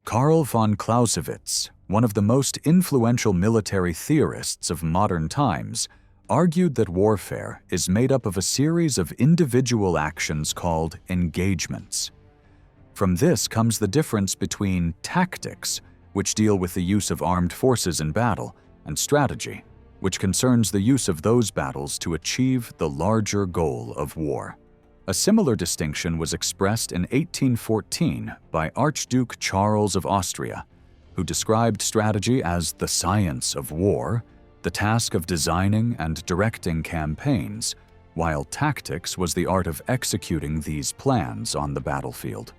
Karl von Clausewitz, one of the most influential military theorists of modern times, argued that warfare is made up of a series of individual actions called engagements. From this comes the difference between tactics, which deal with the use of armed forces in battle, and strategy, which concerns the use of those battles to achieve the larger goal of war. A similar distinction was expressed in 1814 by Archduke Charles of Austria, who described strategy as the science of war, the task of designing and directing campaigns, while tactics was the art of executing these plans on the battlefield.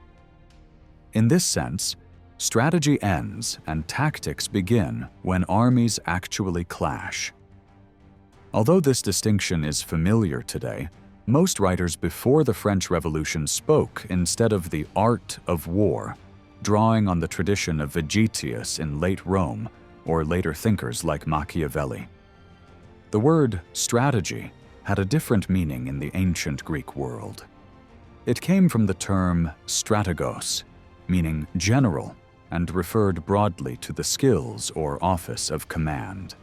In this sense, strategy ends and tactics begin when armies actually clash. Although this distinction is familiar today, most writers before the French Revolution spoke instead of the art of war, drawing on the tradition of Vegetius in late Rome or later thinkers like Machiavelli. The word strategy had a different meaning in the ancient Greek world. It came from the term strategos, meaning general, and referred broadly to the skills or office of command.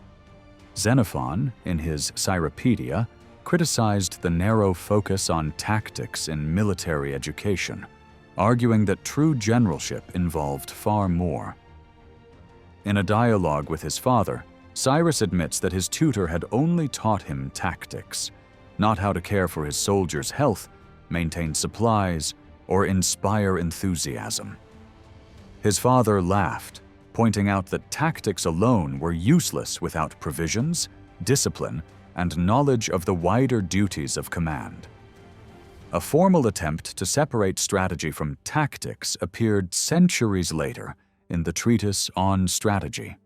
Xenophon, in his Cyropaedia, criticized the narrow focus on tactics in military education, arguing that true generalship involved far more. In a dialogue with his father, Cyrus admits that his tutor had only taught him tactics, not how to care for his soldiers' health, maintain supplies, or inspire enthusiasm. His father laughed, pointing out that tactics alone were useless without provisions, discipline, and knowledge of the wider duties of command. A formal attempt to separate strategy from tactics appeared centuries later in the treatise On Strategy,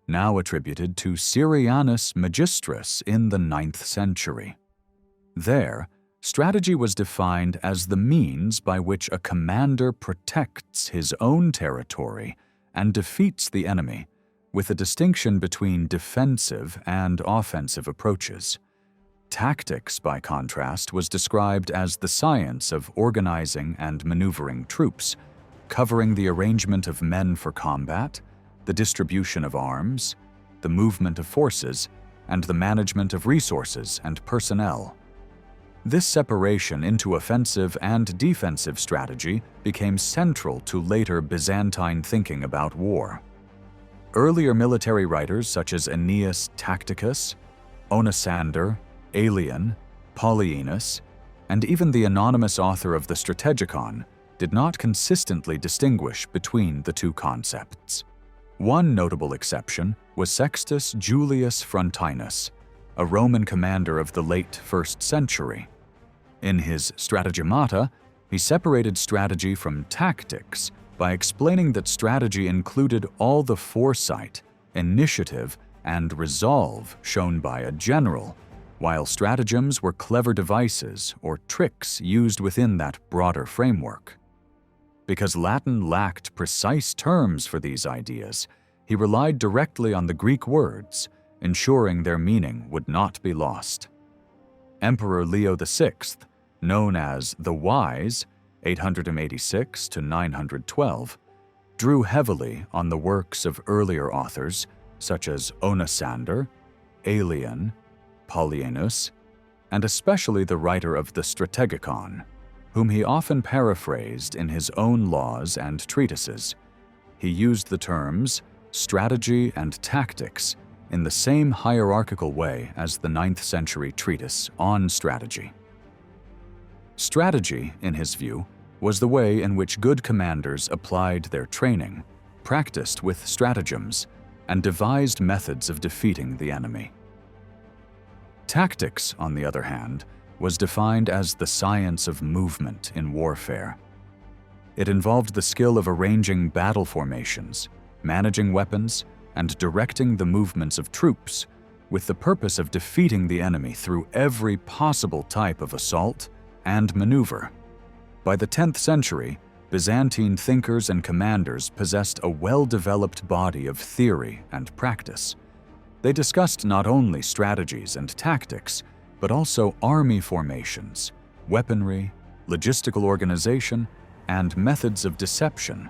now attributed to Syrianus Magistris in the 9th century. There, strategy was defined as the means by which a commander protects his own territory and defeats the enemy, with a distinction between defensive and offensive approaches. Tactics, by contrast, was described as the science of organizing and maneuvering troops, covering the arrangement of men for combat, the distribution of arms, the movement of forces, and the management of resources and personnel. This separation into offensive and defensive strategy became central to later Byzantine thinking about war. Earlier military writers such as Aeneas Tacticus, Onosander, Aelian, Polyaenus, and even the anonymous author of the Strategikon did not consistently distinguish between the two concepts. One notable exception was Sextus Julius Frontinus, a Roman commander of the late 1st century. In his Strategimata, he separated strategy from tactics by explaining that strategy included all the foresight, initiative, and resolve shown by a general, while stratagems were clever devices or tricks used within that broader framework. Because Latin lacked precise terms for these ideas, he relied directly on the Greek words, ensuring their meaning would not be lost. Emperor Leo VI, known as the Wise, 886 to 912, drew heavily on the works of earlier authors such as Onosander, Aelian, Polyaenus, and especially the writer of the Strategikon, whom he often paraphrased in his own laws and treatises. He used the terms strategy and tactics in the same hierarchical way as the 9th century treatise On Strategy. Strategy, in his view, was the way in which good commanders applied their training, practiced with stratagems, and devised methods of defeating the enemy. Tactics, on the other hand, was defined as the science of movement in warfare. It involved the skill of arranging battle formations, managing weapons, and directing the movements of troops, with the purpose of defeating the enemy through every possible type of assault and maneuver. By the 10th century, Byzantine thinkers and commanders possessed a well-developed body of theory and practice. They discussed not only strategies and tactics, but also army formations, weaponry, logistical organization, and methods of deception,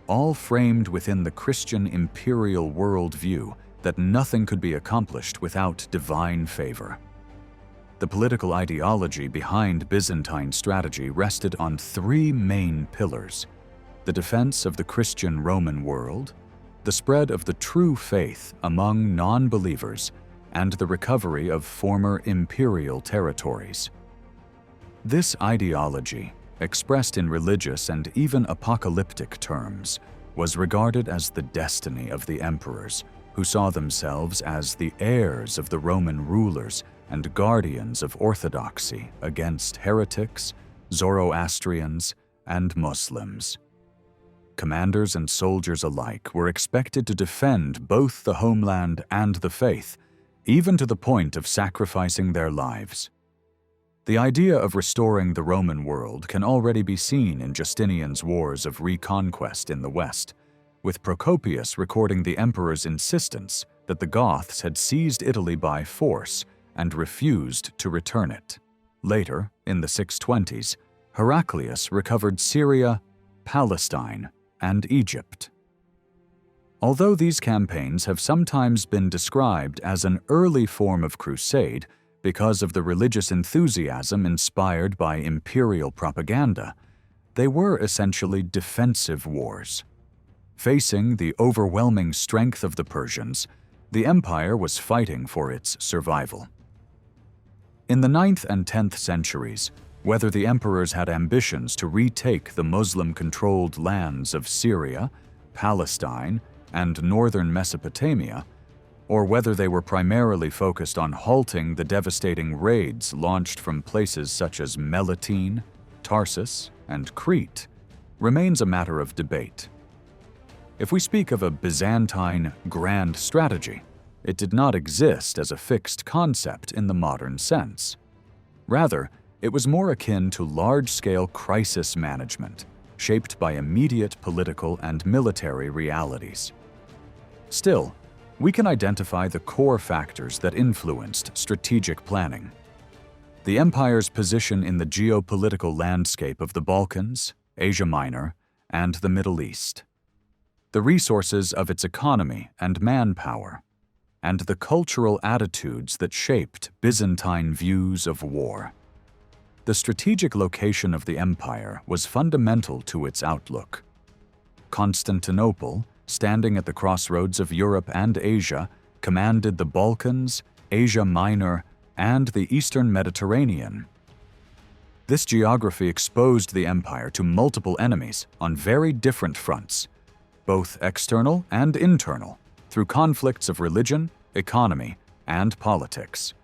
all framed within the Christian imperial worldview that nothing could be accomplished without divine favor. The political ideology behind Byzantine strategy rested on three main pillars: the defense of the Christian Roman world, the spread of the true faith among non-believers, and the recovery of former imperial territories. This ideology, expressed in religious and even apocalyptic terms, was regarded as the destiny of the emperors, who saw themselves as the heirs of the Roman rulers and guardians of orthodoxy against heretics, Zoroastrians, and Muslims. Commanders and soldiers alike were expected to defend both the homeland and the faith, even to the point of sacrificing their lives. The idea of restoring the Roman world can already be seen in Justinian's wars of reconquest in the West, with Procopius recording the emperor's insistence that the Goths had seized Italy by force and refused to return it. Later, in the 620s, Heraclius recovered Syria, Palestine, and Egypt. Although these campaigns have sometimes been described as an early form of crusade because of the religious enthusiasm inspired by imperial propaganda, they were essentially defensive wars. Facing the overwhelming strength of the Persians, the empire was fighting for its survival. In the 9th and 10th centuries, whether the emperors had ambitions to retake the Muslim-controlled lands of Syria, Palestine, and northern Mesopotamia, or whether they were primarily focused on halting the devastating raids launched from places such as Melitene, Tarsus, and Crete, remains a matter of debate. If we speak of a Byzantine grand strategy, it did not exist as a fixed concept in the modern sense. Rather, it was more akin to large-scale crisis management, shaped by immediate political and military realities. Still, we can identify the core factors that influenced strategic planning. The empire's position in the geopolitical landscape of the Balkans, Asia Minor, and the Middle East. The resources of its economy and manpower, and the cultural attitudes that shaped Byzantine views of war. The strategic location of the empire was fundamental to its outlook. Constantinople, standing at the crossroads of Europe and Asia, commanded the Balkans, Asia Minor, and the Eastern Mediterranean. This geography exposed the empire to multiple enemies on very different fronts, both external and internal, through conflicts of religion, economy, and politics.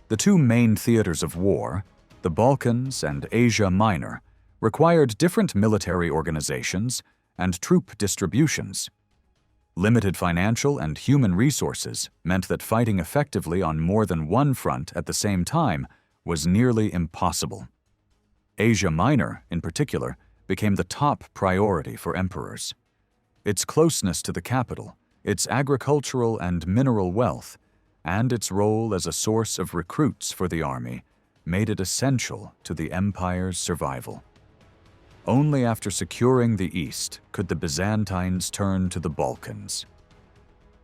The two main theaters of war, the Balkans and Asia Minor, required different military organizations and troop distributions. Limited financial and human resources meant that fighting effectively on more than one front at the same time was nearly impossible. Asia Minor, in particular, became the top priority for emperors. Its closeness to the capital, its agricultural and mineral wealth, and its role as a source of recruits for the army made it essential to the empire's survival. Only after securing the East could the Byzantines turn to the Balkans.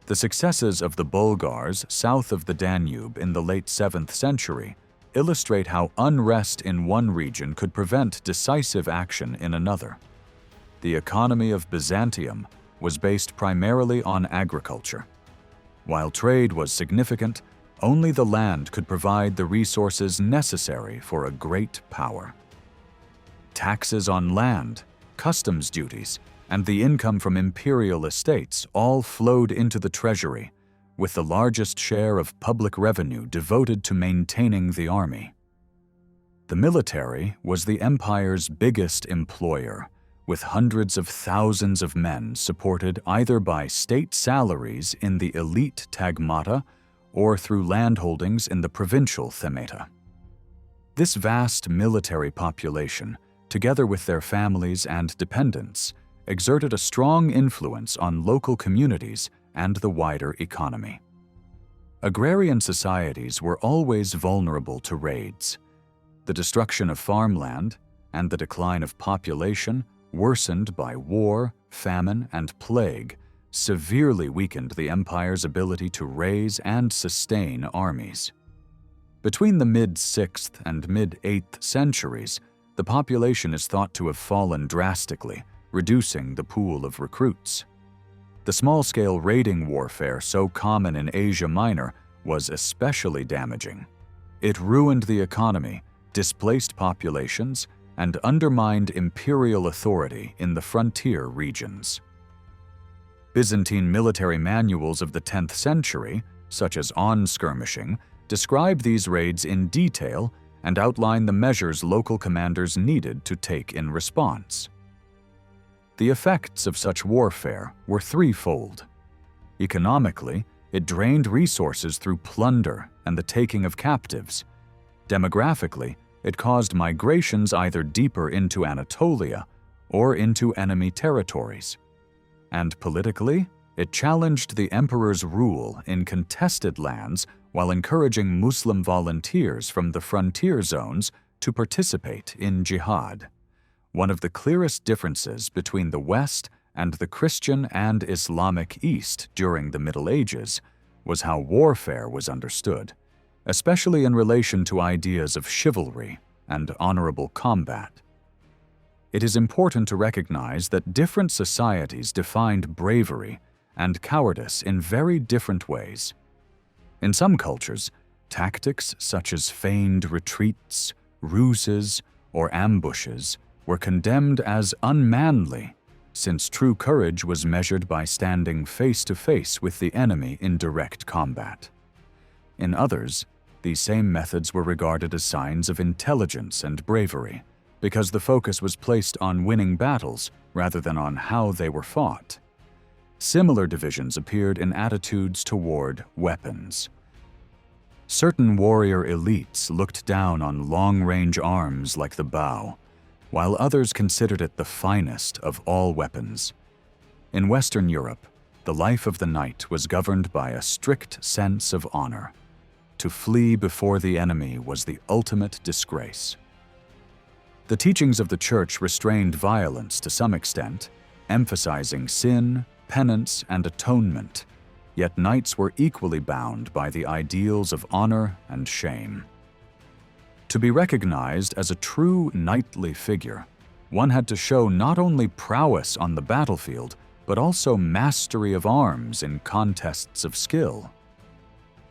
The successes of the Bulgars south of the Danube in the late 7th century illustrate how unrest in one region could prevent decisive action in another. The economy of Byzantium was based primarily on agriculture. While trade was significant, only the land could provide the resources necessary for a great power. Taxes on land, customs duties, and the income from imperial estates all flowed into the treasury, with the largest share of public revenue devoted to maintaining the army. The military was the empire's biggest employer, with hundreds of thousands of men supported either by state salaries in the elite tagmata or through landholdings in the provincial themata. This vast military population, together with their families and dependents, exerted a strong influence on local communities and the wider economy. Agrarian societies were always vulnerable to raids. The destruction of farmland and the decline of population worsened by war, famine, and plague, severely weakened the empire's ability to raise and sustain armies. Between the mid-6th and mid-8th centuries, the population is thought to have fallen drastically, reducing the pool of recruits. The small-scale raiding warfare so common in Asia Minor was especially damaging. It ruined the economy, displaced populations, and undermined imperial authority in the frontier regions. Byzantine military manuals of the 10th century, such as On Skirmishing, describe these raids in detail and outline the measures local commanders needed to take in response. The effects of such warfare were threefold. Economically, it drained resources through plunder and the taking of captives. Demographically, it caused migrations either deeper into Anatolia or into enemy territories. And politically, it challenged the emperor's rule in contested lands while encouraging Muslim volunteers from the frontier zones to participate in jihad. One of the clearest differences between the West and the Christian and Islamic East during the Middle Ages was how warfare was understood, especially in relation to ideas of chivalry and honorable combat. It is important to recognize that different societies defined bravery and cowardice in very different ways. In some cultures, tactics such as feigned retreats, ruses, or ambushes were condemned as unmanly, since true courage was measured by standing face to face with the enemy in direct combat. In others, these same methods were regarded as signs of intelligence and bravery, because the focus was placed on winning battles rather than on how they were fought. Similar divisions appeared in attitudes toward weapons. Certain warrior elites looked down on long-range arms like the bow, while others considered it the finest of all weapons. In Western Europe, the life of the knight was governed by a strict sense of honor. To flee before the enemy was the ultimate disgrace. The teachings of the Church restrained violence to some extent, emphasizing sin, penance, and atonement, yet knights were equally bound by the ideals of honor and shame. To be recognized as a true knightly figure, one had to show not only prowess on the battlefield, but also mastery of arms in contests of skill.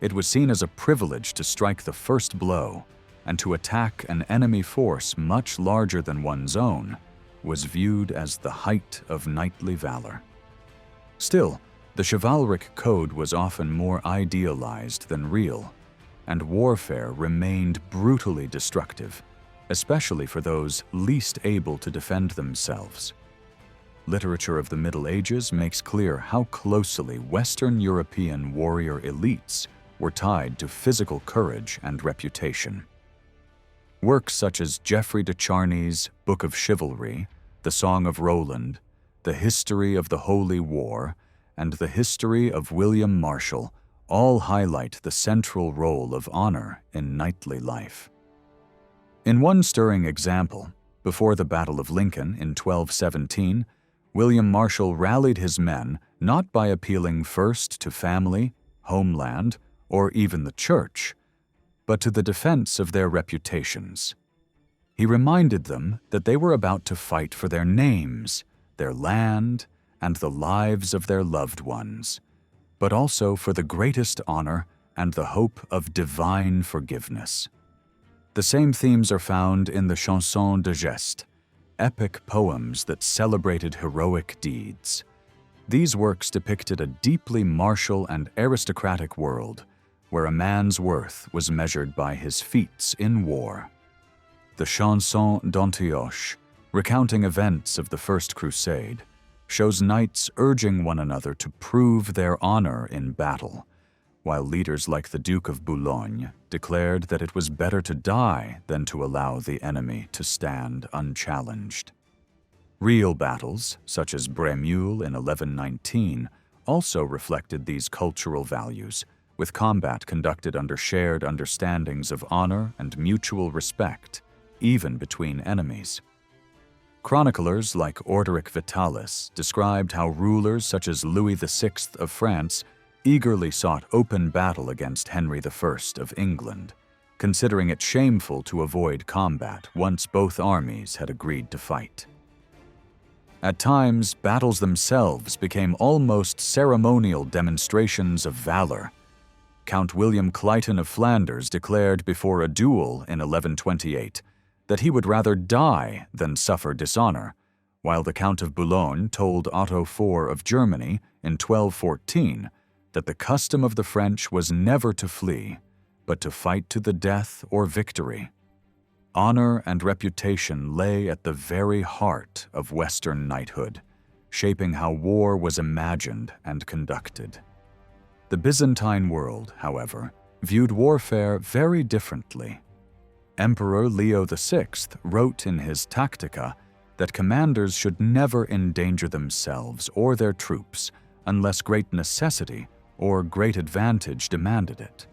It was seen as a privilege to strike the first blow, and to attack an enemy force much larger than one's own was viewed as the height of knightly valor. Still, the chivalric code was often more idealized than real, and warfare remained brutally destructive, especially for those least able to defend themselves. Literature of the Middle Ages makes clear how closely Western European warrior elites were tied to physical courage and reputation. Works such as Geoffrey de Charny's Book of Chivalry, The Song of Roland, The History of the Holy War, and The History of William Marshall all highlight the central role of honor in knightly life. In one stirring example, before the Battle of Lincoln in 1217, William Marshall rallied his men not by appealing first to family, homeland, or even the church, but to the defense of their reputations. He reminded them that they were about to fight for their names, their land, and the lives of their loved ones, but also for the greatest honor and the hope of divine forgiveness. The same themes are found in the Chansons de Geste, epic poems that celebrated heroic deeds. These works depicted a deeply martial and aristocratic world, where a man's worth was measured by his feats in war. The Chanson d'Antioche, recounting events of the First Crusade, shows knights urging one another to prove their honor in battle, while leaders like the Duke of Boulogne declared that it was better to die than to allow the enemy to stand unchallenged. Real battles, such as Bremule in 1119, also reflected these cultural values, with combat conducted under shared understandings of honor and mutual respect, even between enemies. Chroniclers like Orderic Vitalis described how rulers such as Louis VI of France eagerly sought open battle against Henry I of England, considering it shameful to avoid combat once both armies had agreed to fight. At times, battles themselves became almost ceremonial demonstrations of valor. Count William Clayton of Flanders declared before a duel in 1128 that he would rather die than suffer dishonor, while the Count of Boulogne told Otto IV of Germany in 1214 that the custom of the French was never to flee, but to fight to the death or victory. Honor and reputation lay at the very heart of Western knighthood, shaping how war was imagined and conducted. The Byzantine world, however, viewed warfare very differently. Emperor Leo VI wrote in his Tactica that commanders should never endanger themselves or their troops unless great necessity or great advantage demanded it,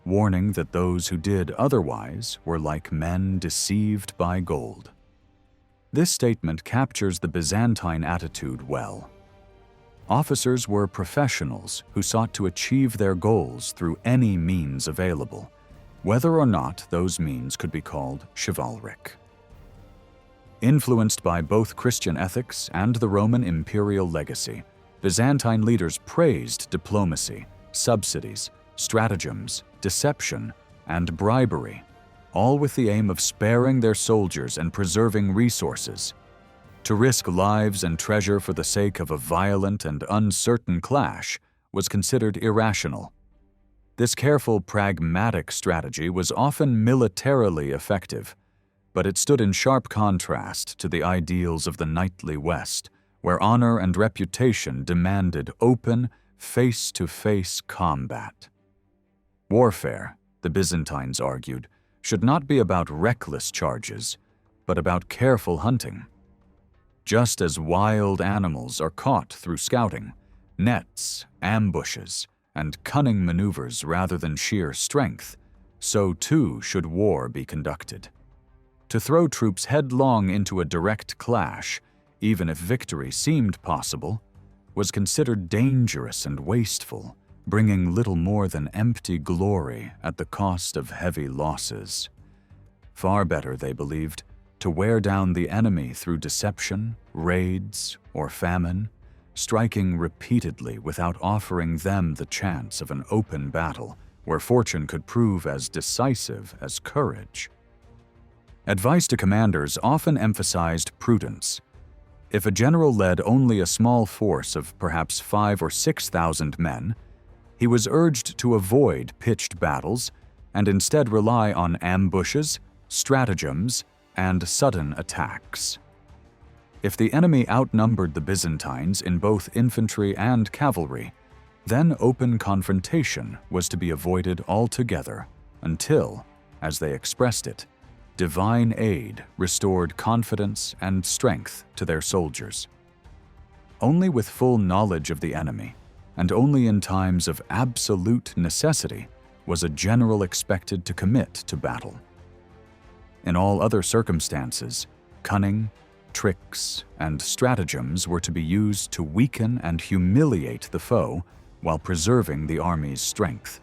warning that those who did otherwise were like men deceived by gold. This statement captures the Byzantine attitude well. Officers were professionals who sought to achieve their goals through any means available, whether or not those means could be called chivalric. Influenced by both Christian ethics and the Roman imperial legacy, Byzantine leaders praised diplomacy, subsidies, stratagems, deception, and bribery, all with the aim of sparing their soldiers and preserving resources. To risk lives and treasure for the sake of a violent and uncertain clash was considered irrational. This careful, pragmatic strategy was often militarily effective, but it stood in sharp contrast to the ideals of the knightly West, where honor and reputation demanded open, face-to-face combat. Warfare, the Byzantines argued, should not be about reckless charges, but about careful hunting. Just as wild animals are caught through scouting, nets, ambushes, and cunning maneuvers rather than sheer strength, so too should war be conducted. To throw troops headlong into a direct clash, even if victory seemed possible, was considered dangerous and wasteful, bringing little more than empty glory at the cost of heavy losses. Far better, they believed, to wear down the enemy through deception, raids, or famine, striking repeatedly without offering them the chance of an open battle where fortune could prove as decisive as courage. Advice to commanders often emphasized prudence. If a general led only a small force of perhaps 5,000 or 6,000 men, he was urged to avoid pitched battles and instead rely on ambushes, stratagems, and sudden attacks. If the enemy outnumbered the Byzantines in both infantry and cavalry, then open confrontation was to be avoided altogether until, as they expressed it, divine aid restored confidence and strength to their soldiers. Only with full knowledge of the enemy, and only in times of absolute necessity, was a general expected to commit to battle. In all other circumstances, cunning, tricks, and stratagems were to be used to weaken and humiliate the foe while preserving the army's strength.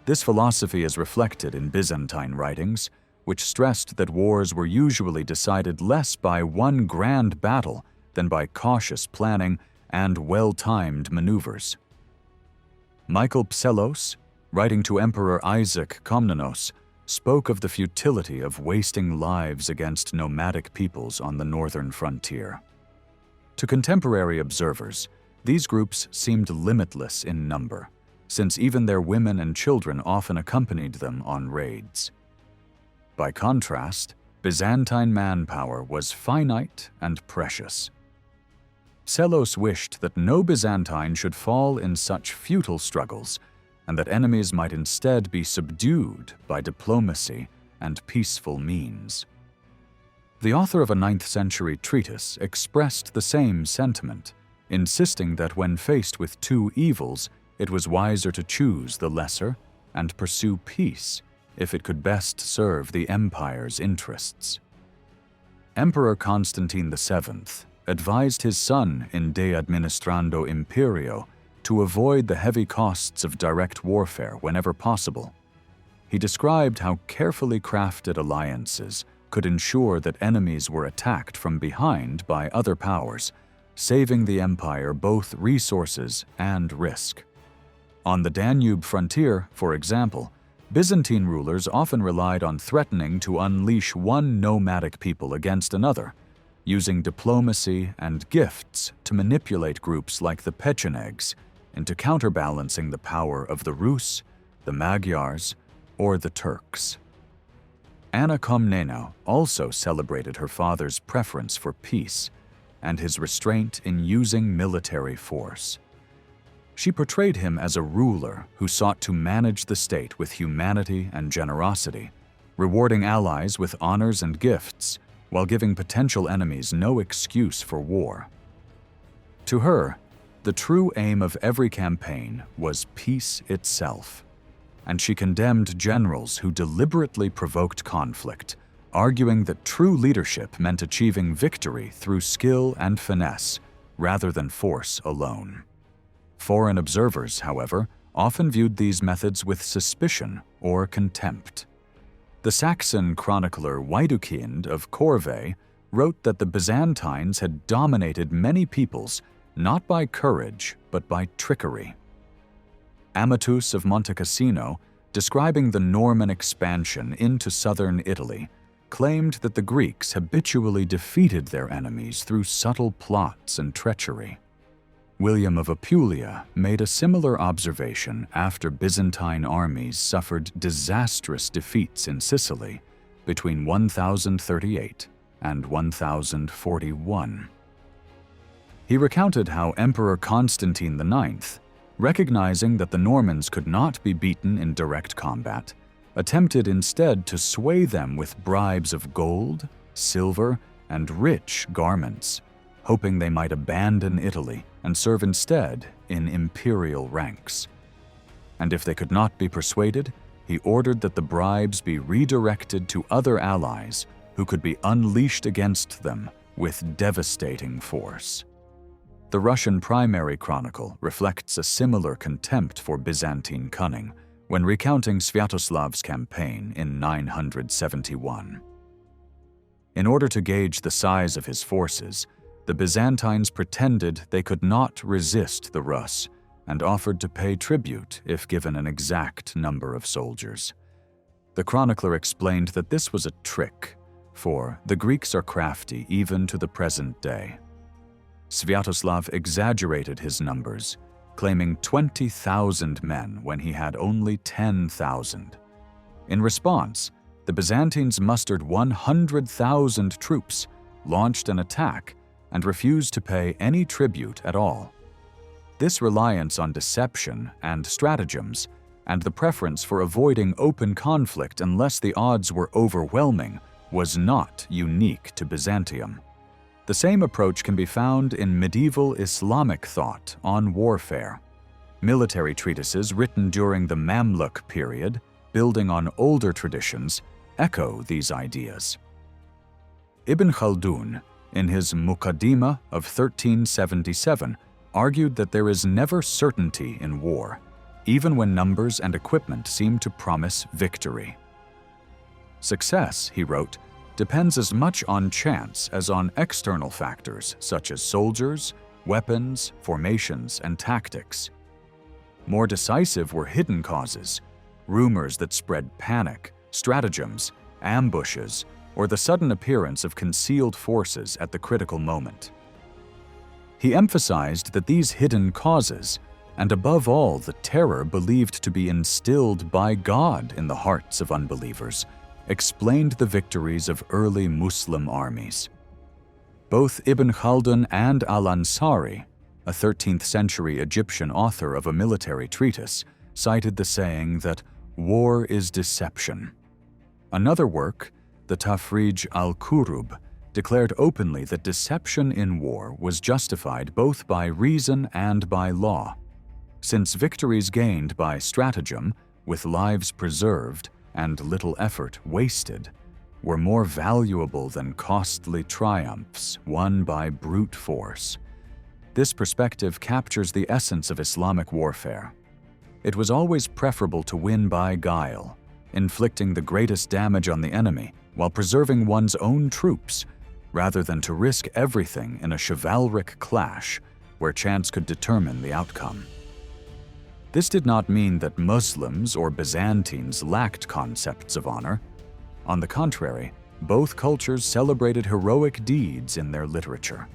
This philosophy is reflected in Byzantine writings, which stressed that wars were usually decided less by one grand battle than by cautious planning and well-timed maneuvers. Michael Psellos, writing to Emperor Isaac Komnenos, spoke of the futility of wasting lives against nomadic peoples on the northern frontier. To contemporary observers, these groups seemed limitless in number, since even their women and children often accompanied them on raids. By contrast, Byzantine manpower was finite and precious. Psellos wished that no Byzantine should fall in such futile struggles, and that enemies might instead be subdued by diplomacy and peaceful means. The author of a 9th century treatise expressed the same sentiment, insisting that when faced with two evils, it was wiser to choose the lesser and pursue peace if it could best serve the empire's interests. Emperor Constantine VII advised his son in De Administrando Imperio to avoid the heavy costs of direct warfare whenever possible. He described how carefully crafted alliances could ensure that enemies were attacked from behind by other powers, saving the empire both resources and risk. On the Danube frontier, for example, Byzantine rulers often relied on threatening to unleash one nomadic people against another, using diplomacy and gifts to manipulate groups like the Pechenegs into counterbalancing the power of the Rus, the Magyars, or the Turks. Anna Komnena also celebrated her father's preference for peace and his restraint in using military force. She portrayed him as a ruler who sought to manage the state with humanity and generosity, rewarding allies with honors and gifts while giving potential enemies no excuse for war. To her, the true aim of every campaign was peace itself, and she condemned generals who deliberately provoked conflict, arguing that true leadership meant achieving victory through skill and finesse rather than force alone. Foreign observers, however, often viewed these methods with suspicion or contempt. The Saxon chronicler Widukind of Corvey wrote that the Byzantines had dominated many peoples not by courage but by trickery. Amatus of Monte Cassino, describing the Norman expansion into southern Italy, claimed that the Greeks habitually defeated their enemies through subtle plots and treachery. William of Apulia made a similar observation after Byzantine armies suffered disastrous defeats in Sicily between 1038 and 1041. He recounted how Emperor Constantine IX, recognizing that the Normans could not be beaten in direct combat, attempted instead to sway them with bribes of gold, silver, and rich garments, hoping they might abandon Italy and serve instead in imperial ranks. And if they could not be persuaded, he ordered that the bribes be redirected to other allies who could be unleashed against them with devastating force. The Russian Primary Chronicle reflects a similar contempt for Byzantine cunning when recounting Sviatoslav's campaign in 971. In order to gauge the size of his forces, the Byzantines pretended they could not resist the Rus and offered to pay tribute if given an exact number of soldiers. The chronicler explained that this was a trick, for the Greeks are crafty even to the present day. Sviatoslav exaggerated his numbers, claiming 20,000 men when he had only 10,000. In response, the Byzantines mustered 100,000 troops, launched an attack, and refused to pay any tribute at all. This reliance on deception and stratagems, and the preference for avoiding open conflict unless the odds were overwhelming, was not unique to Byzantium. The same approach can be found in medieval Islamic thought on warfare. Military treatises written during the Mamluk period, building on older traditions, echo these ideas. Ibn Khaldun, in his Muqaddimah of 1377, argued that there is never certainty in war, even when numbers and equipment seem to promise victory. Success, he wrote, depends as much on chance as on external factors such as soldiers, weapons, formations, and tactics. More decisive were hidden causes, rumors that spread panic, stratagems, ambushes, or the sudden appearance of concealed forces at the critical moment. He emphasized that these hidden causes, and above all the terror believed to be instilled by God in the hearts of unbelievers, explained the victories of early Muslim armies. Both Ibn Khaldun and al-Ansari, a 13th century Egyptian author of a military treatise, cited the saying that war is deception. Another work, the Tafrij al-Kurub, declared openly that deception in war was justified both by reason and by law, since victories gained by stratagem, with lives preserved and little effort wasted, were more valuable than costly triumphs won by brute force. This perspective captures the essence of Islamic warfare. It was always preferable to win by guile, inflicting the greatest damage on the enemy while preserving one's own troops, rather than to risk everything in a chivalric clash where chance could determine the outcome. This did not mean that Muslims or Byzantines lacked concepts of honor. On the contrary, both cultures celebrated heroic deeds in their literature.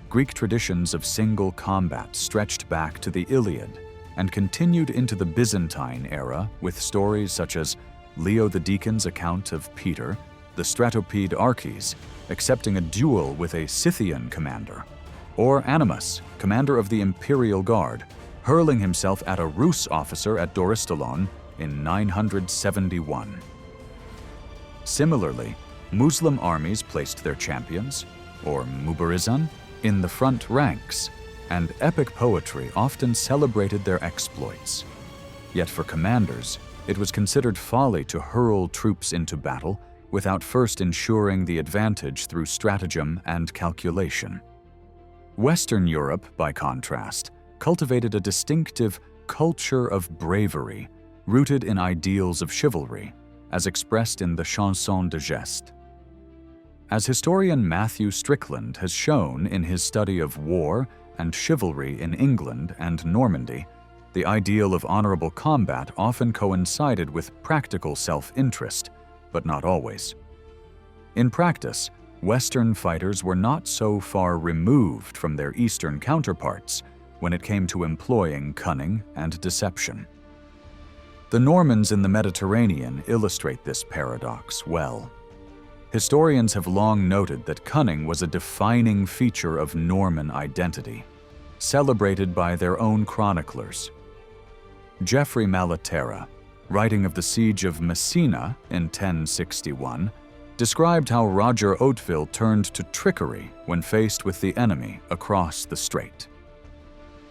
Greek traditions of single combat stretched back to the Iliad and continued into the Byzantine era with stories such as Leo the Deacon's account of Peter, the Stratopede Archies, accepting a duel with a Scythian commander, or Animus, commander of the Imperial Guard, hurling himself at a Rus officer at Doristolon in 971. Similarly, Muslim armies placed their champions, or mubarizan, in the front ranks, and epic poetry often celebrated their exploits. Yet for commanders, it was considered folly to hurl troops into battle without first ensuring the advantage through stratagem and calculation. Western Europe, by contrast, cultivated a distinctive culture of bravery rooted in ideals of chivalry, as expressed in the Chanson de Geste. As historian Matthew Strickland has shown in his study of war and chivalry in England and Normandy, the ideal of honorable combat often coincided with practical self-interest, but not always. In practice, Western fighters were not so far removed from their Eastern counterparts when it came to employing cunning and deception. The Normans in the Mediterranean illustrate this paradox well. Historians have long noted that cunning was a defining feature of Norman identity, celebrated by their own chroniclers. Geoffrey Malaterra, writing of the siege of Messina in 1061, described how Roger Hauteville turned to trickery when faced with the enemy across the strait.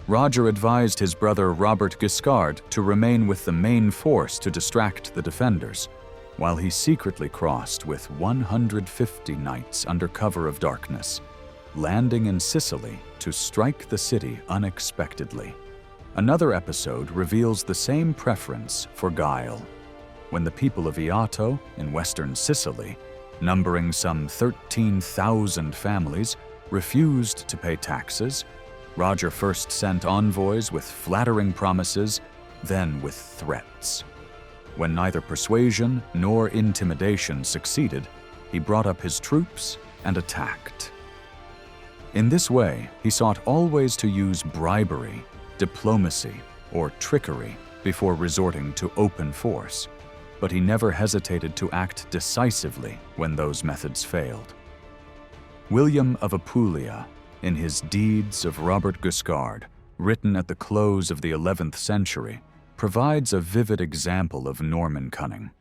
Roger advised his brother Robert Guiscard to remain with the main force to distract the defenders, while he secretly crossed with 150 knights under cover of darkness, landing in Sicily to strike the city unexpectedly. Another episode reveals the same preference for guile. When the people of Iato in western Sicily, numbering some 13,000 families, refused to pay taxes, Roger first sent envoys with flattering promises, then with threats. When neither persuasion nor intimidation succeeded, he brought up his troops and attacked. In this way, he sought always to use bribery, diplomacy, or trickery before resorting to open force, but he never hesitated to act decisively when those methods failed. William of Apulia, in his Deeds of Robert Guiscard, written at the close of the 11th century, provides a vivid example of Norman cunning.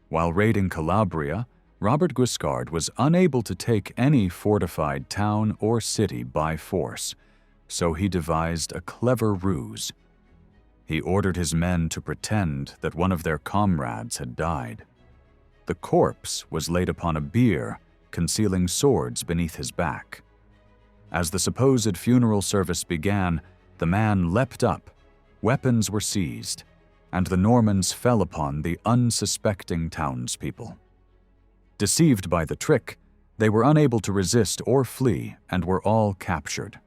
While raiding Calabria, Robert Guiscard was unable to take any fortified town or city by force, so he devised a clever ruse. He ordered his men to pretend that one of their comrades had died. The corpse was laid upon a bier, concealing swords beneath his back. As the supposed funeral service began, the man leapt up, weapons were seized, and the Normans fell upon the unsuspecting townspeople. Deceived by the trick, they were unable to resist or flee and were all captured.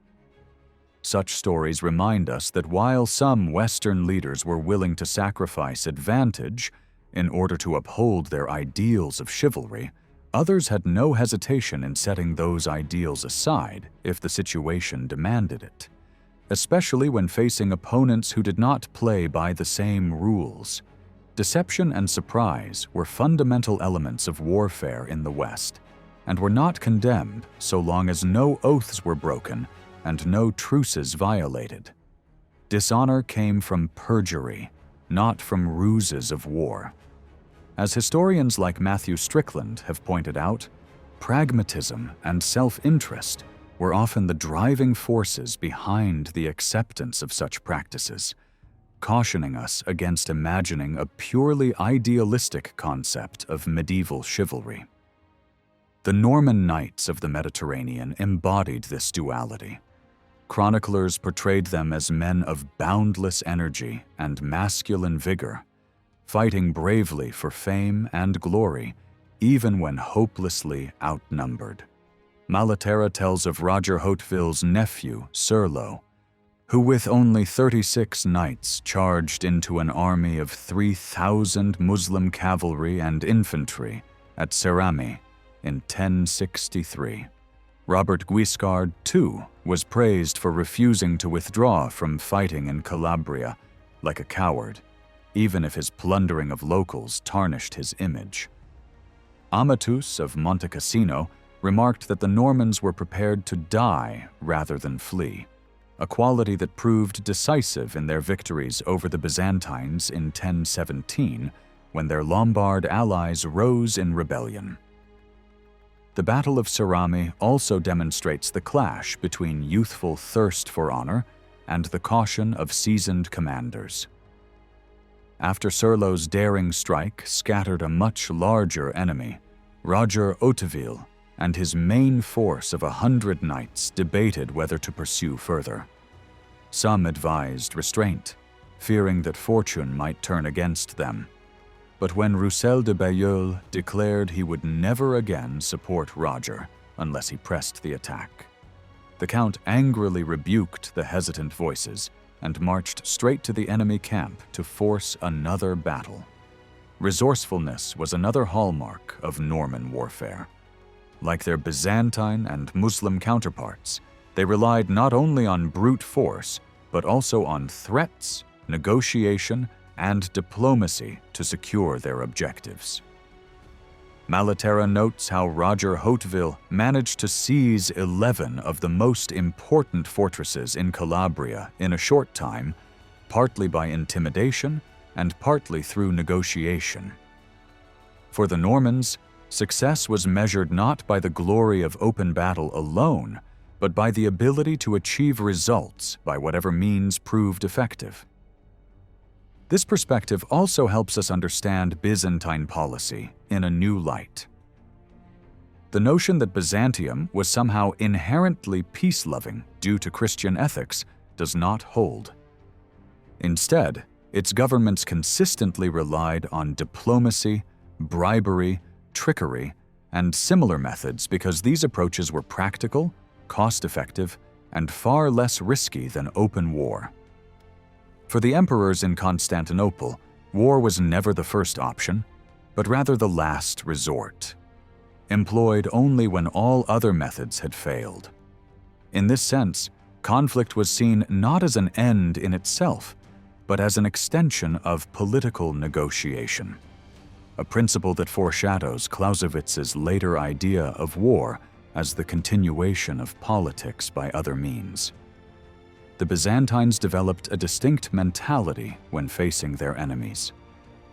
Such stories remind us that while some Western leaders were willing to sacrifice advantage in order to uphold their ideals of chivalry, others had no hesitation in setting those ideals aside if the situation demanded it, especially when facing opponents who did not play by the same rules. Deception and surprise were fundamental elements of warfare in the West, and were not condemned so long as no oaths were broken and no truces violated. Dishonor came from perjury, not from ruses of war. As historians like Matthew Strickland have pointed out, pragmatism and self-interest were often the driving forces behind the acceptance of such practices, cautioning us against imagining a purely idealistic concept of medieval chivalry. The Norman knights of the Mediterranean embodied this duality. Chroniclers portrayed them as men of boundless energy and masculine vigor, fighting bravely for fame and glory, even when hopelessly outnumbered. Malaterra tells of Roger Hauteville's nephew, Serlo, who with only 36 knights charged into an army of 3,000 Muslim cavalry and infantry at Cerami in 1063. Robert Guiscard, too, was praised for refusing to withdraw from fighting in Calabria like a coward, even if his plundering of locals tarnished his image. Amatus of Monte Cassino remarked that the Normans were prepared to die rather than flee, a quality that proved decisive in their victories over the Byzantines in 1017, when their Lombard allies rose in rebellion. The Battle of Cerami also demonstrates the clash between youthful thirst for honor and the caution of seasoned commanders. After Serlo's daring strike scattered a much larger enemy, Roger Hauteville and his main force of 100 knights debated whether to pursue further. Some advised restraint, fearing that fortune might turn against them. But when Roussel de Bailleul declared he would never again support Roger unless he pressed the attack, the Count angrily rebuked the hesitant voices and marched straight to the enemy camp to force another battle. Resourcefulness was another hallmark of Norman warfare. Like their Byzantine and Muslim counterparts, they relied not only on brute force, but also on threats, negotiation, and diplomacy to secure their objectives. Malaterra notes how Roger Hauteville managed to seize 11 of the most important fortresses in Calabria in a short time, partly by intimidation and partly through negotiation. For the Normans, success was measured not by the glory of open battle alone, but by the ability to achieve results by whatever means proved effective. This perspective also helps us understand Byzantine policy in a new light. The notion that Byzantium was somehow inherently peace-loving due to Christian ethics does not hold. Instead, its governments consistently relied on diplomacy, bribery, trickery, and similar methods because these approaches were practical, cost-effective, and far less risky than open war. For the emperors in Constantinople, war was never the first option, but rather the last resort, employed only when all other methods had failed. In this sense, conflict was seen not as an end in itself, but as an extension of political negotiation, a principle that foreshadows Clausewitz's later idea of war as the continuation of politics by other means. The Byzantines developed a distinct mentality when facing their enemies,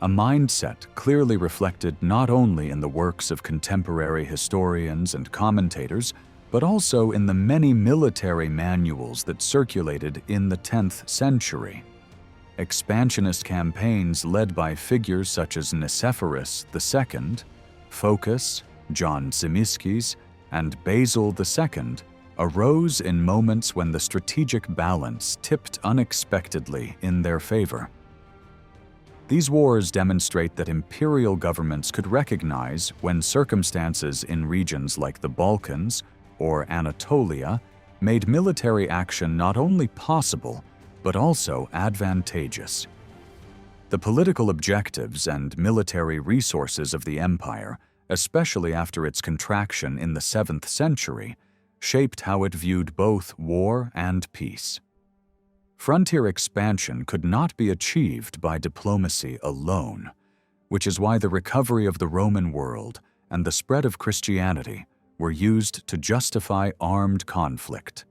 a mindset clearly reflected not only in the works of contemporary historians and commentators, but also in the many military manuals that circulated in the 10th century. Expansionist campaigns led by figures such as Nicephorus II, Phocas, John Zimisces, and Basil II arose in moments when the strategic balance tipped unexpectedly in their favor. These wars demonstrate that imperial governments could recognize when circumstances in regions like the Balkans or Anatolia made military action not only possible, but also advantageous. The political objectives and military resources of the empire, especially after its contraction in the 7th century, shaped how it viewed both war and peace. Frontier expansion could not be achieved by diplomacy alone, which is why the recovery of the Roman world and the spread of Christianity were used to justify armed conflict.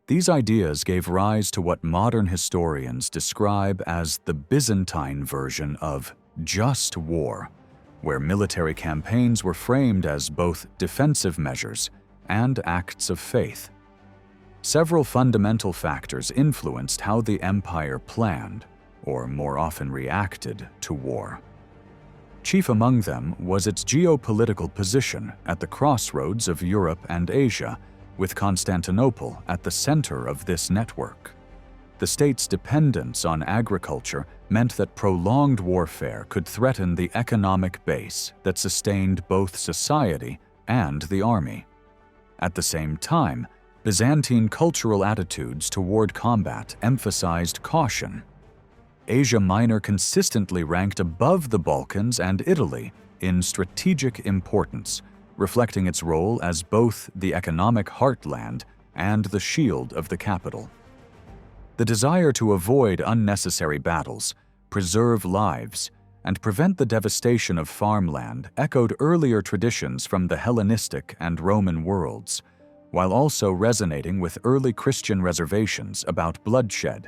These ideas gave rise to what modern historians describe as the Byzantine version of just war, where military campaigns were framed as both defensive measures and acts of faith. Several fundamental factors influenced how the empire planned, or more often reacted, to war. Chief among them was its geopolitical position at the crossroads of Europe and Asia, with Constantinople at the center of this network. The state's dependence on agriculture meant that prolonged warfare could threaten the economic base that sustained both society and the army. At the same time, Byzantine cultural attitudes toward combat emphasized caution. Asia Minor consistently ranked above the Balkans and Italy in strategic importance, reflecting its role as both the economic heartland and the shield of the capital. The desire to avoid unnecessary battles, preserve lives, and prevent the devastation of farmland echoed earlier traditions from the Hellenistic and Roman worlds, while also resonating with early Christian reservations about bloodshed.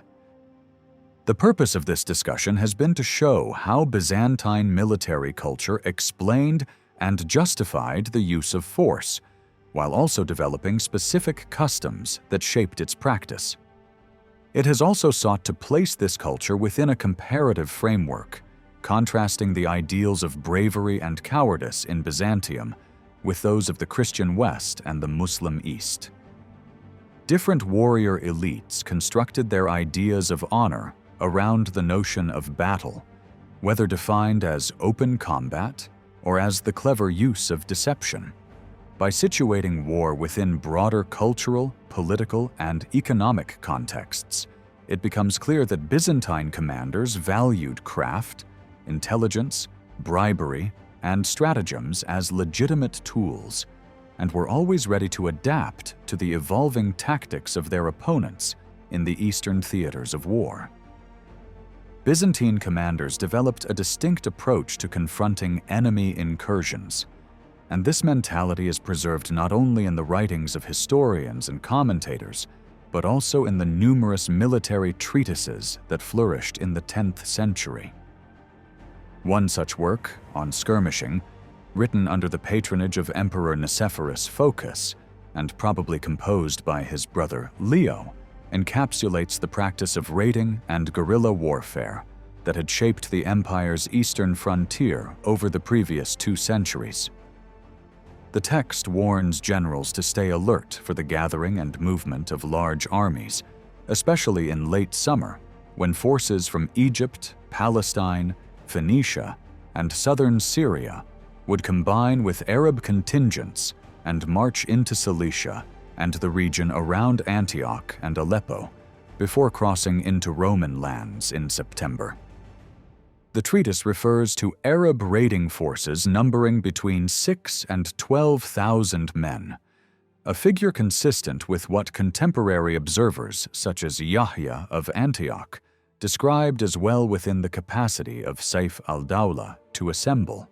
The purpose of this discussion has been to show how Byzantine military culture explained and justified the use of force, while also developing specific customs that shaped its practice. It has also sought to place this culture within a comparative framework, contrasting the ideals of bravery and cowardice in Byzantium with those of the Christian West and the Muslim East. Different warrior elites constructed their ideas of honor around the notion of battle, whether defined as open combat or as the clever use of deception. By situating war within broader cultural, political, and economic contexts, it becomes clear that Byzantine commanders valued craft, intelligence, bribery, and stratagems as legitimate tools, and were always ready to adapt to the evolving tactics of their opponents in the eastern theaters of war. Byzantine commanders developed a distinct approach to confronting enemy incursions, and this mentality is preserved not only in the writings of historians and commentators, but also in the numerous military treatises that flourished in the 10th century. One such work, on skirmishing, written under the patronage of Emperor Nicephorus Phocas, and probably composed by his brother Leo, encapsulates the practice of raiding and guerrilla warfare that had shaped the empire's eastern frontier over the previous 2 centuries. The text warns generals to stay alert for the gathering and movement of large armies, especially in late summer, when forces from Egypt, Palestine, Phoenicia, and southern Syria would combine with Arab contingents and march into Cilicia and the region around Antioch and Aleppo before crossing into Roman lands in September. The treatise refers to Arab raiding forces numbering between 6,000 and 12,000 men, a figure consistent with what contemporary observers such as Yahya of Antioch described as well within the capacity of Saif al-Dawla to assemble.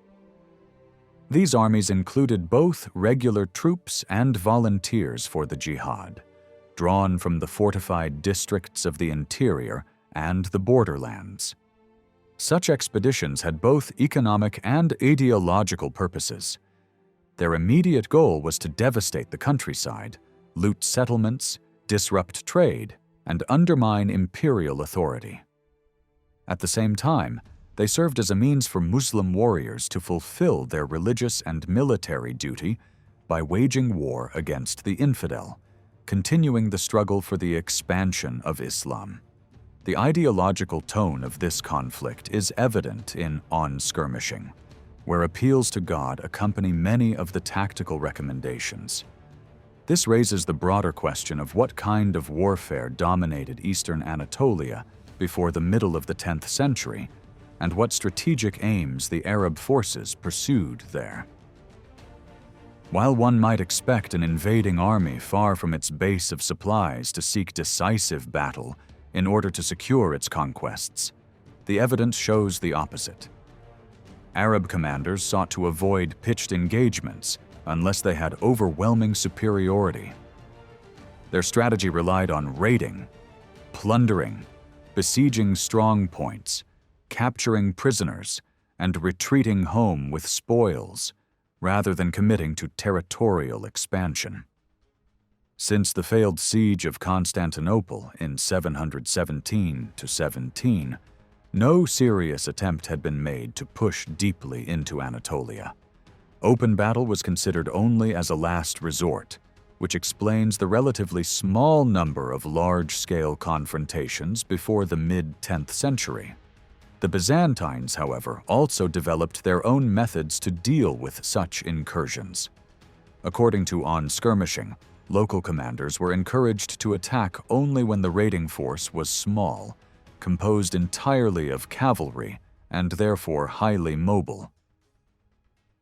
These armies included both regular troops and volunteers for the jihad, drawn from the fortified districts of the interior and the borderlands. Such expeditions had both economic and ideological purposes. Their immediate goal was to devastate the countryside, loot settlements, disrupt trade, and undermine imperial authority. At the same time, they served as a means for Muslim warriors to fulfill their religious and military duty by waging war against the infidel, continuing the struggle for the expansion of Islam. The ideological tone of this conflict is evident in On Skirmishing, where appeals to God accompany many of the tactical recommendations. This raises the broader question of what kind of warfare dominated eastern Anatolia before the middle of the 10th century, and what strategic aims the Arab forces pursued there. While one might expect an invading army far from its base of supplies to seek decisive battle in order to secure its conquests, the evidence shows the opposite. Arab commanders sought to avoid pitched engagements unless they had overwhelming superiority. Their strategy relied on raiding, plundering, besieging strong points, capturing prisoners, and retreating home with spoils, rather than committing to territorial expansion. Since the failed siege of Constantinople in 717–17, No serious attempt had been made to push deeply into Anatolia. Open battle was considered only as a last resort, which explains the relatively small number of large-scale confrontations before the mid-10th century. The Byzantines, however, also developed their own methods to deal with such incursions. According to On Skirmishing, local commanders were encouraged to attack only when the raiding force was small, composed entirely of cavalry, and therefore highly mobile.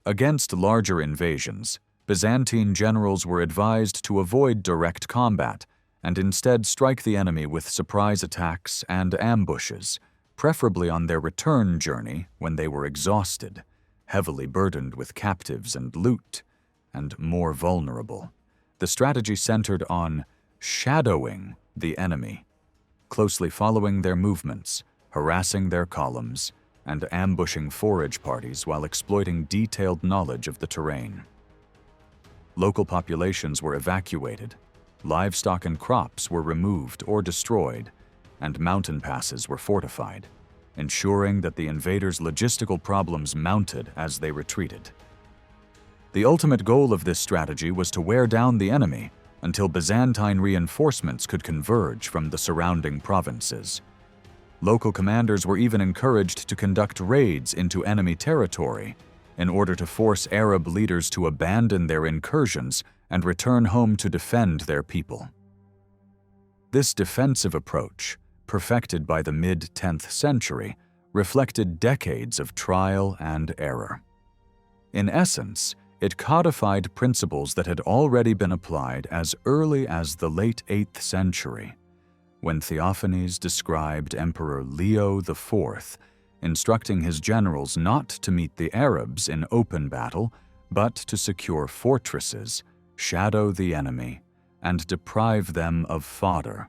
Against larger invasions, Byzantine generals were advised to avoid direct combat and instead strike the enemy with surprise attacks and ambushes, preferably on their return journey when they were exhausted, heavily burdened with captives and loot, and more vulnerable. The strategy centered on shadowing the enemy, closely following their movements, harassing their columns, and ambushing forage parties while exploiting detailed knowledge of the terrain. Local populations were evacuated, livestock and crops were removed or destroyed, and mountain passes were fortified, ensuring that the invaders' logistical problems mounted as they retreated. The ultimate goal of this strategy was to wear down the enemy until Byzantine reinforcements could converge from the surrounding provinces. Local commanders were even encouraged to conduct raids into enemy territory in order to force Arab leaders to abandon their incursions and return home to defend their people. This defensive approach, perfected by the mid-10th century, reflected decades of trial and error. In essence, it codified principles that had already been applied as early as the late 8th century, when Theophanes described Emperor Leo IV, instructing his generals not to meet the Arabs in open battle, but to secure fortresses, shadow the enemy, and deprive them of fodder,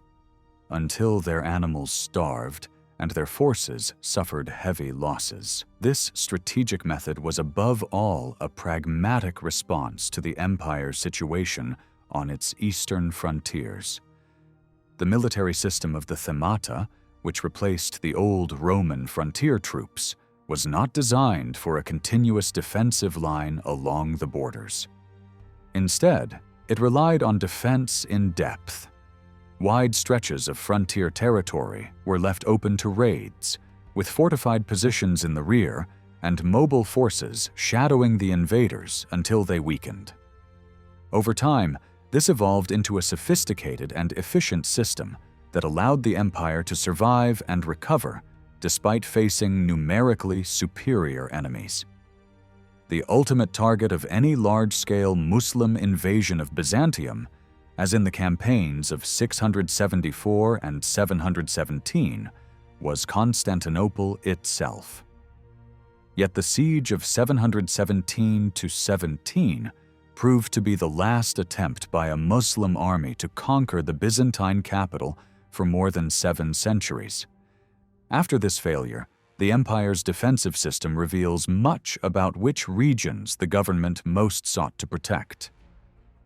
until their animals starved and their forces suffered heavy losses. This strategic method was above all a pragmatic response to the empire's situation on its eastern frontiers. The military system of the themata, which replaced the old Roman frontier troops, was not designed for a continuous defensive line along the borders. Instead, it relied on defense in depth. Wide stretches of frontier territory were left open to raids, with fortified positions in the rear and mobile forces shadowing the invaders until they weakened. Over time, this evolved into a sophisticated and efficient system that allowed the empire to survive and recover despite facing numerically superior enemies. The ultimate target of any large-scale Muslim invasion of Byzantium, as in the campaigns of 674 and 717, was Constantinople itself. Yet the siege of 717 proved to be the last attempt by a Muslim army to conquer the Byzantine capital for more than 7 centuries. After this failure, the empire's defensive system reveals much about which regions the government most sought to protect.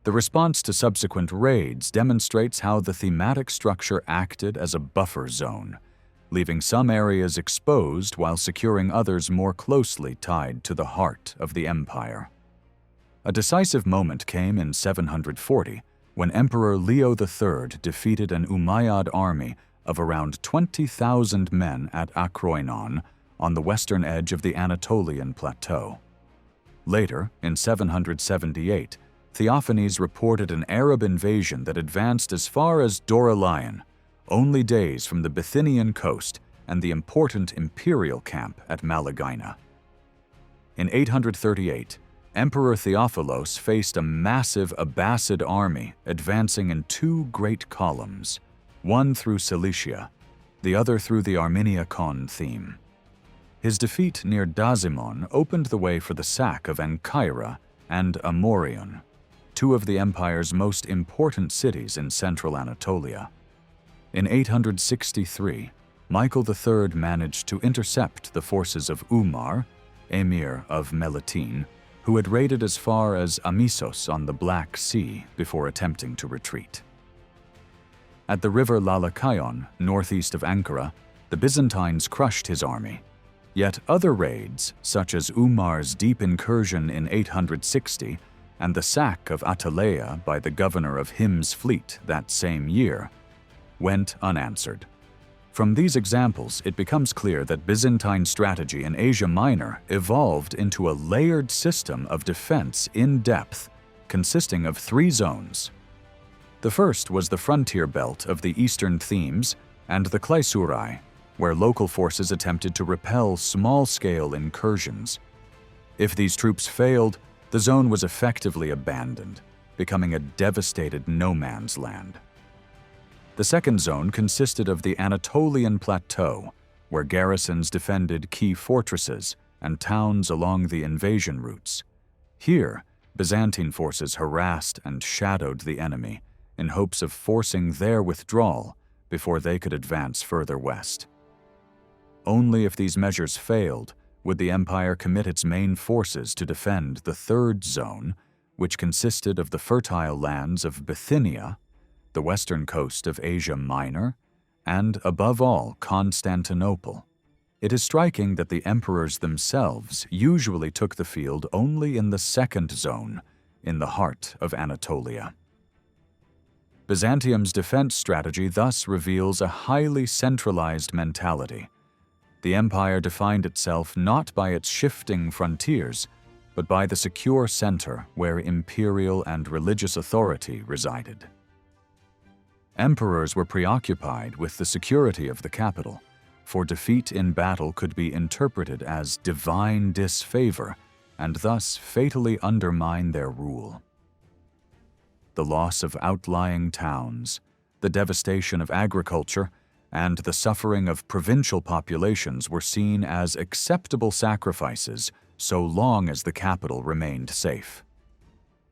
The response to subsequent raids demonstrates how the thematic structure acted as a buffer zone, leaving some areas exposed while securing others more closely tied to the heart of the empire. A decisive moment came in 740 when Emperor Leo III defeated an Umayyad army of around 20,000 men at Akroinon on the western edge of the Anatolian plateau. Later, in 778, Theophanes reported an Arab invasion that advanced as far as Doralion, only days from the Bithynian coast and the important imperial camp at Malagina. In 838, Emperor Theophilos faced a massive Abbasid army advancing in 2 great columns, one through Cilicia, the other through the Armeniakon theme. His defeat near Dazimon opened the way for the sack of Ancyra and Amorion, 2 of the empire's most important cities in central Anatolia. In 863, Michael III managed to intercept the forces of Umar, emir of Melitene, who had raided as far as Amisos on the Black Sea before attempting to retreat. At the river Lalakayon, northeast of Ankara, the Byzantines crushed his army. Yet other raids, such as Umar's deep incursion in 860 and the sack of Attaleia by the governor of Him's fleet that same year, went unanswered. From these examples, it becomes clear that Byzantine strategy in Asia Minor evolved into a layered system of defense in depth, consisting of 3 zones. The first was the frontier belt of the eastern themes and the Klaisurai, where local forces attempted to repel small-scale incursions. If these troops failed, the zone was effectively abandoned, becoming a devastated no-man's land. The second zone consisted of the Anatolian Plateau, where garrisons defended key fortresses and towns along the invasion routes. Here, Byzantine forces harassed and shadowed the enemy in hopes of forcing their withdrawal before they could advance further west. Only if these measures failed would the empire commit its main forces to defend the third zone, which consisted of the fertile lands of Bithynia, the western coast of Asia Minor, and, above all, Constantinople. It is striking that the emperors themselves usually took the field only in the second zone, in the heart of Anatolia. Byzantium's defense strategy thus reveals a highly centralized mentality. The empire defined itself not by its shifting frontiers, but by the secure center where imperial and religious authority resided. Emperors were preoccupied with the security of the capital, for defeat in battle could be interpreted as divine disfavor and thus fatally undermine their rule. The loss of outlying towns, the devastation of agriculture, and the suffering of provincial populations were seen as acceptable sacrifices so long as the capital remained safe.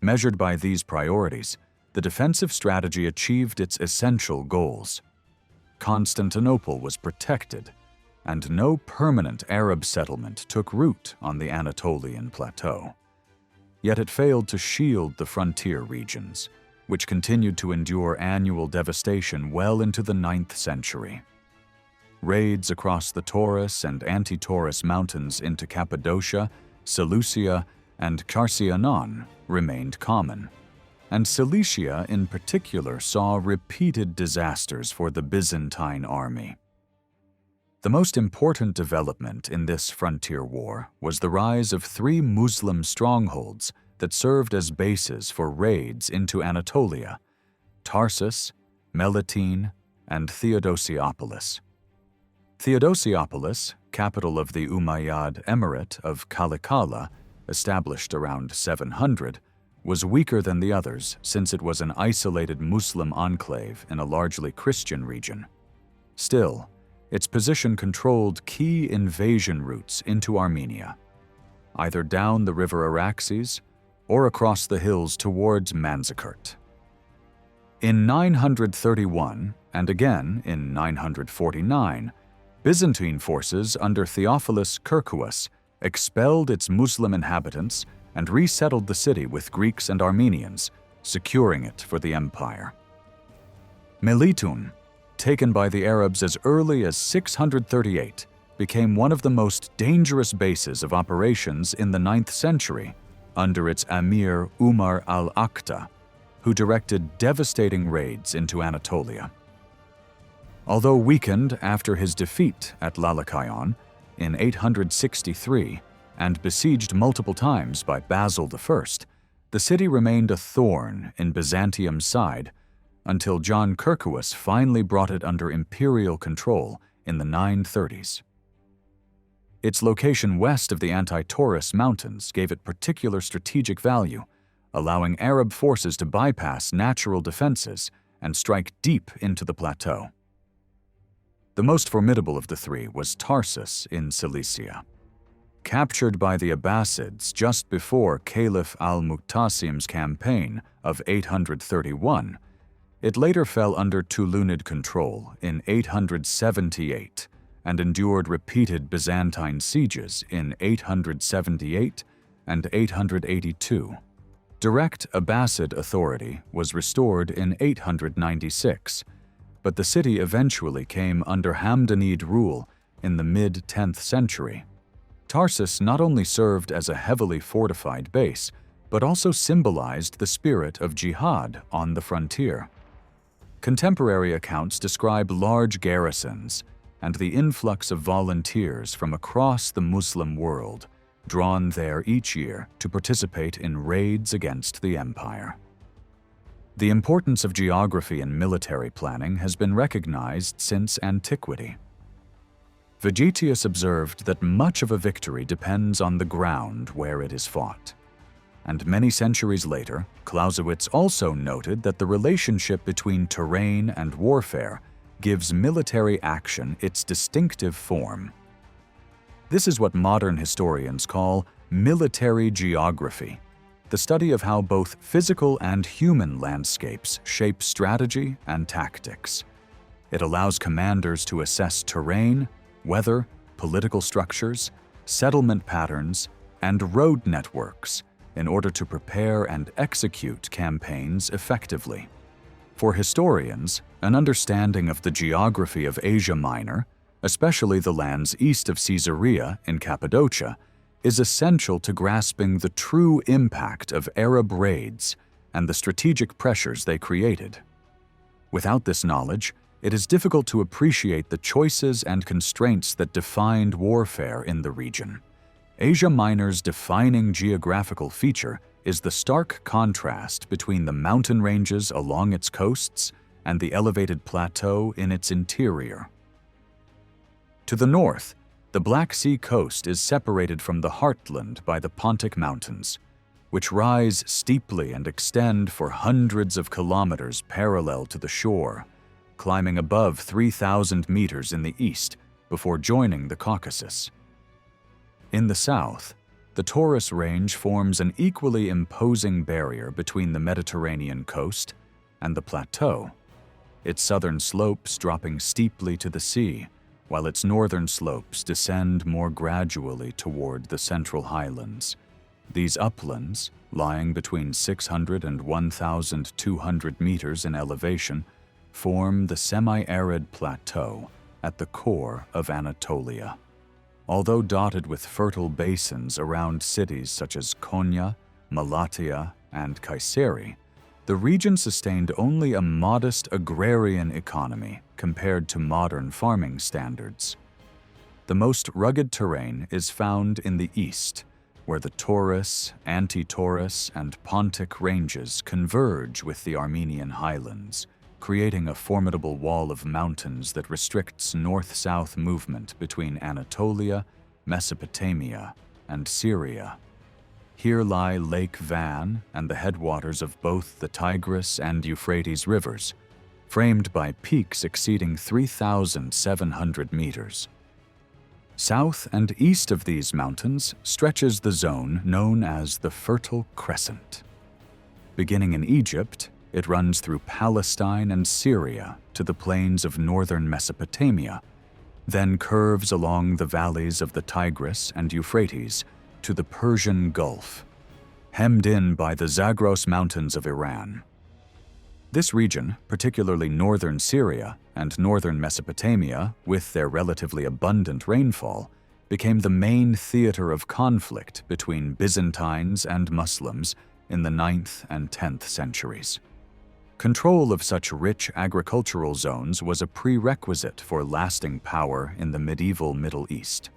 Measured by these priorities, the defensive strategy achieved its essential goals. Constantinople was protected, and no permanent Arab settlement took root on the Anatolian plateau. Yet it failed to shield the frontier regions, which continued to endure annual devastation well into the 9th century. Raids across the Taurus and Anti-Taurus mountains into Cappadocia, Seleucia, and Carcianon remained common, and Cilicia in particular saw repeated disasters for the Byzantine army. The most important development in this frontier war was the rise of 3 Muslim strongholds that served as bases for raids into Anatolia: Tarsus, Melitene, and Theodosiopolis. Theodosiopolis, capital of the Umayyad Emirate of Kalakala, established around 700, was weaker than the others since it was an isolated Muslim enclave in a largely Christian region. Still, its position controlled key invasion routes into Armenia, either down the river Araxes or across the hills towards Manzikert. In 931, and again in 949, Byzantine forces under Theophilus Kirkouas expelled its Muslim inhabitants and resettled the city with Greeks and Armenians, securing it for the empire. Melitene, taken by the Arabs as early as 638, became one of the most dangerous bases of operations in the 9th century under its Amir Umar al-Aqta, who directed devastating raids into Anatolia. Although weakened after his defeat at Lalakayon in 863 and besieged multiple times by Basil I, the city remained a thorn in Byzantium's side until John Kirkouas finally brought it under imperial control in the 930s. Its location west of the Anti-Taurus mountains gave it particular strategic value, allowing Arab forces to bypass natural defenses and strike deep into the plateau. The most formidable of the 3 was Tarsus in Cilicia. Captured by the Abbasids just before Caliph al-Muqtasim's campaign of 831, it later fell under Tulunid control in 878 and endured repeated Byzantine sieges in 878 and 882. Direct Abbasid authority was restored in 896, but the city eventually came under Hamdanid rule in the mid-10th century. Tarsus not only served as a heavily fortified base, but also symbolized the spirit of jihad on the frontier. Contemporary accounts describe large garrisons and the influx of volunteers from across the Muslim world, drawn there each year to participate in raids against the empire. The importance of geography in military planning has been recognized since antiquity. Vegetius observed that much of a victory depends on the ground where it is fought. And many centuries later, Clausewitz also noted that the relationship between terrain and warfare gives military action its distinctive form. This is what modern historians call military geography, the study of how both physical and human landscapes shape strategy and tactics. It allows commanders to assess terrain, weather, political structures, settlement patterns, and road networks in order to prepare and execute campaigns effectively. For historians, an understanding of the geography of Asia Minor, especially the lands east of Caesarea in Cappadocia, is essential to grasping the true impact of Arab raids and the strategic pressures they created. Without this knowledge, it is difficult to appreciate the choices and constraints that defined warfare in the region. Asia Minor's defining geographical feature is the stark contrast between the mountain ranges along its coasts and the elevated plateau in its interior. To the north, the Black Sea coast is separated from the heartland by the Pontic Mountains, which rise steeply and extend for hundreds of kilometers parallel to the shore, climbing above 3,000 meters in the east before joining the Caucasus. In the south, the Taurus Range forms an equally imposing barrier between the Mediterranean coast and the plateau, its southern slopes dropping steeply to the sea, while its northern slopes descend more gradually toward the central highlands. These uplands, lying between 600 and 1,200 meters in elevation, form the semi-arid plateau at the core of Anatolia. Although dotted with fertile basins around cities such as Konya, Malatya, and Kayseri, the region sustained only a modest agrarian economy compared to modern farming standards. The most rugged terrain is found in the east, where the Taurus, Anti-Taurus, and Pontic ranges converge with the Armenian highlands, creating a formidable wall of mountains that restricts north-south movement between Anatolia, Mesopotamia, and Syria. Here lie Lake Van and the headwaters of both the Tigris and Euphrates rivers, framed by peaks exceeding 3,700 meters. South and east of these mountains stretches the zone known as the Fertile Crescent. Beginning in Egypt, it runs through Palestine and Syria to the plains of northern Mesopotamia, then curves along the valleys of the Tigris and Euphrates to the Persian Gulf, hemmed in by the Zagros Mountains of Iran. This region, particularly northern Syria and northern Mesopotamia, with their relatively abundant rainfall, became the main theater of conflict between Byzantines and Muslims in the 9th and 10th centuries. Control of such rich agricultural zones was a prerequisite for lasting power in the medieval Middle East.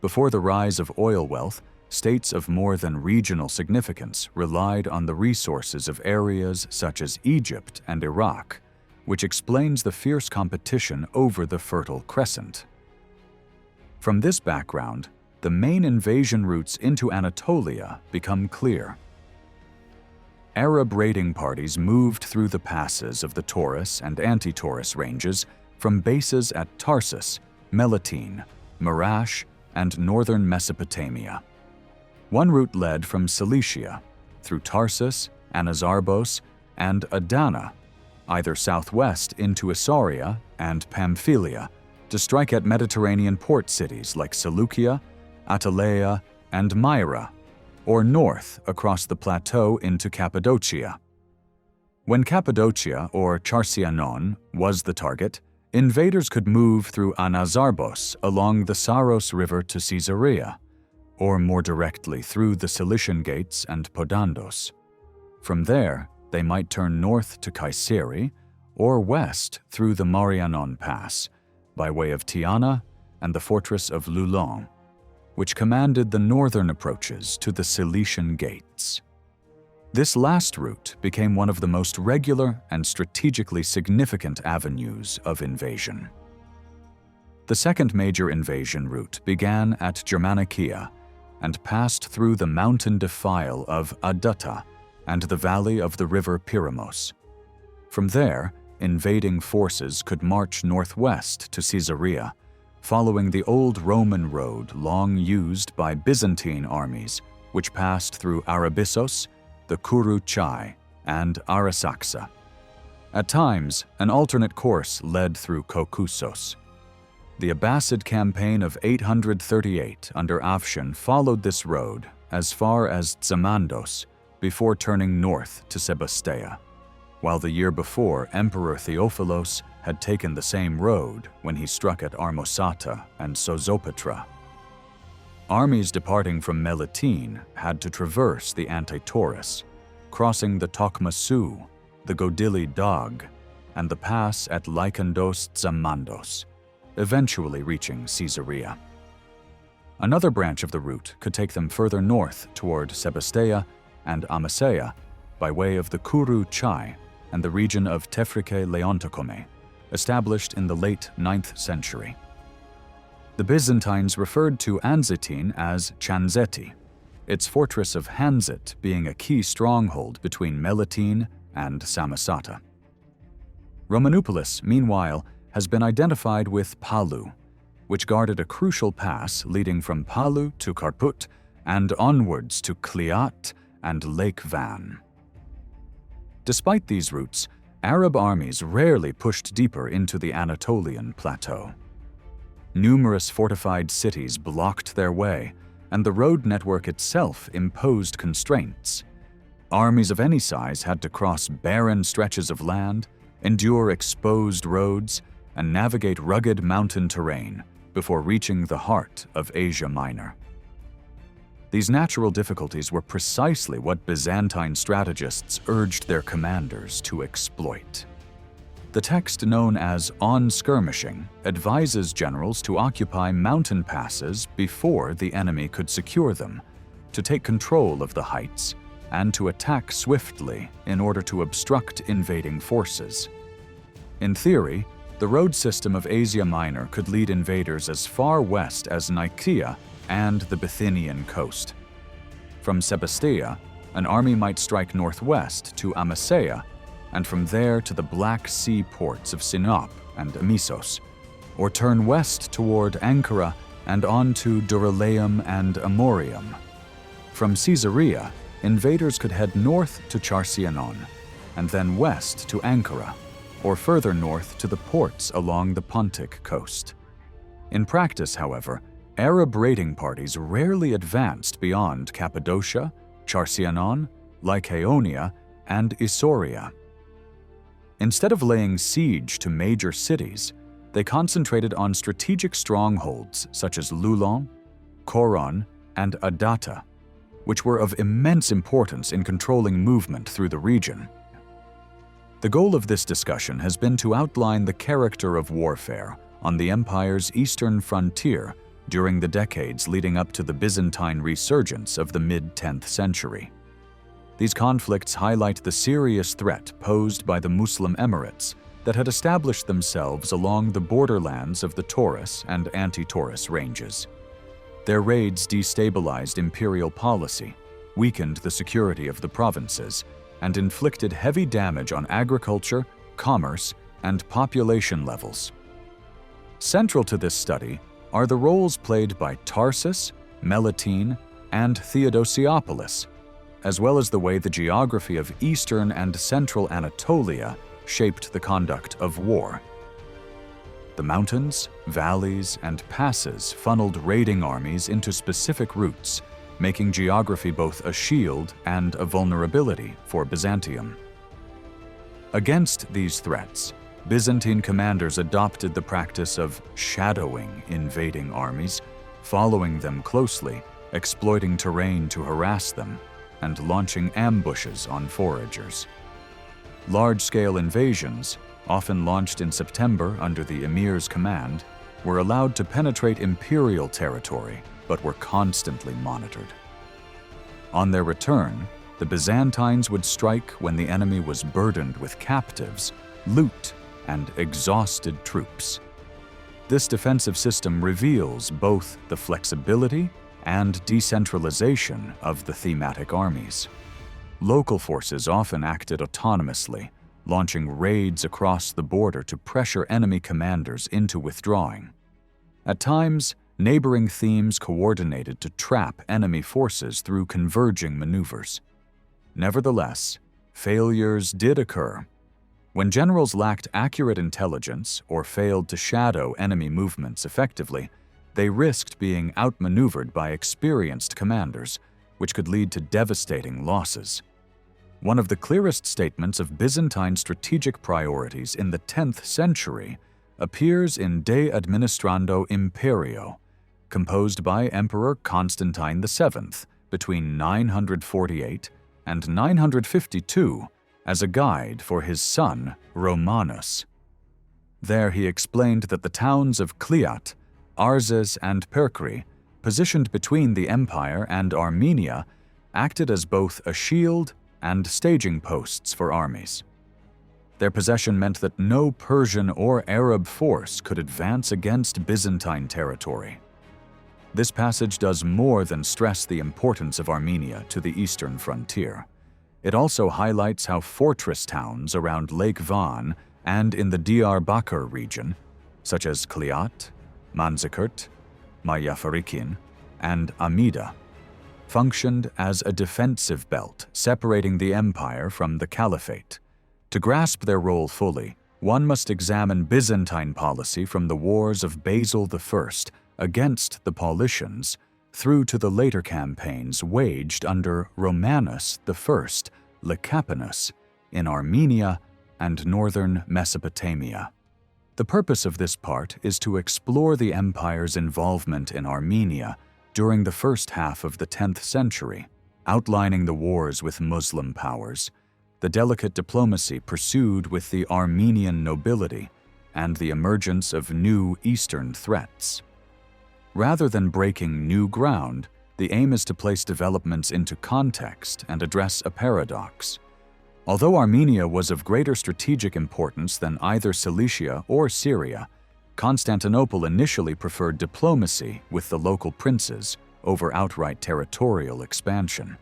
Before the rise of oil wealth, states of more than regional significance relied on the resources of areas such as Egypt and Iraq, which explains the fierce competition over the Fertile Crescent. From this background, the main invasion routes into Anatolia become clear. Arab raiding parties moved through the passes of the Taurus and Anti-Taurus ranges from bases at Tarsus, Melitene, Marash, and northern Mesopotamia. One route led from Cilicia, through Tarsus, Anazarbos, and Adana, either southwest into Isauria and Pamphylia, to strike at Mediterranean port cities like Seleucia, Attaleia, and Myra, or north across the plateau into Cappadocia. When Cappadocia or Charcianon was the target, invaders could move through Anazarbos along the Saros River to Caesarea, or more directly through the Cilician Gates and Podandos. From there, they might turn north to Kayseri or west through the Marianon Pass by way of Tiana and the fortress of Loulon, which commanded the northern approaches to the Cilician Gates. This last route became one of the most regular and strategically significant avenues of invasion. The second major invasion route began at Germanicia and passed through the mountain defile of Adutta and the valley of the river Pyramos. From there, invading forces could march northwest to Caesarea, following the old Roman road long used by Byzantine armies, which passed through Arabissos, the Kuru Chai, and Arasaxa. At times, an alternate course led through Kokussos. The Abbasid campaign of 838 under Afshan followed this road as far as Tsamandos before turning north to Sebastea, while the year before Emperor Theophilos had taken the same road when he struck at Armosata and Sozopatra. Armies departing from Melitene had to traverse the Antitaurus, crossing the Tokmasu, the Godili Dog, and the pass at Lykandos Tsamandos, eventually reaching Caesarea. Another branch of the route could take them further north toward Sebastea and Amasea by way of the Kuru Chai and the region of Tefrike Leontokome, established in the late 9th century. The Byzantines referred to Anzitine as Chanzeti, its fortress of Hanzit being a key stronghold between Melitene and Samosata. Romanoupolis, meanwhile, has been identified with Palu, which guarded a crucial pass leading from Palu to Karput and onwards to Kliat and Lake Van. Despite these routes, Arab armies rarely pushed deeper into the Anatolian plateau. Numerous fortified cities blocked their way, and the road network itself imposed constraints. Armies of any size had to cross barren stretches of land, endure exposed roads, and navigate rugged mountain terrain before reaching the heart of Asia Minor. These natural difficulties were precisely what Byzantine strategists urged their commanders to exploit. The text known as On Skirmishing advises generals to occupy mountain passes before the enemy could secure them, to take control of the heights, and to attack swiftly in order to obstruct invading forces. In theory, the road system of Asia Minor could lead invaders as far west as Nicaea and the Bithynian coast. From Sebastea, an army might strike northwest to Amasea, and from there to the Black Sea ports of Sinop and Amisos, or turn west toward Ankara and on to Dorylaeum and Amorium. From Caesarea, invaders could head north to Charcianon, and then west to Ankara, or further north to the ports along the Pontic coast. In practice, however, Arab raiding parties rarely advanced beyond Cappadocia, Charcianon, Lycaonia, and Isauria. Instead of laying siege to major cities, they concentrated on strategic strongholds such as Loulon, Coron, and Adata, which were of immense importance in controlling movement through the region. The goal of this discussion has been to outline the character of warfare on the empire's eastern frontier during the decades leading up to the Byzantine resurgence of the mid-10th century. These conflicts highlight the serious threat posed by the Muslim emirates that had established themselves along the borderlands of the Taurus and Anti-Taurus ranges. Their raids destabilized imperial policy, weakened the security of the provinces, and inflicted heavy damage on agriculture, commerce, and population levels. Central to this study are the roles played by Tarsus, Melitene, and Theodosiopolis, as well as the way the geography of eastern and central Anatolia shaped the conduct of war. The mountains, valleys, and passes funneled raiding armies into specific routes, making geography both a shield and a vulnerability for Byzantium. Against these threats, Byzantine commanders adopted the practice of shadowing invading armies, following them closely, exploiting terrain to harass them, and launching ambushes on foragers. Large-scale invasions, often launched in September under the emir's command, were allowed to penetrate imperial territory, but were constantly monitored. On their return, the Byzantines would strike when the enemy was burdened with captives, loot, and exhausted troops. This defensive system reveals both the flexibility and decentralization of the thematic armies. Local forces often acted autonomously, launching raids across the border to pressure enemy commanders into withdrawing. At times, neighboring themes coordinated to trap enemy forces through converging maneuvers. Nevertheless, failures did occur. When generals lacked accurate intelligence or failed to shadow enemy movements effectively, they risked being outmaneuvered by experienced commanders, which could lead to devastating losses. One of the clearest statements of Byzantine strategic priorities in the 10th century appears in De Administrando Imperio, composed by Emperor Constantine VII between 948 and 952 as a guide for his son Romanus. There he explained that the towns of Kliat, Arzes, and Perkri, positioned between the empire and Armenia, acted as both a shield and staging posts for armies. Their possession meant that no Persian or Arab force could advance against Byzantine territory. This passage does more than stress the importance of Armenia to the eastern frontier. It also highlights how fortress towns around Lake Van and in the Diyarbakir region, such as Kliat, Manzikert, Mayafarikin, and Amida, functioned as a defensive belt separating the empire from the caliphate. To grasp their role fully, one must examine Byzantine policy from the wars of Basil I against the Paulicians through to the later campaigns waged under Romanus I Lecapenus in Armenia and northern Mesopotamia. The purpose of this part is to explore the empire's involvement in Armenia during the first half of the 10th century, outlining the wars with Muslim powers, the delicate diplomacy pursued with the Armenian nobility, and the emergence of new Eastern threats. Rather than breaking new ground, the aim is to place developments into context and address a paradox. Although Armenia was of greater strategic importance than either Cilicia or Syria, Constantinople initially preferred diplomacy with the local princes over outright territorial expansion.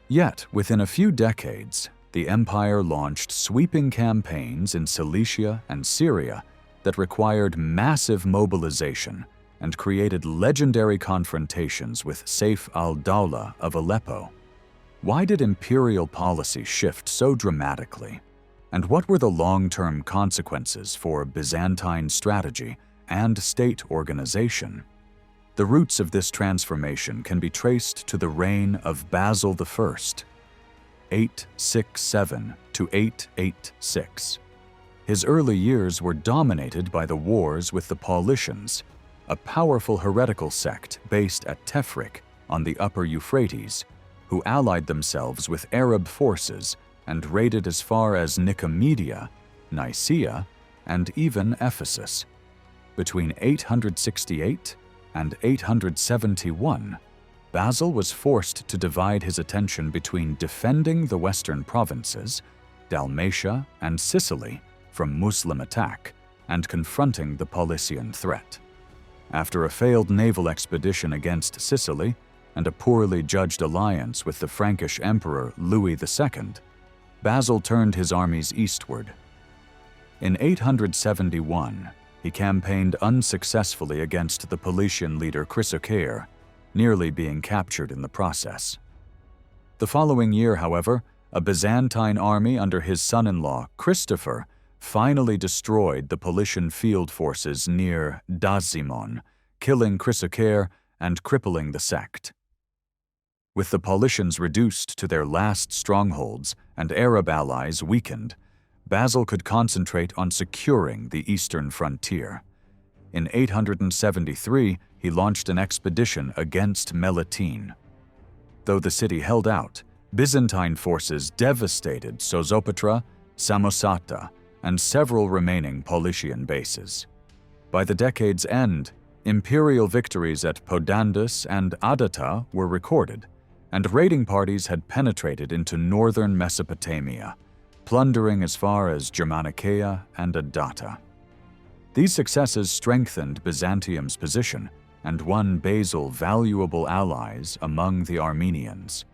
Yet, within a few decades, the empire launched sweeping campaigns in Cilicia and Syria that required massive mobilization and created legendary confrontations with Saif al-Dawla of Aleppo. Why did imperial policy shift so dramatically? And what were the long-term consequences for Byzantine strategy and state organization? The roots of this transformation can be traced to the reign of Basil I, 867 to 886. His early years were dominated by the wars with the Paulicians, a powerful heretical sect based at Tefrik on the upper Euphrates, who allied themselves with Arab forces and raided as far as Nicomedia, Nicaea, and even Ephesus. Between 868 and 871, Basil was forced to divide his attention between defending the western provinces, Dalmatia and Sicily, from Muslim attack, and confronting the Paulician threat. After a failed naval expedition against Sicily and a poorly judged alliance with the Frankish Emperor Louis II, Basil turned his armies eastward. In 871, he campaigned unsuccessfully against the Paulician leader Chrysochair, nearly being captured in the process. The following year, however, a Byzantine army under his son-in-law, Christopher, finally destroyed the Paulician field forces near Dazimon, killing Chrysochair and crippling the sect. With the Paulicians reduced to their last strongholds and Arab allies weakened, Basil could concentrate on securing the eastern frontier. In 873, he launched an expedition against Melitene. Though the city held out, Byzantine forces devastated Sozopatra, Samosata, and several remaining Paulician bases. By the decade's end, imperial victories at Podandus and Adata were recorded, and raiding parties had penetrated into northern Mesopotamia, plundering as far as Germanicaea and Adata. These successes strengthened Byzantium's position and won Basil valuable allies among the Armenians.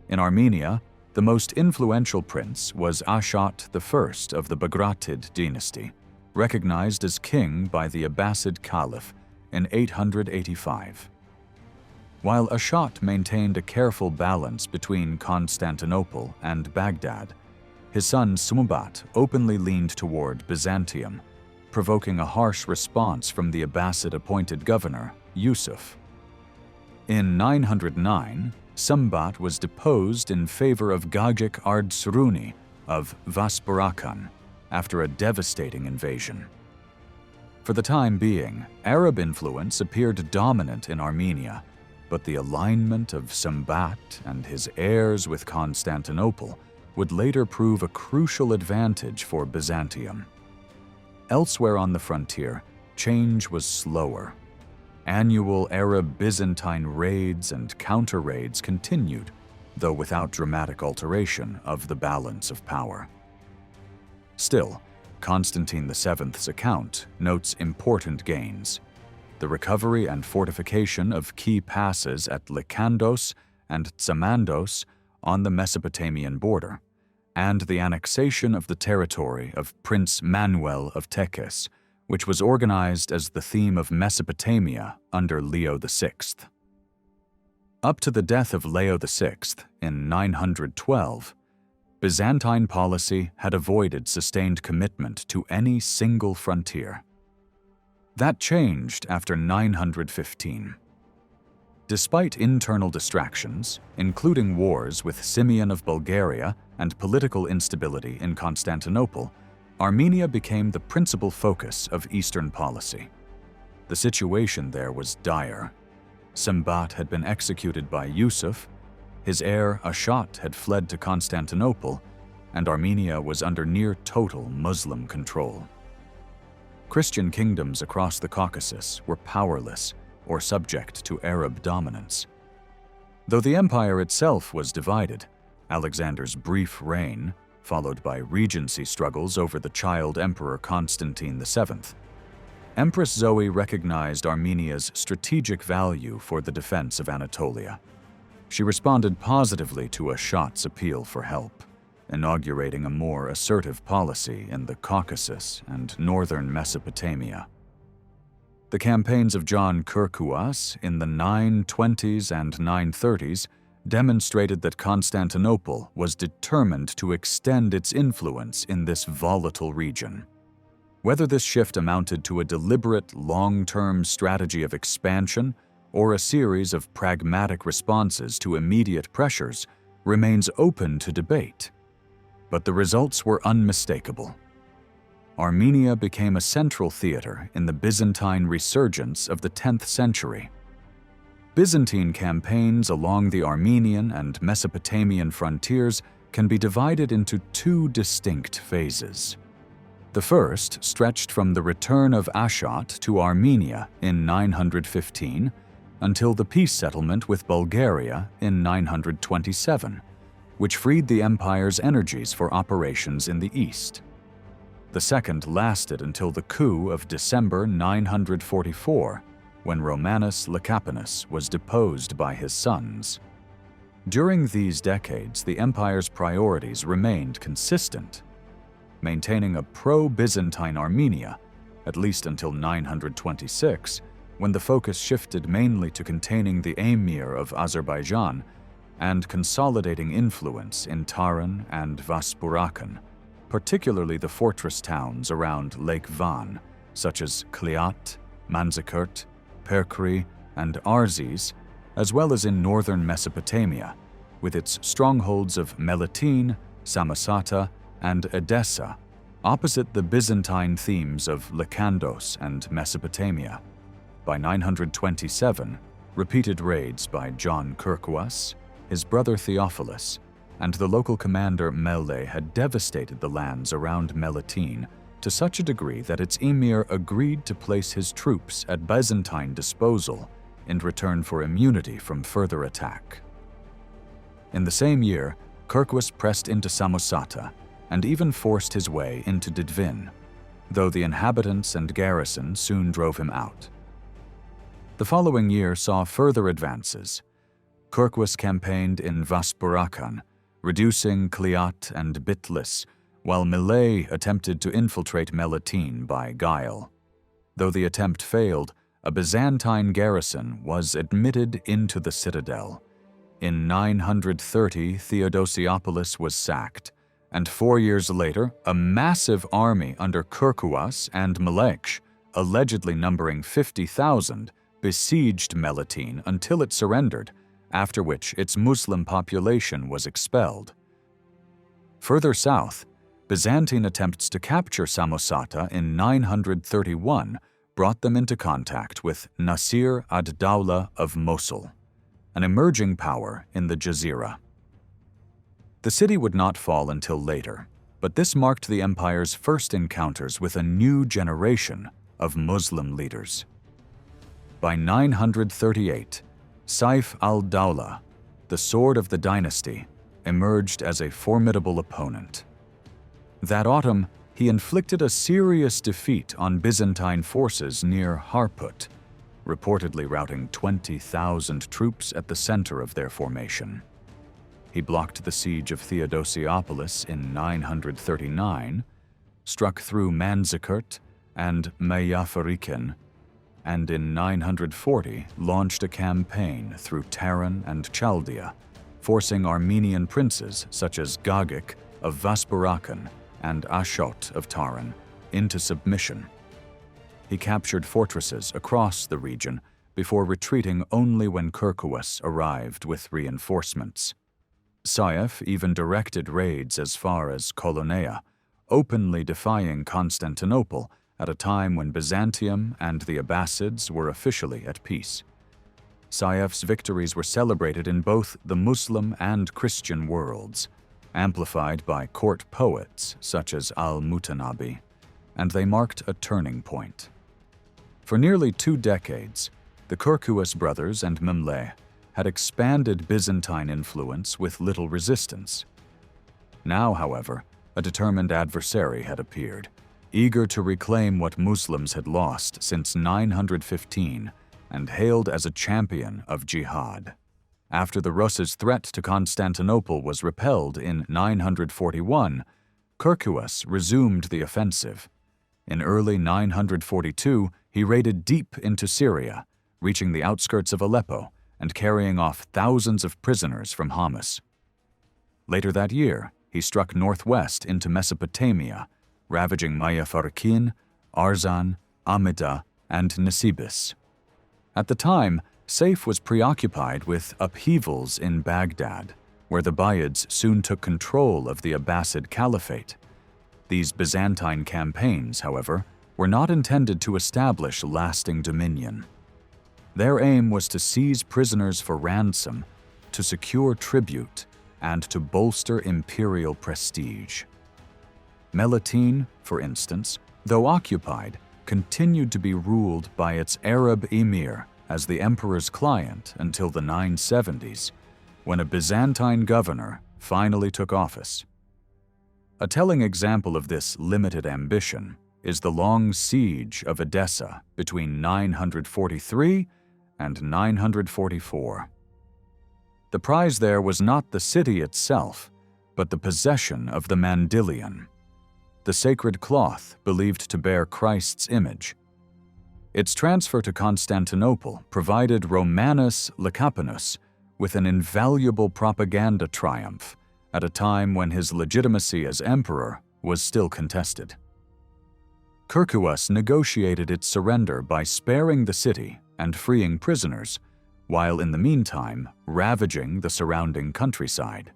In Armenia, the most influential prince was Ashat I of the Bagratid dynasty, recognized as king by the Abbasid Caliph in 885. While Ashat maintained a careful balance between Constantinople and Baghdad, his son Sumbat openly leaned toward Byzantium, provoking a harsh response from the Abbasid-appointed governor, Yusuf. In 909, Sumbat was deposed in favor of Gagik Ardsruni of Vaspurakan after a devastating invasion. For the time being, Arab influence appeared dominant in Armenia, but the alignment of Sumbat and his heirs with Constantinople would later prove a crucial advantage for Byzantium. Elsewhere on the frontier, change was slower. Annual Arab-Byzantine raids and counter-raids continued, though without dramatic alteration of the balance of power. Still, Constantine VII's account notes important gains: the recovery and fortification of key passes at Lykandos and Tsamandos on the Mesopotamian border, and the annexation of the territory of Prince Manuel of Tekes, which was organized as the theme of Mesopotamia under Leo VI. Up to the death of Leo VI in 912, Byzantine policy had avoided sustained commitment to any single frontier. That changed after 915. Despite internal distractions, including wars with Simeon of Bulgaria and political instability in Constantinople, Armenia became the principal focus of Eastern policy. The situation there was dire. Sumbat had been executed by Yusuf, his heir Ashat had fled to Constantinople, and Armenia was under near total Muslim control. Christian kingdoms across the Caucasus were powerless or subject to Arab dominance. Though the empire itself was divided, Alexander's brief reign, followed by regency struggles over the child emperor Constantine VII, Empress Zoe recognized Armenia's strategic value for the defense of Anatolia. She responded positively to Ashat's appeal for help, inaugurating a more assertive policy in the Caucasus and northern Mesopotamia. The campaigns of John Kirkuas in the 920s and 930s demonstrated that Constantinople was determined to extend its influence in this volatile region. Whether this shift amounted to a deliberate, long-term strategy of expansion or a series of pragmatic responses to immediate pressures remains open to debate. But the results were unmistakable. Armenia became a central theater in the Byzantine resurgence of the 10th century. Byzantine campaigns along the Armenian and Mesopotamian frontiers can be divided into two distinct phases. The first stretched from the return of Ashat to Armenia in 915 until the peace settlement with Bulgaria in 927, which freed the empire's energies for operations in the east. The second lasted until the coup of December 944, when Romanus Lecapenus was deposed by his sons. During these decades, the empire's priorities remained consistent: maintaining a pro-Byzantine Armenia, at least until 926, when the focus shifted mainly to containing the emir of Azerbaijan and consolidating influence in Taran and Vaspurakan, particularly the fortress towns around Lake Van, such as Kliat, Manzikert, Perkri, and Arzis, as well as in northern Mesopotamia, with its strongholds of Melitene, Samosata, and Edessa opposite the Byzantine themes of Lycandos and Mesopotamia. By 927, repeated raids by John Kirkwas, his brother Theophilus, and the local commander Melle had devastated the lands around Melitene to such a degree that its emir agreed to place his troops at Byzantine disposal in return for immunity from further attack. In the same year, Kirkwas pressed into Samosata and even forced his way into Didvin, though the inhabitants and garrison soon drove him out. The following year saw further advances. Kirkwas campaigned in Vaspurakan, reducing Kliat and Bitlis, while Mille attempted to infiltrate Melitene by guile. Though the attempt failed, a Byzantine garrison was admitted into the citadel. In 930, Theodosiopolis was sacked, and 4 years later, a massive army under Kirkwas and Meleksh, allegedly numbering 50,000, besieged Melitene until it surrendered, after which its Muslim population was expelled. Further south, Byzantine attempts to capture Samosata in 931 brought them into contact with Nasir ad-Dawla of Mosul, an emerging power in the Jazira. The city would not fall until later, but this marked the empire's first encounters with a new generation of Muslim leaders. By 938, Saif al-Dawla, the sword of the dynasty, emerged as a formidable opponent. That autumn, he inflicted a serious defeat on Byzantine forces near Harput, reportedly routing 20,000 troops at the center of their formation. He blocked the siege of Theodosiopolis in 939, struck through Manzikert and Mayafarikin, and in 940 launched a campaign through Taran and Chaldea, forcing Armenian princes such as Gagik of Vaspurakan and Ashot of Taran into submission. He captured fortresses across the region before retreating only when Kirkwas arrived with reinforcements. Saif even directed raids as far as Colonaea, openly defying Constantinople at a time when Byzantium and the Abbasids were officially at peace. Saif's victories were celebrated in both the Muslim and Christian worlds, amplified by court poets such as al-Mutanabi, and they marked a turning point. For nearly 2 decades, the Kirkwas brothers and Memleh had expanded Byzantine influence with little resistance. Now, however, a determined adversary had appeared, eager to reclaim what Muslims had lost since 915 and hailed as a champion of jihad. After the Rus' threat to Constantinople was repelled in 941, Kirkwas resumed the offensive. In early 942, he raided deep into Syria, reaching the outskirts of Aleppo and carrying off thousands of prisoners from Homs. Later that year, he struck northwest into Mesopotamia, ravaging Mayafarkin, Arzan, Amida, and Nisibis. At the time, Saif was preoccupied with upheavals in Baghdad, where the Buyids soon took control of the Abbasid Caliphate. These Byzantine campaigns, however, were not intended to establish lasting dominion. Their aim was to seize prisoners for ransom, to secure tribute, and to bolster imperial prestige. Melitene, for instance, though occupied, continued to be ruled by its Arab emir as the emperor's client until the 970s, when a Byzantine governor finally took office. A telling example of this limited ambition is the long siege of Edessa between 943 and 944. The prize there was not the city itself, but the possession of the Mandylion, the sacred cloth believed to bear Christ's image. Its transfer to Constantinople provided Romanus Lecapenus with an invaluable propaganda triumph at a time when his legitimacy as emperor was still contested. Kirkwas negotiated its surrender by sparing the city and freeing prisoners, while in the meantime ravaging the surrounding countryside.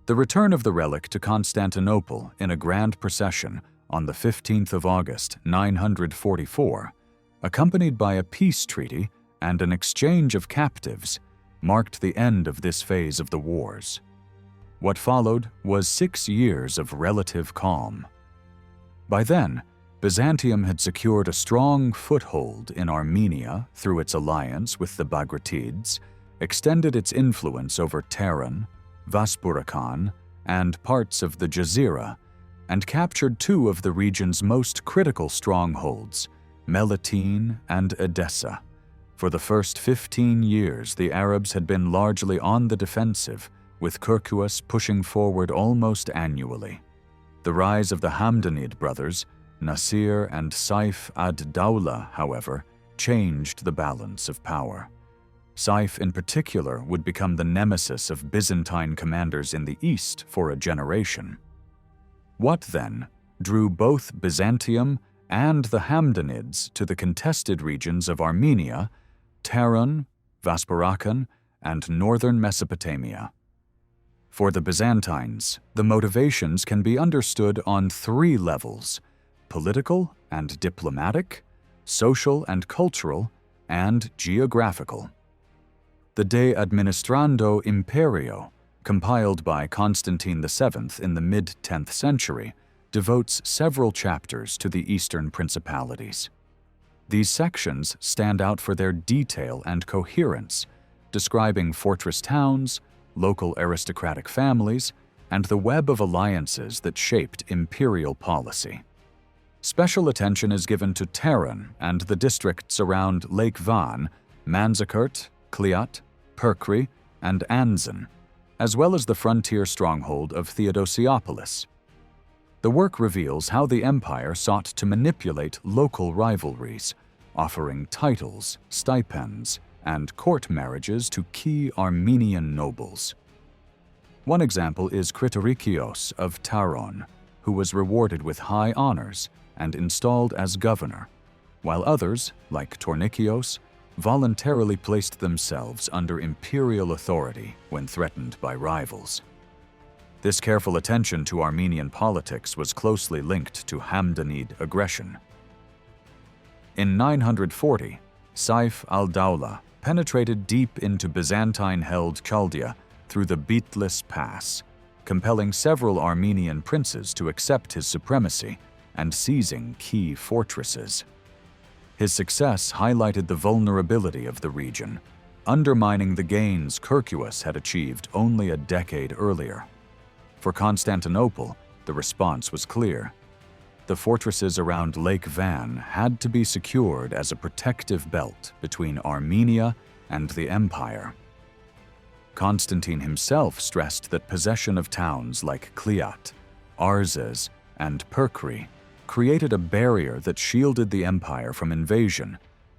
The return of the relic to Constantinople in a grand procession on the 15th of August, 944, accompanied by a peace treaty and an exchange of captives, marked the end of this phase of the wars. What followed was 6 years of relative calm. By then, Byzantium had secured a strong foothold in Armenia through its alliance with the Bagratids, extended its influence over Tehran, Vaspurakan, and parts of the Jazira, and captured 2 of the region's most critical strongholds, Melitene and Edessa. For the first 15 years, the Arabs had been largely on the defensive, with Kirkuas pushing forward almost annually. The rise of the Hamdanid brothers, Nasir and Saif ad-Dawla, however, changed the balance of power. Saif in particular would become the nemesis of Byzantine commanders in the east for a generation. What, then, drew both Byzantium and the Hamdanids to the contested regions of Armenia, Tehran, Vaspurakan, and northern Mesopotamia? For the Byzantines, the motivations can be understood on 3 levels: political and diplomatic, social and cultural, and geographical. The De Administrando Imperio, compiled by Constantine VII in the mid-10th century, devotes several chapters to the eastern principalities. These sections stand out for their detail and coherence, describing fortress towns, local aristocratic families, and the web of alliances that shaped imperial policy. Special attention is given to Tehran and the districts around Lake Van, Manzikert, Kliat, Perkri, and Anzan, as well as the frontier stronghold of Theodosiopolis. The work reveals how the empire sought to manipulate local rivalries, offering titles, stipends, and court marriages to key Armenian nobles. One example is Kritorikios of Taron, who was rewarded with high honors and installed as governor, while others, like Tornikios, voluntarily placed themselves under imperial authority when threatened by rivals. This careful attention to Armenian politics was closely linked to Hamdanid aggression. In 940, Saif al-Dawla penetrated deep into Byzantine-held Chaldea through the Bitlis Pass, compelling several Armenian princes to accept his supremacy and seizing key fortresses. His success highlighted the vulnerability of the region, undermining the gains Kirkuas had achieved only a decade earlier. For Constantinople, the response was clear. The fortresses around Lake Van had to be secured as a protective belt between Armenia and the empire. Constantine himself stressed that possession of towns like Kliat, Arzes, and Perkri created a barrier that shielded the empire from invasion,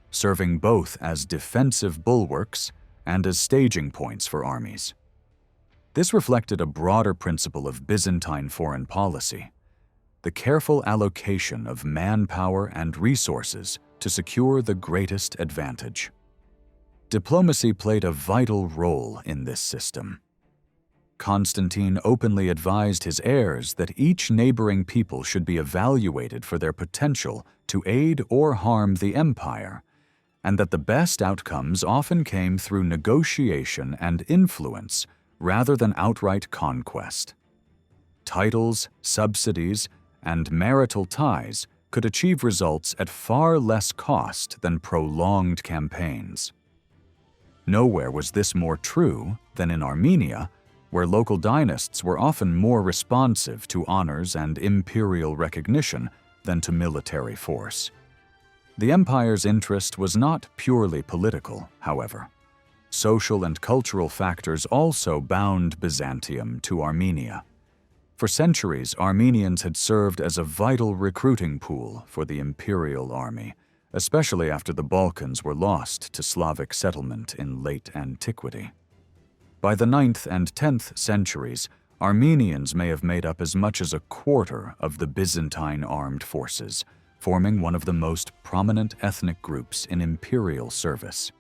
serving both as defensive bulwarks and as staging points for armies. This reflected a broader principle of Byzantine foreign policy: the careful allocation of manpower and resources to secure the greatest advantage. Diplomacy played a vital role in this system. Constantine openly advised his heirs that each neighboring people should be evaluated for their potential to aid or harm the empire, and that the best outcomes often came through negotiation and influence rather than outright conquest. Titles, subsidies, and marital ties could achieve results at far less cost than prolonged campaigns. Nowhere was this more true than in Armenia, where local dynasts were often more responsive to honors and imperial recognition than to military force. The empire's interest was not purely political, however. Social and cultural factors also bound Byzantium to Armenia. For centuries, Armenians had served as a vital recruiting pool for the imperial army, especially after the Balkans were lost to Slavic settlement in late antiquity. By the 9th and 10th centuries, Armenians may have made up as much as a quarter of the Byzantine armed forces, forming one of the most prominent ethnic groups in imperial service.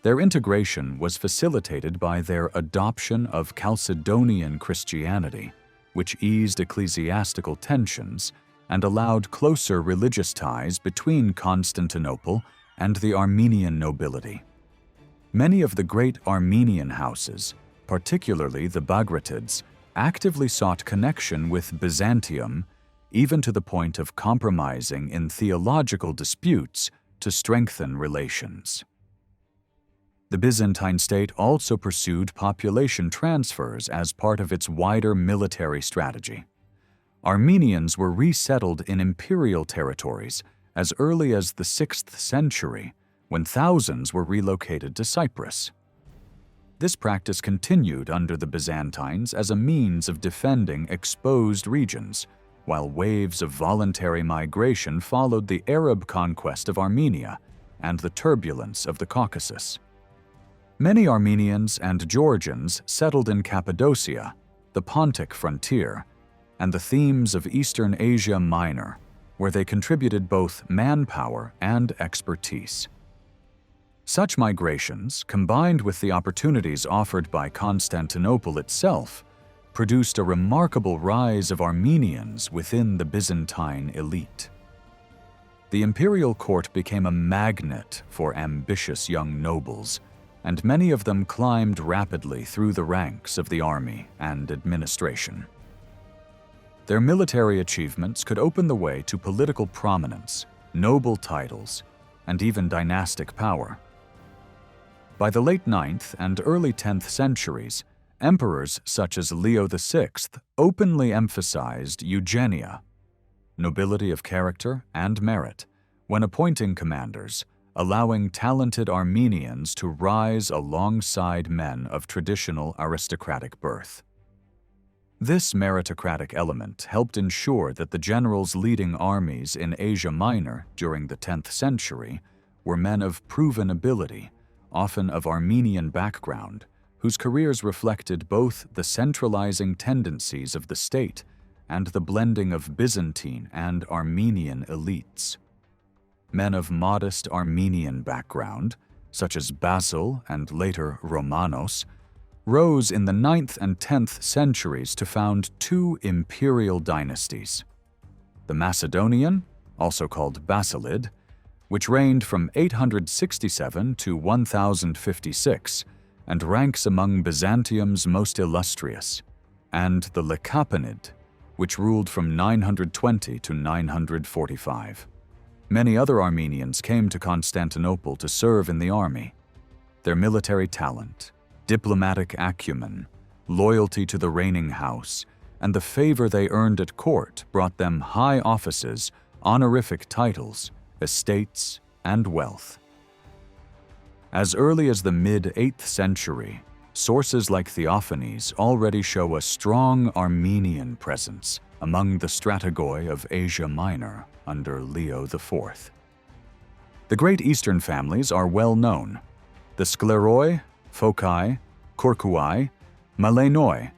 Their integration was facilitated by their adoption of Chalcedonian Christianity, which eased ecclesiastical tensions and allowed closer religious ties between Constantinople and the Armenian nobility. Many of the great Armenian houses, particularly the Bagratids, actively sought connection with Byzantium, even to the point of compromising in theological disputes to strengthen relations. The Byzantine state also pursued population transfers as part of its wider military strategy. Armenians were resettled in imperial territories as early as the 6th century, when thousands were relocated to Cyprus. This practice continued under the Byzantines as a means of defending exposed regions, while waves of voluntary migration followed the Arab conquest of Armenia and the turbulence of the Caucasus. Many Armenians and Georgians settled in Cappadocia, the Pontic frontier, and the themes of Eastern Asia Minor, where they contributed both manpower and expertise. Such migrations, combined with the opportunities offered by Constantinople itself, produced a remarkable rise of Armenians within the Byzantine elite. The imperial court became a magnet for ambitious young nobles, and many of them climbed rapidly through the ranks of the army and administration. Their military achievements could open the way to political prominence, noble titles, and even dynastic power. By the late 9th and early 10th centuries, emperors such as Leo VI openly emphasized eugenia, nobility of character and merit, when appointing commanders, allowing talented Armenians to rise alongside men of traditional aristocratic birth. This meritocratic element helped ensure that the generals leading armies in Asia Minor during the 10th century were men of proven ability, often of Armenian background, whose careers reflected both the centralizing tendencies of the state and the blending of Byzantine and Armenian elites. Men of modest Armenian background, such as Basil and later Romanos, rose in the 9th and 10th centuries to found two imperial dynasties: the Macedonian, also called Basilid, which reigned from 867 to 1056 and ranks among Byzantium's most illustrious, and the Lecapenid, which ruled from 920 to 945. Many other Armenians came to Constantinople to serve in the army. Their military talent, diplomatic acumen, loyalty to the reigning house, and the favor they earned at court brought them high offices, honorific titles, estates, and wealth. As early as the mid-8th century, sources like Theophanes already show a strong Armenian presence among the strategoi of Asia Minor under Leo IV. The great Eastern families are well known: the Skleroi, Phocae, Kourkouai, Malenoi,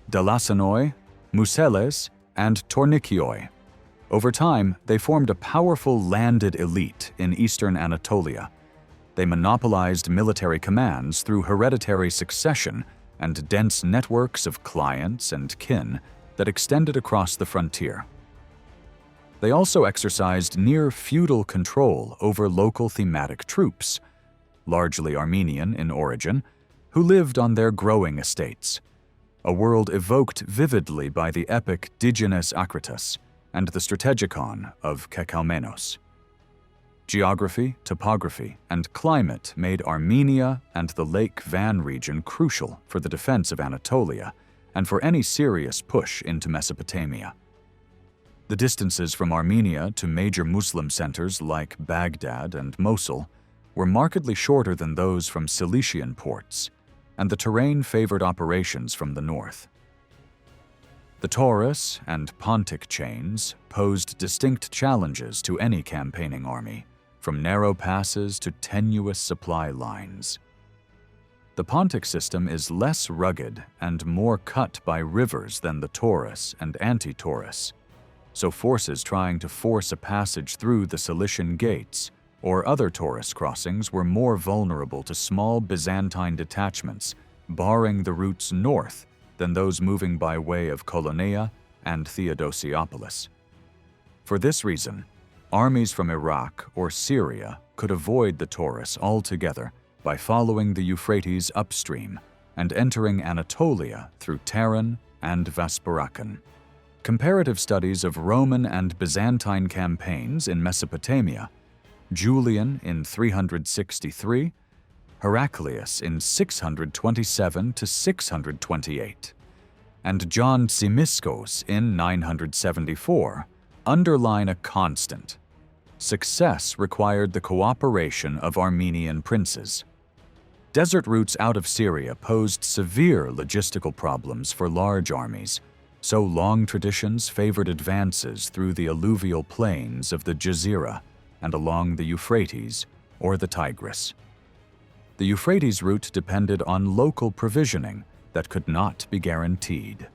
Dalasanoi, Museles, and Tornikioi. Over time, they formed a powerful landed elite in eastern Anatolia. They monopolized military commands through hereditary succession and dense networks of clients and kin that extended across the frontier. They also exercised near-feudal control over local thematic troops, largely Armenian in origin, who lived on their growing estates, a world evoked vividly by the epic Digenes Acritas and the Strategikon of Kekaumenos. Geography, topography, and climate made Armenia and the Lake Van region crucial for the defense of Anatolia and for any serious push into Mesopotamia. The distances from Armenia to major Muslim centers like Baghdad and Mosul were markedly shorter than those from Cilician ports, and the terrain favored operations from the north. The Taurus and Pontic chains posed distinct challenges to any campaigning army, from narrow passes to tenuous supply lines. The Pontic system is less rugged and more cut by rivers than the Taurus and Anti-Taurus, so forces trying to force a passage through the Cilician gates, or other Taurus crossings were more vulnerable to small Byzantine detachments barring the routes north than those moving by way of Colonia and Theodosiopolis. For this reason, armies from Iraq or Syria could avoid the Taurus altogether by following the Euphrates upstream and entering Anatolia through Taran and Vaspurakan. Comparative studies of Roman and Byzantine campaigns in Mesopotamia, Julian in 363, Heraclius in 627 to 628, and John Tsimiscos in 974 underline a constant. Success required the cooperation of Armenian princes. Desert routes out of Syria posed severe logistical problems for large armies, so long traditions favored advances through the alluvial plains of the Jazira and along the Euphrates or the Tigris. The Euphrates route depended on local provisioning that could not be guaranteed.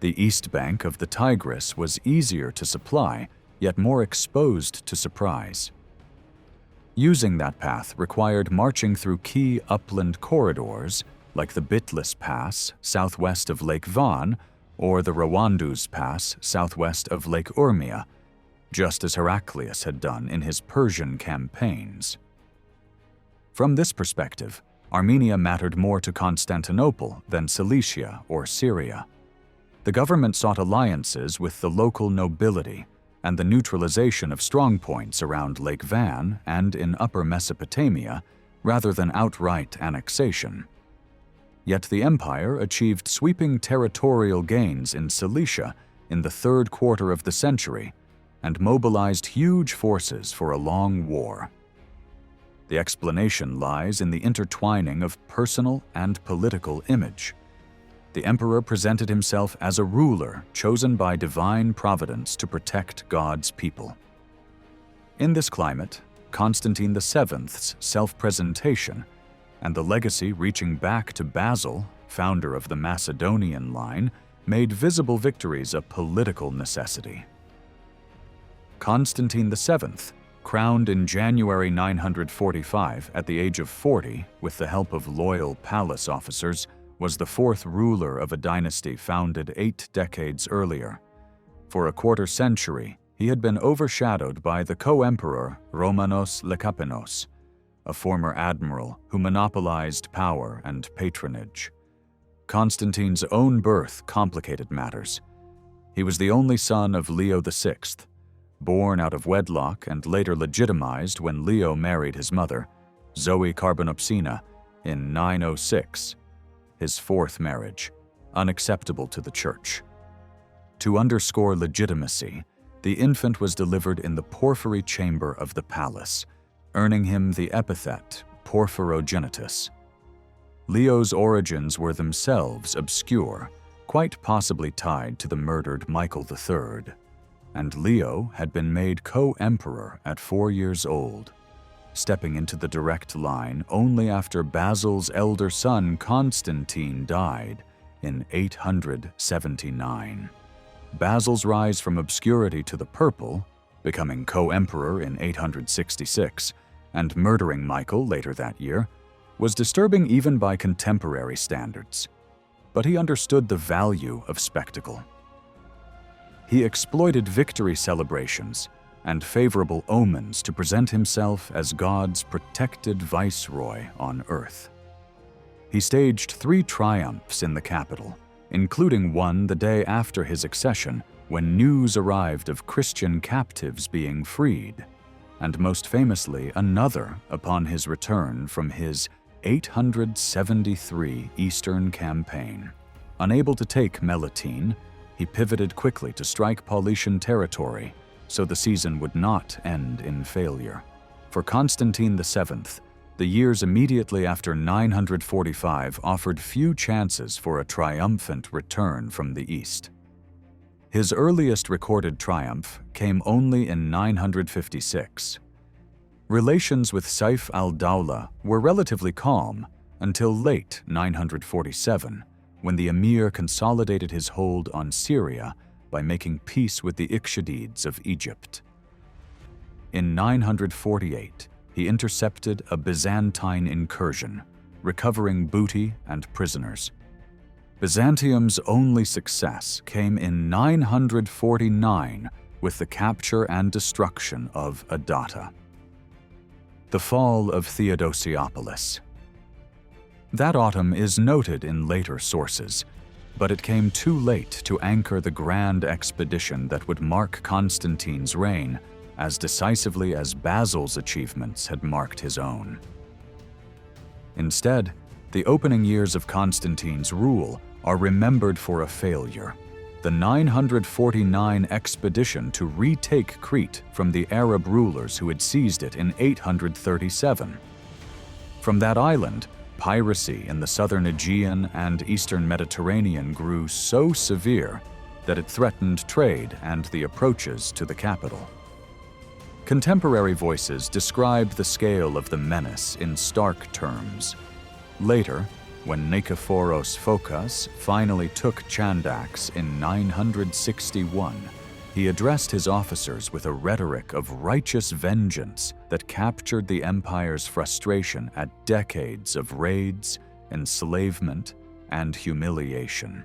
The east bank of the Tigris was easier to supply, yet more exposed to surprise. Using that path required marching through key upland corridors like the Bitlis Pass southwest of Lake Van or the Rawandus Pass southwest of Lake Urmia, just as Heraclius had done in his Persian campaigns. From this perspective, Armenia mattered more to Constantinople than Cilicia or Syria. The government sought alliances with the local nobility and the neutralization of strongpoints around Lake Van and in Upper Mesopotamia rather than outright annexation. Yet the empire achieved sweeping territorial gains in Cilicia in the third quarter of the century and mobilized huge forces for a long war. The explanation lies in the intertwining of personal and political image. The emperor presented himself as a ruler chosen by divine providence to protect God's people. In this climate, Constantine VII's self-presentation and the legacy reaching back to Basil, founder of the Macedonian line, made visible victories a political necessity. Constantine VII, crowned in January 945 at the age of 40 with the help of loyal palace officers, was the fourth ruler of a dynasty founded 8 decades earlier. For a quarter century, he had been overshadowed by the co-emperor Romanos Lekapenos, a former admiral who monopolized power and patronage. Constantine's own birth complicated matters. He was the only son of Leo VI, born out of wedlock and later legitimized when Leo married his mother, Zoe Carbonopsina, in 906, his fourth marriage, unacceptable to the church. To underscore legitimacy, the infant was delivered in the porphyry chamber of the palace, earning him the epithet Porphyrogenitus. Leo's origins were themselves obscure, quite possibly tied to the murdered Michael III, and Leo had been made co-emperor at 4 years old, stepping into the direct line only after Basil's elder son Constantine died in 879. Basil's rise from obscurity to the purple, becoming co-emperor in 866, and murdering Michael later that year, was disturbing even by contemporary standards. But he understood the value of spectacle. He exploited victory celebrations and favorable omens to present himself as God's protected viceroy on earth. He staged 3 triumphs in the capital, including one the day after his accession when news arrived of Christian captives being freed, and most famously another upon his return from his 873 Eastern campaign. Unable to take Melitene, he pivoted quickly to strike Paulician territory, so the season would not end in failure. For Constantine VII, the years immediately after 945 offered few chances for a triumphant return from the east. His earliest recorded triumph came only in 956. Relations with Saif al-Dawla were relatively calm until late 947, when the emir consolidated his hold on Syria by making peace with the Ikhshadids of Egypt. In 948, he intercepted a Byzantine incursion, recovering booty and prisoners. Byzantium's only success came in 949 with the capture and destruction of Adata. The fall of Theodosiopolis. That autumn is noted in later sources, but it came too late to anchor the grand expedition that would mark Constantine's reign as decisively as Basil's achievements had marked his own. Instead, the opening years of Constantine's rule are remembered for a failure: the 949 expedition to retake Crete from the Arab rulers who had seized it in 837. From that island, piracy in the southern Aegean and eastern Mediterranean grew so severe that it threatened trade and the approaches to the capital. Contemporary voices described the scale of the menace in stark terms. Later, when Nikephoros Phokas finally took Chandax in 961, he addressed his officers with a rhetoric of righteous vengeance that captured the empire's frustration at decades of raids, enslavement, and humiliation.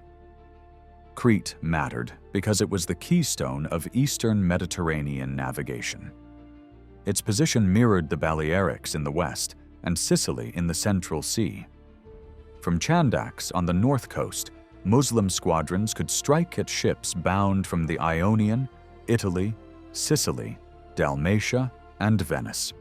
Crete mattered because it was the keystone of eastern Mediterranean navigation. Its position mirrored the Balearics in the west and Sicily in the Central Sea. From Chandax on the north coast, Muslim squadrons could strike at ships bound from the Ionian, Italy, Sicily, Dalmatia, and Venice.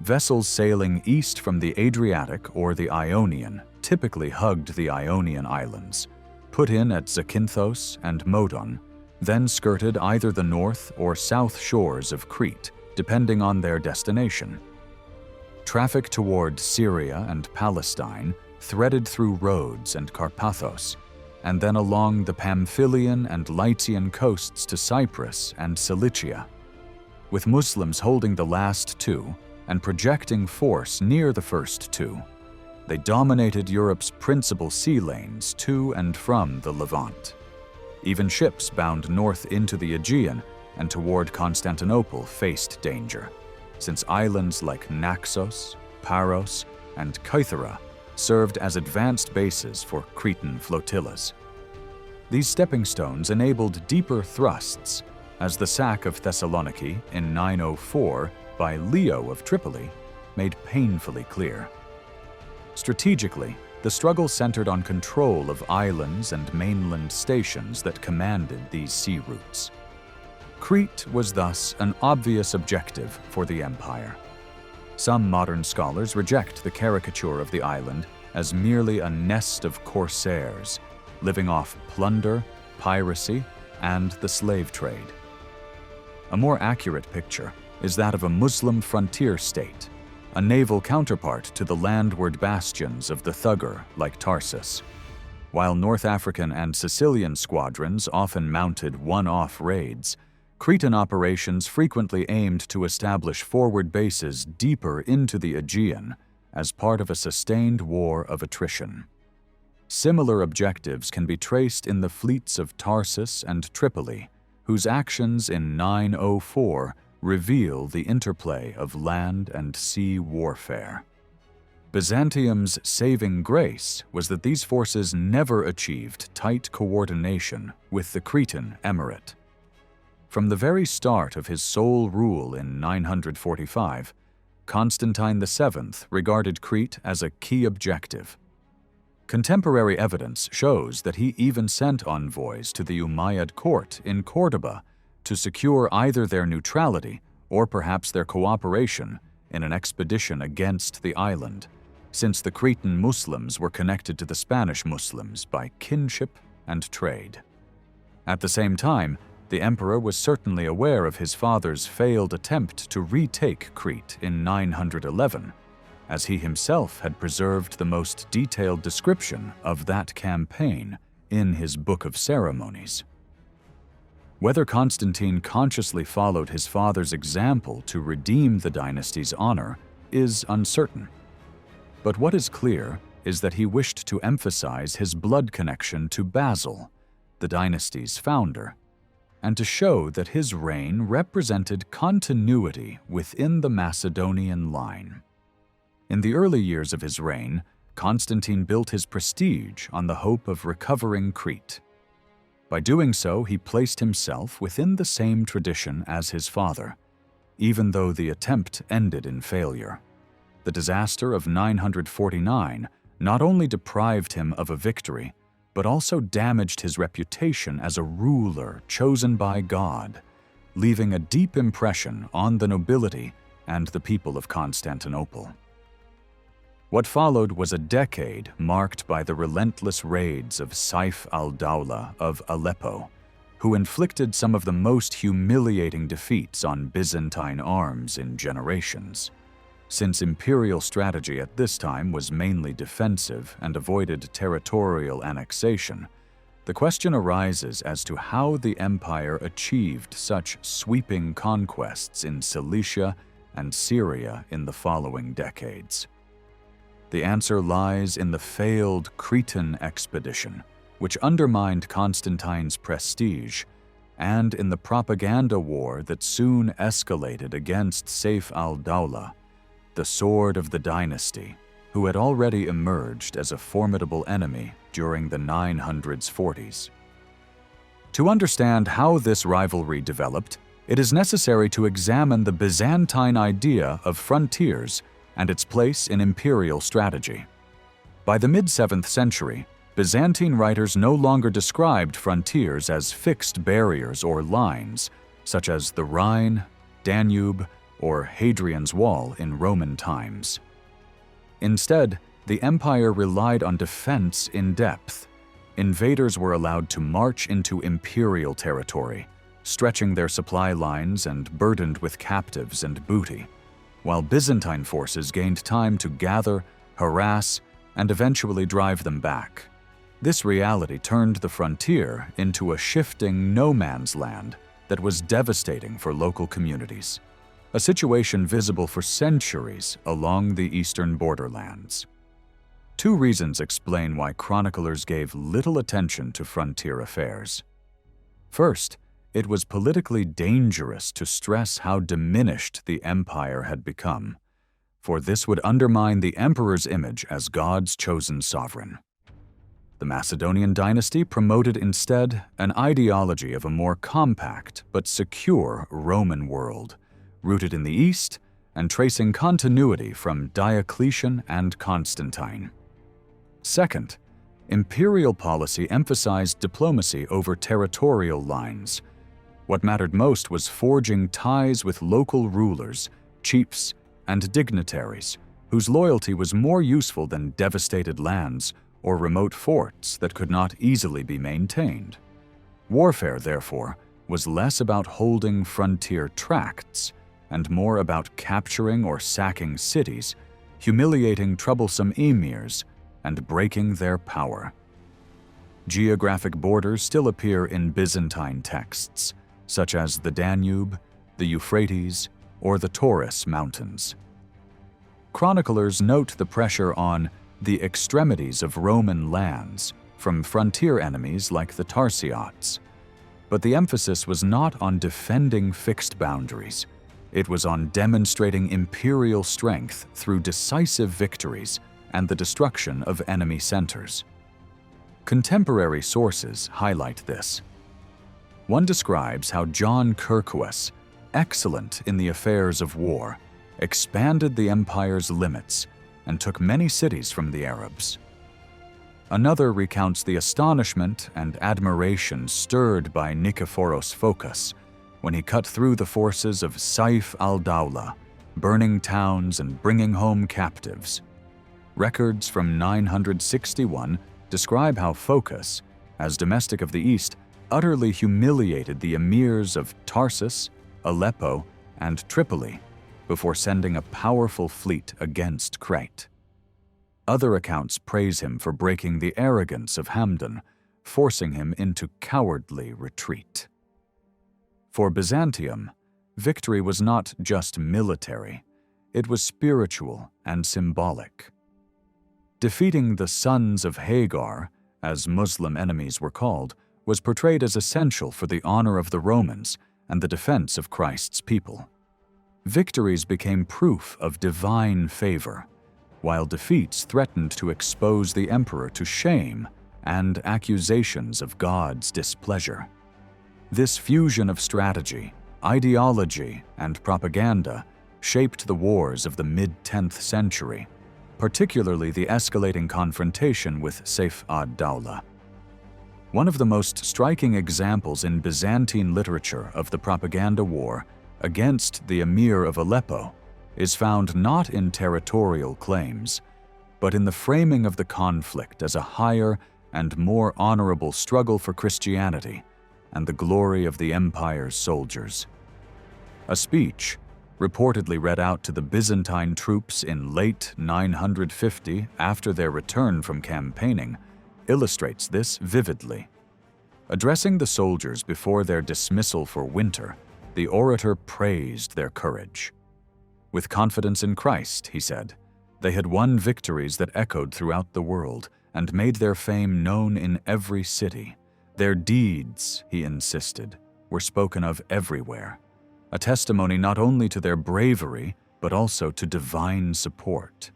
Vessels sailing east from the Adriatic or the Ionian typically hugged the Ionian Islands, put in at Zakynthos and Modon, then skirted either the north or south shores of Crete, depending on their destination. Traffic toward Syria and Palestine threaded through Rhodes and Carpathos, and then along the Pamphylian and Lycian coasts to Cyprus and Cilicia. With Muslims holding the last two and projecting force near the first two, they dominated Europe's principal sea lanes to and from the Levant. Even ships bound north into the Aegean and toward Constantinople faced danger, since islands like Naxos, Paros, and Kythera served as advanced bases for Cretan flotillas. These stepping stones enabled deeper thrusts, as the sack of Thessaloniki in 904 by Leo of Tripoli made painfully clear. Strategically, the struggle centered on control of islands and mainland stations that commanded these sea routes. Crete was thus an obvious objective for the empire. Some modern scholars reject the caricature of the island as merely a nest of corsairs, living off plunder, piracy, and the slave trade. A more accurate picture is that of a Muslim frontier state, a naval counterpart to the landward bastions of the Thugger like Tarsus. While North African and Sicilian squadrons often mounted one-off raids, Cretan operations frequently aimed to establish forward bases deeper into the Aegean as part of a sustained war of attrition. Similar objectives can be traced in the fleets of Tarsus and Tripoli, whose actions in 904 reveal the interplay of land and sea warfare. Byzantium's saving grace was that these forces never achieved tight coordination with the Cretan emirate. From the very start of his sole rule in 945, Constantine VII regarded Crete as a key objective. Contemporary evidence shows that he even sent envoys to the Umayyad court in Cordoba to secure either their neutrality or perhaps their cooperation in an expedition against the island, since the Cretan Muslims were connected to the Spanish Muslims by kinship and trade. At the same time, the emperor was certainly aware of his father's failed attempt to retake Crete in 911, as he himself had preserved the most detailed description of that campaign in his Book of Ceremonies. Whether Constantine consciously followed his father's example to redeem the dynasty's honor is uncertain. But what is clear is that he wished to emphasize his blood connection to Basil, the dynasty's founder, and to show that his reign represented continuity within the Macedonian line. In the early years of his reign, Constantine built his prestige on the hope of recovering Crete. By doing so, he placed himself within the same tradition as his father, even though the attempt ended in failure. The disaster of 949 not only deprived him of a victory, but also damaged his reputation as a ruler chosen by God, leaving a deep impression on the nobility and the people of Constantinople. What followed was a decade marked by the relentless raids of Saif al-Dawla of Aleppo, who inflicted some of the most humiliating defeats on Byzantine arms in generations. Since imperial strategy at this time was mainly defensive and avoided territorial annexation, the question arises as to how the empire achieved such sweeping conquests in Cilicia and Syria in the following decades. The answer lies in the failed Cretan expedition, which undermined Constantine's prestige, and in the propaganda war that soon escalated against Saif al-Dawla, the sword of the dynasty, who had already emerged as a formidable enemy during the 940s. To understand how this rivalry developed, it is necessary to examine the Byzantine idea of frontiers and its place in imperial strategy. By the mid-7th century, Byzantine writers no longer described frontiers as fixed barriers or lines, such as the Rhine, Danube, or Hadrian's Wall in Roman times. Instead, the empire relied on defense in depth. Invaders were allowed to march into imperial territory, stretching their supply lines and burdened with captives and booty, while Byzantine forces gained time to gather, harass, and eventually drive them back. This reality turned the frontier into a shifting no-man's land that was devastating for local communities, a situation visible for centuries along the eastern borderlands. Two reasons explain why chroniclers gave little attention to frontier affairs. First, it was politically dangerous to stress how diminished the empire had become, for this would undermine the emperor's image as God's chosen sovereign. The Macedonian dynasty promoted instead an ideology of a more compact but secure Roman world, rooted in the east and tracing continuity from Diocletian and Constantine. Second, imperial policy emphasized diplomacy over territorial lines. What mattered most was forging ties with local rulers, chiefs, and dignitaries, whose loyalty was more useful than devastated lands or remote forts that could not easily be maintained. Warfare, therefore, was less about holding frontier tracts and more about capturing or sacking cities, humiliating troublesome emirs, and breaking their power. Geographic borders still appear in Byzantine texts, such as the Danube, the Euphrates, or the Taurus Mountains. Chroniclers note the pressure on the extremities of Roman lands from frontier enemies like the Tarsiots. But the emphasis was not on defending fixed boundaries. It was on demonstrating imperial strength through decisive victories and the destruction of enemy centers. Contemporary sources highlight this. One describes how John Kirkwas, excellent in the affairs of war, expanded the empire's limits and took many cities from the Arabs. Another recounts the astonishment and admiration stirred by Nikephoros Phocas when he cut through the forces of Saif al-Dawla, burning towns and bringing home captives. Records from 961 describe how Phocas, as domestic of the East, utterly humiliated the emirs of Tarsus, Aleppo, and Tripoli before sending a powerful fleet against Crete. Other accounts praise him for breaking the arrogance of Hamdan, forcing him into cowardly retreat. For Byzantium, victory was not just military, it was spiritual and symbolic. Defeating the sons of Hagar, as Muslim enemies were called, was portrayed as essential for the honor of the Romans and the defense of Christ's people. Victories became proof of divine favor, while defeats threatened to expose the emperor to shame and accusations of God's displeasure. This fusion of strategy, ideology, and propaganda shaped the wars of the mid-10th century, particularly the escalating confrontation with Saif ad-Dawla. One of the most striking examples in Byzantine literature of the propaganda war against the Emir of Aleppo is found not in territorial claims, but in the framing of the conflict as a higher and more honorable struggle for Christianity and the glory of the empire's soldiers. A speech, reportedly read out to the Byzantine troops in late 950 after their return from campaigning, illustrates this vividly. Addressing the soldiers before their dismissal for winter, the orator praised their courage. With confidence in Christ, he said, they had won victories that echoed throughout the world and made their fame known in every city. Their deeds, he insisted, were spoken of everywhere, a testimony not only to their bravery, but also to divine support.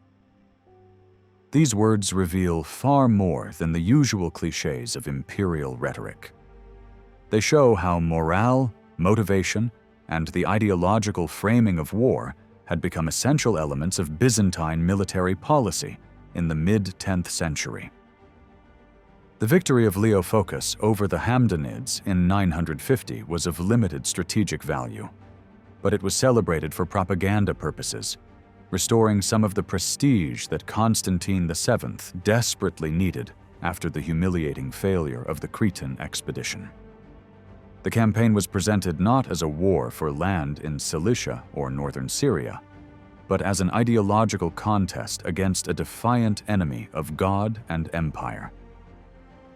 These words reveal far more than the usual cliches of imperial rhetoric. They show how morale, motivation, and the ideological framing of war had become essential elements of Byzantine military policy in the mid-10th century. The victory of Leophocus over the Hamdanids in 950 was of limited strategic value, but it was celebrated for propaganda purposes, restoring some of the prestige that Constantine VII desperately needed after the humiliating failure of the Cretan expedition. The campaign was presented not as a war for land in Cilicia or northern Syria, but as an ideological contest against a defiant enemy of God and empire.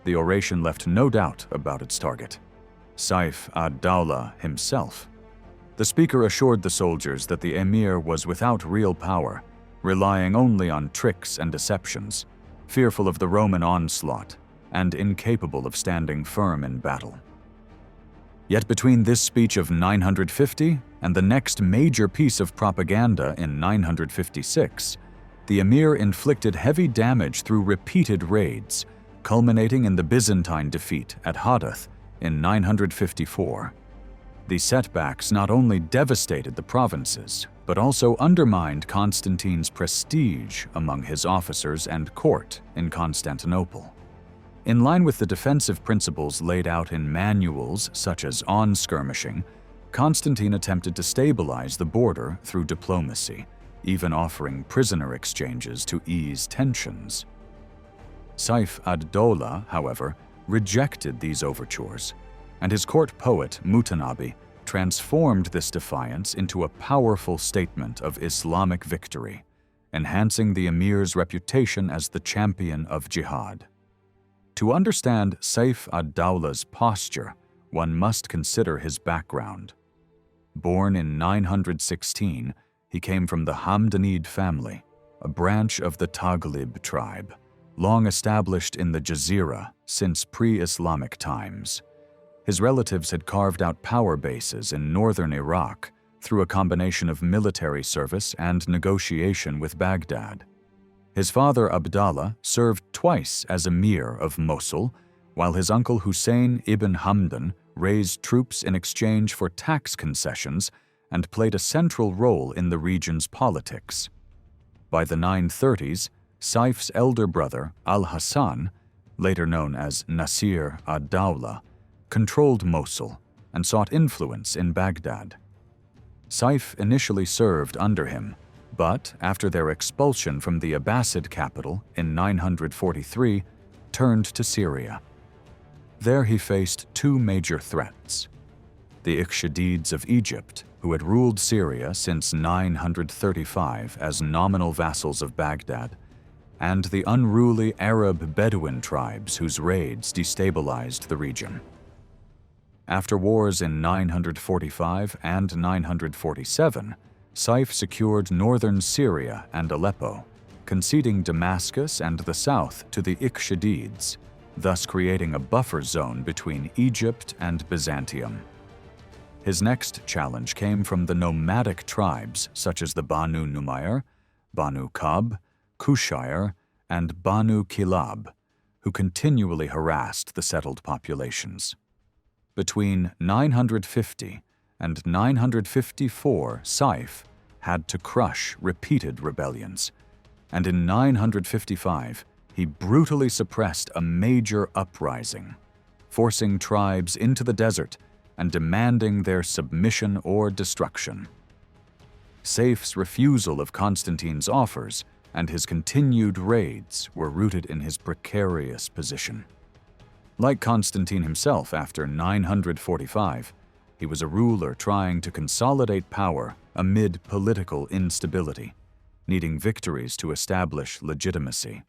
The oration left no doubt about its target, Saif ad-Dawla himself. The speaker assured the soldiers that the emir was without real power, relying only on tricks and deceptions, fearful of the Roman onslaught, and incapable of standing firm in battle. Yet between this speech of 950 and the next major piece of propaganda in 956, the emir inflicted heavy damage through repeated raids, culminating in the Byzantine defeat at Hadath in 954. These setbacks not only devastated the provinces, but also undermined Constantine's prestige among his officers and court in Constantinople. In line with the defensive principles laid out in manuals such as on-skirmishing, Constantine attempted to stabilize the border through diplomacy, even offering prisoner exchanges to ease tensions. Saif ad-Dawla, however, rejected these overtures, and his court poet Mutanabi transformed this defiance into a powerful statement of Islamic victory, enhancing the emir's reputation as the champion of jihad. To understand Saif ad-Dawla's posture, one must consider his background. Born in 916, he came from the Hamdanid family, a branch of the Taghlib tribe, long established in the Jazira since pre-Islamic times. His relatives had carved out power bases in northern Iraq through a combination of military service and negotiation with Baghdad. His father Abdallah served twice as emir of Mosul, while his uncle Hussein ibn Hamdan raised troops in exchange for tax concessions and played a central role in the region's politics. By the 930s, Saif's elder brother al-Hassan, later known as Nasir ad-Dawla, controlled Mosul and sought influence in Baghdad. Saif initially served under him, but after their expulsion from the Abbasid capital in 943, turned to Syria. There he faced two major threats: the Ikhshadids of Egypt, who had ruled Syria since 935 as nominal vassals of Baghdad, and the unruly Arab Bedouin tribes whose raids destabilized the region. After wars in 945 and 947, Saif secured northern Syria and Aleppo, conceding Damascus and the south to the Ikhshadids, thus creating a buffer zone between Egypt and Byzantium. His next challenge came from the nomadic tribes such as the Banu Numayr, Banu Kab, Kushayr, and Banu Kilab, who continually harassed the settled populations. Between 950 and 954, Saif had to crush repeated rebellions, and in 955 he brutally suppressed a major uprising, forcing tribes into the desert and demanding their submission or destruction. Saif's refusal of Constantine's offers and his continued raids were rooted in his precarious position. Like Constantine himself after 945, he was a ruler trying to consolidate power amid political instability, needing victories to establish legitimacy.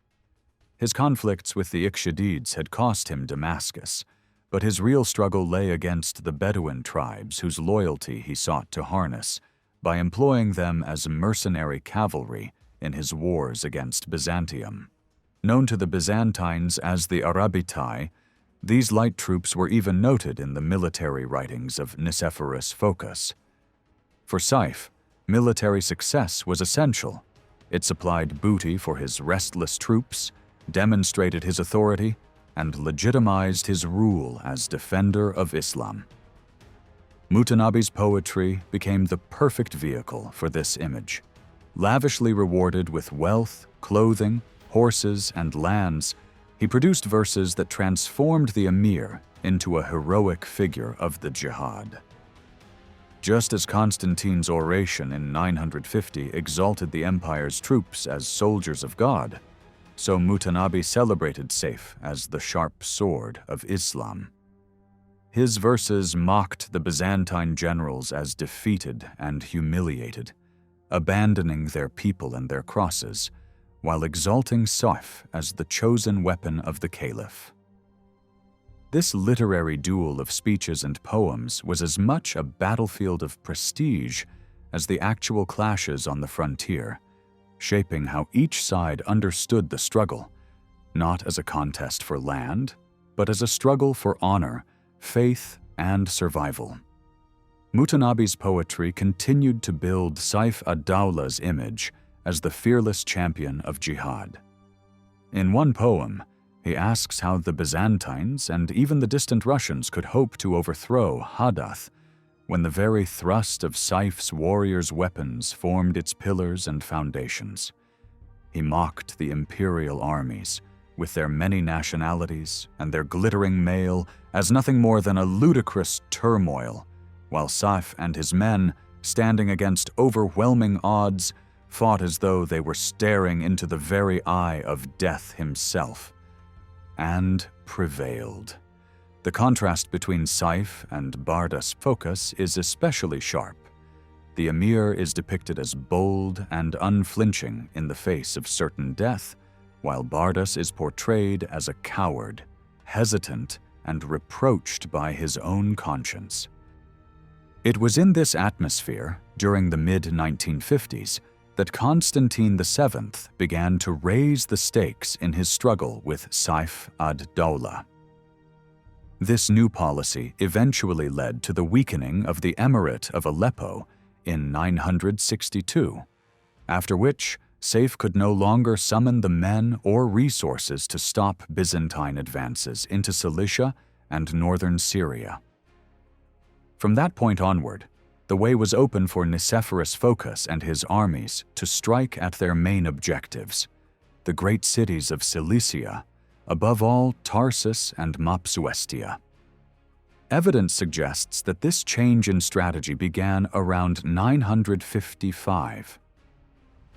His conflicts with the Ikhshadids had cost him Damascus, but his real struggle lay against the Bedouin tribes whose loyalty he sought to harness by employing them as mercenary cavalry in his wars against Byzantium. Known to the Byzantines as the Arabitai, these light troops were even noted in the military writings of Nicephorus Phocas. For Saif, military success was essential. It supplied booty for his restless troops, demonstrated his authority, and legitimized his rule as defender of Islam. Mutanabi's poetry became the perfect vehicle for this image. Lavishly rewarded with wealth, clothing, horses, and lands, he produced verses that transformed the emir into a heroic figure of the jihad. Just as Constantine's oration in 950 exalted the empire's troops as soldiers of God, so Mutanabi celebrated Saif as the sharp sword of Islam. His verses mocked the Byzantine generals as defeated and humiliated, abandoning their people and their crosses, while exalting Saif as the chosen weapon of the caliph. This literary duel of speeches and poems was as much a battlefield of prestige as the actual clashes on the frontier, shaping how each side understood the struggle, not as a contest for land, but as a struggle for honor, faith, and survival. Mutanabi's poetry continued to build Saif ad-Dawla's image as the fearless champion of jihad. In one poem, he asks how the Byzantines and even the distant Russians could hope to overthrow Hadath when the very thrust of Saif's warriors' weapons formed its pillars and foundations. He mocked the imperial armies, with their many nationalities and their glittering mail, as nothing more than a ludicrous turmoil, while Saif and his men, standing against overwhelming odds, fought as though they were staring into the very eye of death himself, and prevailed. The contrast between Saif and Bardas Phocas is especially sharp. The emir is depicted as bold and unflinching in the face of certain death, while Bardas is portrayed as a coward, hesitant and reproached by his own conscience. It was in this atmosphere, during the mid-1950s, that Constantine VII began to raise the stakes in his struggle with Saif ad-Dawla. This new policy eventually led to the weakening of the Emirate of Aleppo in 962, after which Saif could no longer summon the men or resources to stop Byzantine advances into Cilicia and northern Syria. From that point onward, the way was open for Nicephorus Phocas and his armies to strike at their main objectives, the great cities of Cilicia, above all Tarsus and Mopsuestia. Evidence suggests that this change in strategy began around 955.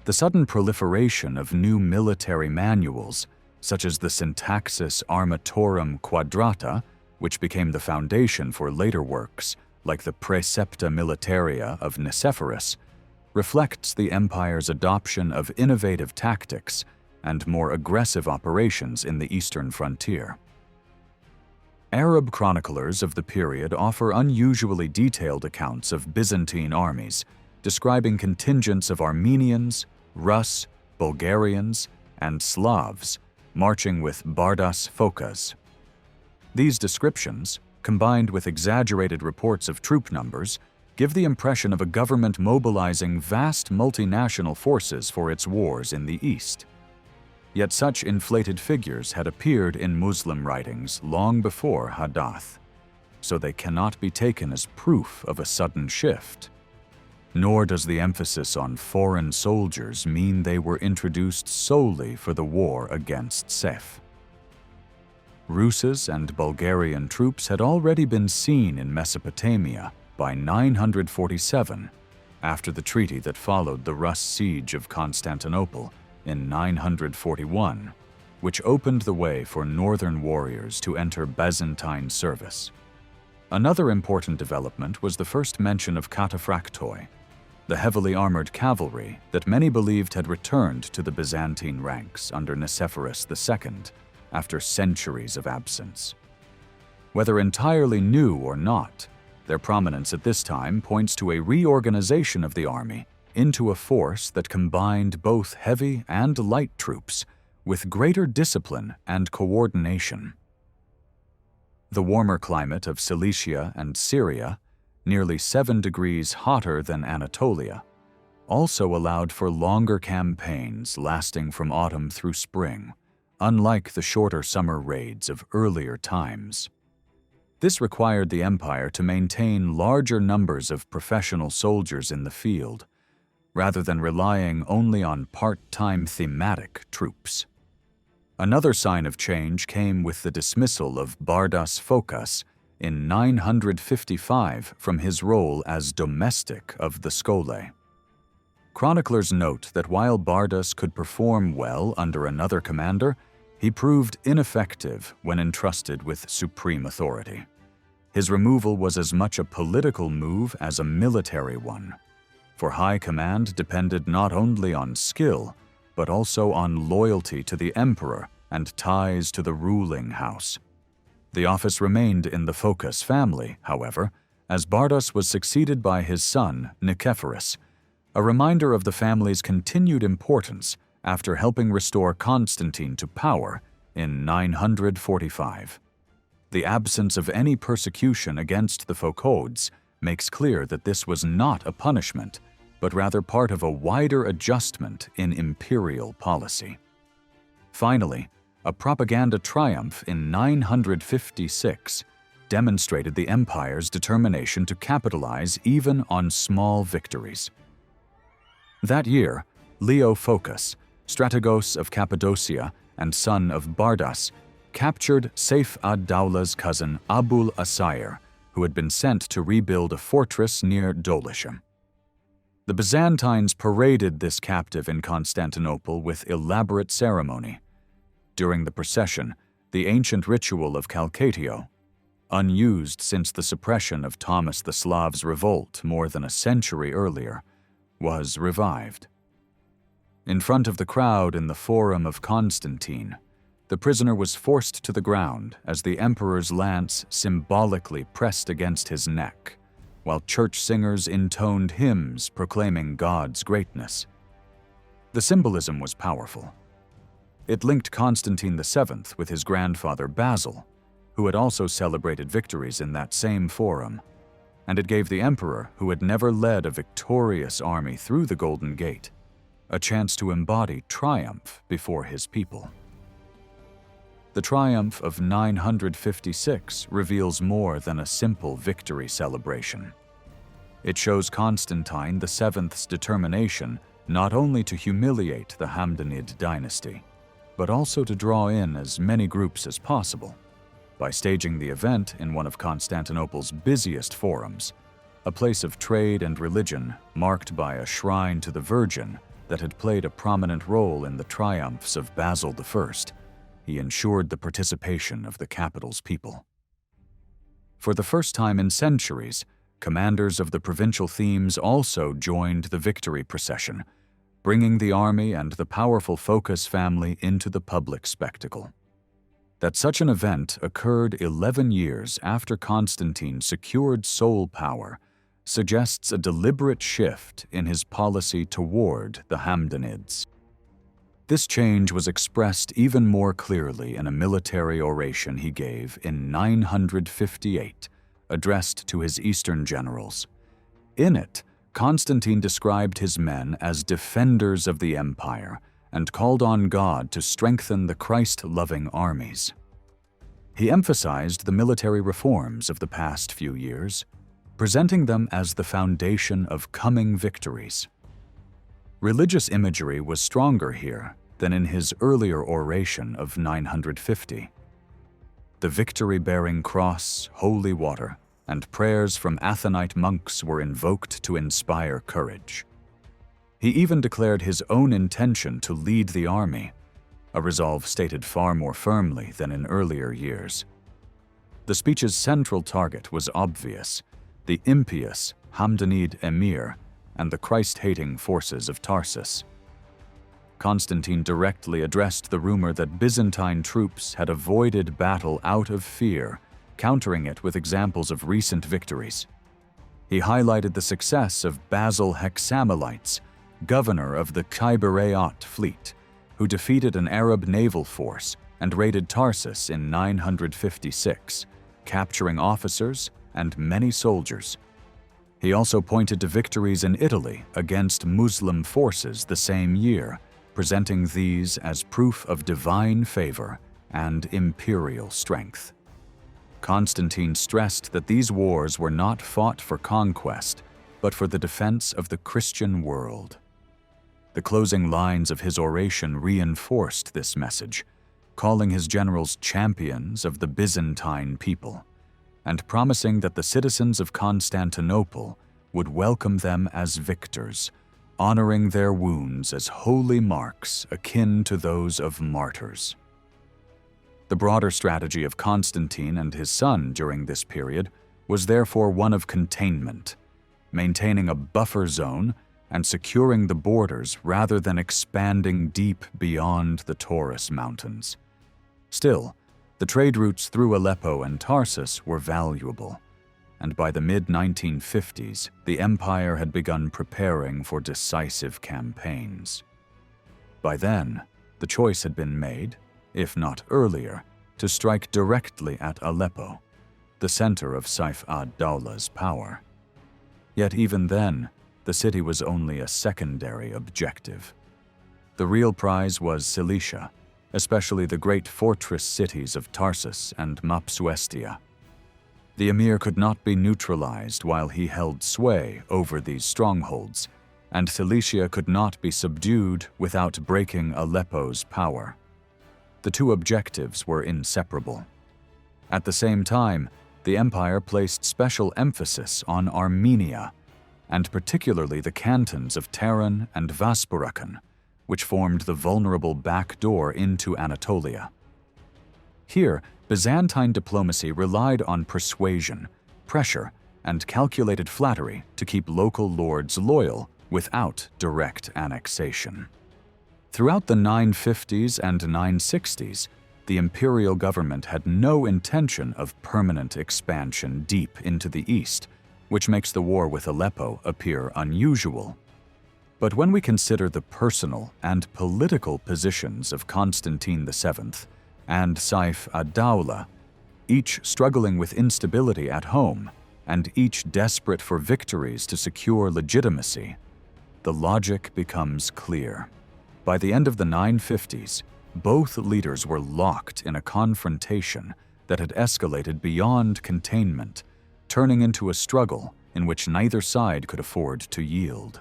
The sudden proliferation of new military manuals, such as the Syntaxis Armatorum Quadrata, which became the foundation for later works, like the Praecepta Militaria of Nicephorus, reflects the empire's adoption of innovative tactics and more aggressive operations in the eastern frontier. Arab chroniclers of the period offer unusually detailed accounts of Byzantine armies, describing contingents of Armenians, Rus, Bulgarians, and Slavs marching with bardas phocas. These descriptions, combined with exaggerated reports of troop numbers, give the impression of a government mobilizing vast multinational forces for its wars in the East. Yet such inflated figures had appeared in Muslim writings long before Hadath, so they cannot be taken as proof of a sudden shift. Nor does the emphasis on foreign soldiers mean they were introduced solely for the war against Sef. Rus's and Bulgarian troops had already been seen in Mesopotamia by 947, after the treaty that followed the Rus siege of Constantinople in 941, which opened the way for northern warriors to enter Byzantine service. Another important development was the first mention of kataphractoi, the heavily armored cavalry that many believed had returned to the Byzantine ranks under Nicephorus II after centuries of absence. Whether entirely new or not, their prominence at this time points to a reorganization of the army into a force that combined both heavy and light troops with greater discipline and coordination. The warmer climate of Cilicia and Syria, nearly 7 degrees hotter than Anatolia, also allowed for longer campaigns lasting from autumn through spring, unlike the shorter summer raids of earlier times. This required the empire to maintain larger numbers of professional soldiers in the field, rather than relying only on part-time thematic troops. Another sign of change came with the dismissal of Bardas Phocas in 955 from his role as domestic of the Skole. Chroniclers note that while Bardas could perform well under another commander, he proved ineffective when entrusted with supreme authority. His removal was as much a political move as a military one, for high command depended not only on skill, but also on loyalty to the emperor and ties to the ruling house. The office remained in the Phocas family, however, as Bardas was succeeded by his son, Nicephorus, a reminder of the family's continued importance after helping restore Constantine to power in 945. The absence of any persecution against the Phocodes makes clear that this was not a punishment, but rather part of a wider adjustment in imperial policy. Finally, a propaganda triumph in 956 demonstrated the empire's determination to capitalize even on small victories. That year, Leo Phocas, strategos of Cappadocia and son of Bardas, captured Saif ad-Dawlah's cousin Abul Asayr, who had been sent to rebuild a fortress near Dolisha. The Byzantines paraded this captive in Constantinople with elaborate ceremony. During the procession, the ancient ritual of Calcatio, unused since the suppression of Thomas the Slav's revolt more than a century earlier, was revived. In front of the crowd in the Forum of Constantine, the prisoner was forced to the ground as the emperor's lance symbolically pressed against his neck, while church singers intoned hymns proclaiming God's greatness. The symbolism was powerful. It linked Constantine VII with his grandfather Basil, who had also celebrated victories in that same forum, and it gave the emperor, who had never led a victorious army through the Golden Gate, a chance to embody triumph before his people. The triumph of 956 reveals more than a simple victory celebration. It shows Constantine VII's determination not only to humiliate the Hamdanid dynasty, but also to draw in as many groups as possible, by staging the event in one of Constantinople's busiest forums, a place of trade and religion marked by a shrine to the Virgin that had played a prominent role in the triumphs of Basil I. He ensured the participation of the capital's people. For the first time in centuries, commanders of the provincial themes also joined the victory procession, bringing the army and the powerful Phocas family into the public spectacle. That such an event occurred 11 years after Constantine secured sole power suggests a deliberate shift in his policy toward the Hamdanids. This change was expressed even more clearly in a military oration he gave in 958, addressed to his eastern generals. In it, Constantine described his men as defenders of the empire and called on God to strengthen the Christ-loving armies. He emphasized the military reforms of the past few years, presenting them as the foundation of coming victories. Religious imagery was stronger here than in his earlier oration of 950. The victory-bearing cross, holy water, and prayers from Athonite monks were invoked to inspire courage. He even declared his own intention to lead the army, a resolve stated far more firmly than in earlier years. The speech's central target was obvious: the impious Hamdanid emir and the Christ-hating forces of Tarsus. Constantine directly addressed the rumor that Byzantine troops had avoided battle out of fear, countering it with examples of recent victories. He highlighted the success of Basil Hexamelites, governor of the Khyberayot fleet, who defeated an Arab naval force and raided Tarsus in 956, capturing officers and many soldiers. He also pointed to victories in Italy against Muslim forces the same year, presenting these as proof of divine favor and imperial strength. Constantine stressed that these wars were not fought for conquest, but for the defense of the Christian world. The closing lines of his oration reinforced this message, calling his generals champions of the Byzantine people, and promising that the citizens of Constantinople would welcome them as victors, honoring their wounds as holy marks akin to those of martyrs. The broader strategy of Constantine and his son during this period was therefore one of containment, maintaining a buffer zone and securing the borders rather than expanding deep beyond the Taurus Mountains. Still, the trade routes through Aleppo and Tarsus were valuable, and by the mid-1950s, the empire had begun preparing for decisive campaigns. By then, the choice had been made, if not earlier, to strike directly at Aleppo, the center of Saif ad-Dawlah's power. Yet even then, the city was only a secondary objective. The real prize was Cilicia, especially the great fortress cities of Tarsus and Mopsuestia. The emir could not be neutralized while he held sway over these strongholds, and Cilicia could not be subdued without breaking Aleppo's power. The two objectives were inseparable. At the same time, the empire placed special emphasis on Armenia, and particularly the cantons of Taran and Vaspurakan, which formed the vulnerable back door into Anatolia. Here, Byzantine diplomacy relied on persuasion, pressure, and calculated flattery to keep local lords loyal without direct annexation. Throughout the 950s and 960s, the imperial government had no intention of permanent expansion deep into the east, which makes the war with Aleppo appear unusual. But when we consider the personal and political positions of Constantine VII and Saif ad-Dawlah, each struggling with instability at home and each desperate for victories to secure legitimacy, the logic becomes clear. By the end of the 950s, both leaders were locked in a confrontation that had escalated beyond containment, turning into a struggle in which neither side could afford to yield.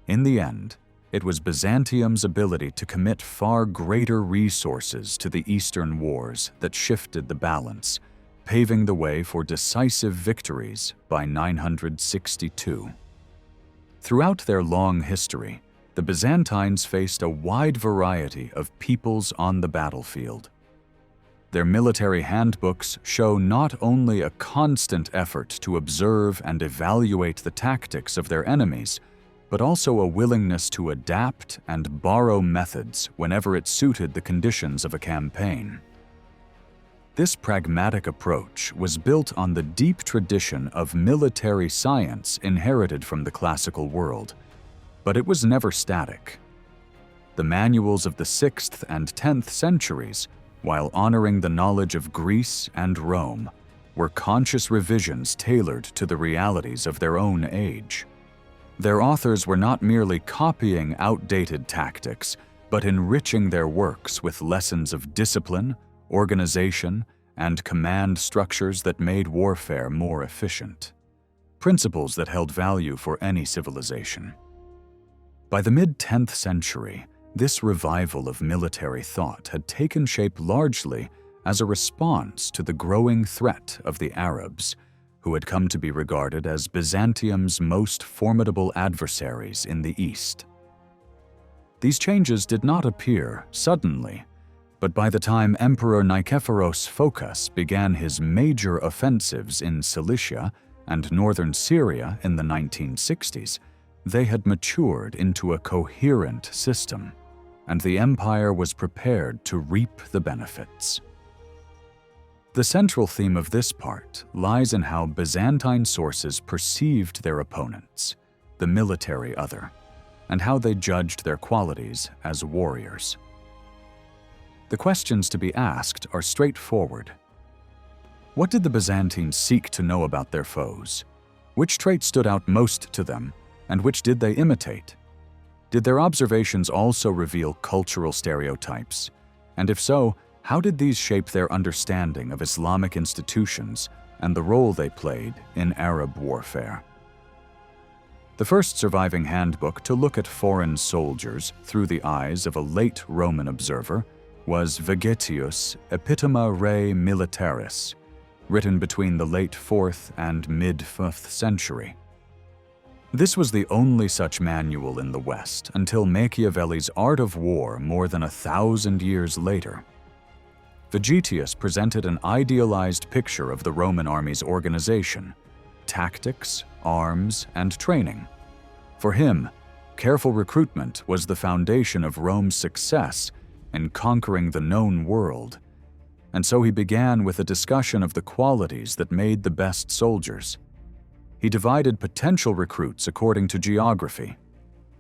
In the end, it was Byzantium's ability to commit far greater resources to the Eastern wars that shifted the balance, paving the way for decisive victories by 962. Throughout their long history, the Byzantines faced a wide variety of peoples on the battlefield. Their military handbooks show not only a constant effort to observe and evaluate the tactics of their enemies, but also a willingness to adapt and borrow methods whenever it suited the conditions of a campaign. This pragmatic approach was built on the deep tradition of military science inherited from the classical world, but it was never static. the manuals of the 6th and 10th centuries, while honoring the knowledge of Greece and Rome, were conscious revisions tailored to the realities of their own age. Their authors were not merely copying outdated tactics, but enriching their works with lessons of discipline, organization, and command structures that made warfare more efficient. Principles that held value for any civilization. By the mid-10th century, this revival of military thought had taken shape largely as a response to the growing threat of the Arabs, who had come to be regarded as Byzantium's most formidable adversaries in the East. These changes did not appear suddenly, but by the time Emperor Nikephoros Phocas began his major offensives in Cilicia and northern Syria in the 1960s, they had matured into a coherent system, and the empire was prepared to reap the benefits. The central theme of this part lies in how Byzantine sources perceived their opponents, the military other, and how they judged their qualities as warriors. The questions to be asked are straightforward. What did the Byzantines seek to know about their foes? Which traits stood out most to them, and which did they imitate? Did their observations also reveal cultural stereotypes? And if so, how did these shape their understanding of Islamic institutions and the role they played in Arab warfare? The first surviving handbook to look at foreign soldiers through the eyes of a late Roman observer was Vegetius Epitoma Rei Militaris, written between the late 4th and mid-5th century. This was the only such manual in the West until Machiavelli's Art of War more than 1,000 years later. Vegetius presented an idealized picture of the Roman army's organization, tactics, arms, and training. For him, careful recruitment was the foundation of Rome's success in conquering the known world, and so he began with a discussion of the qualities that made the best soldiers. He divided potential recruits according to geography,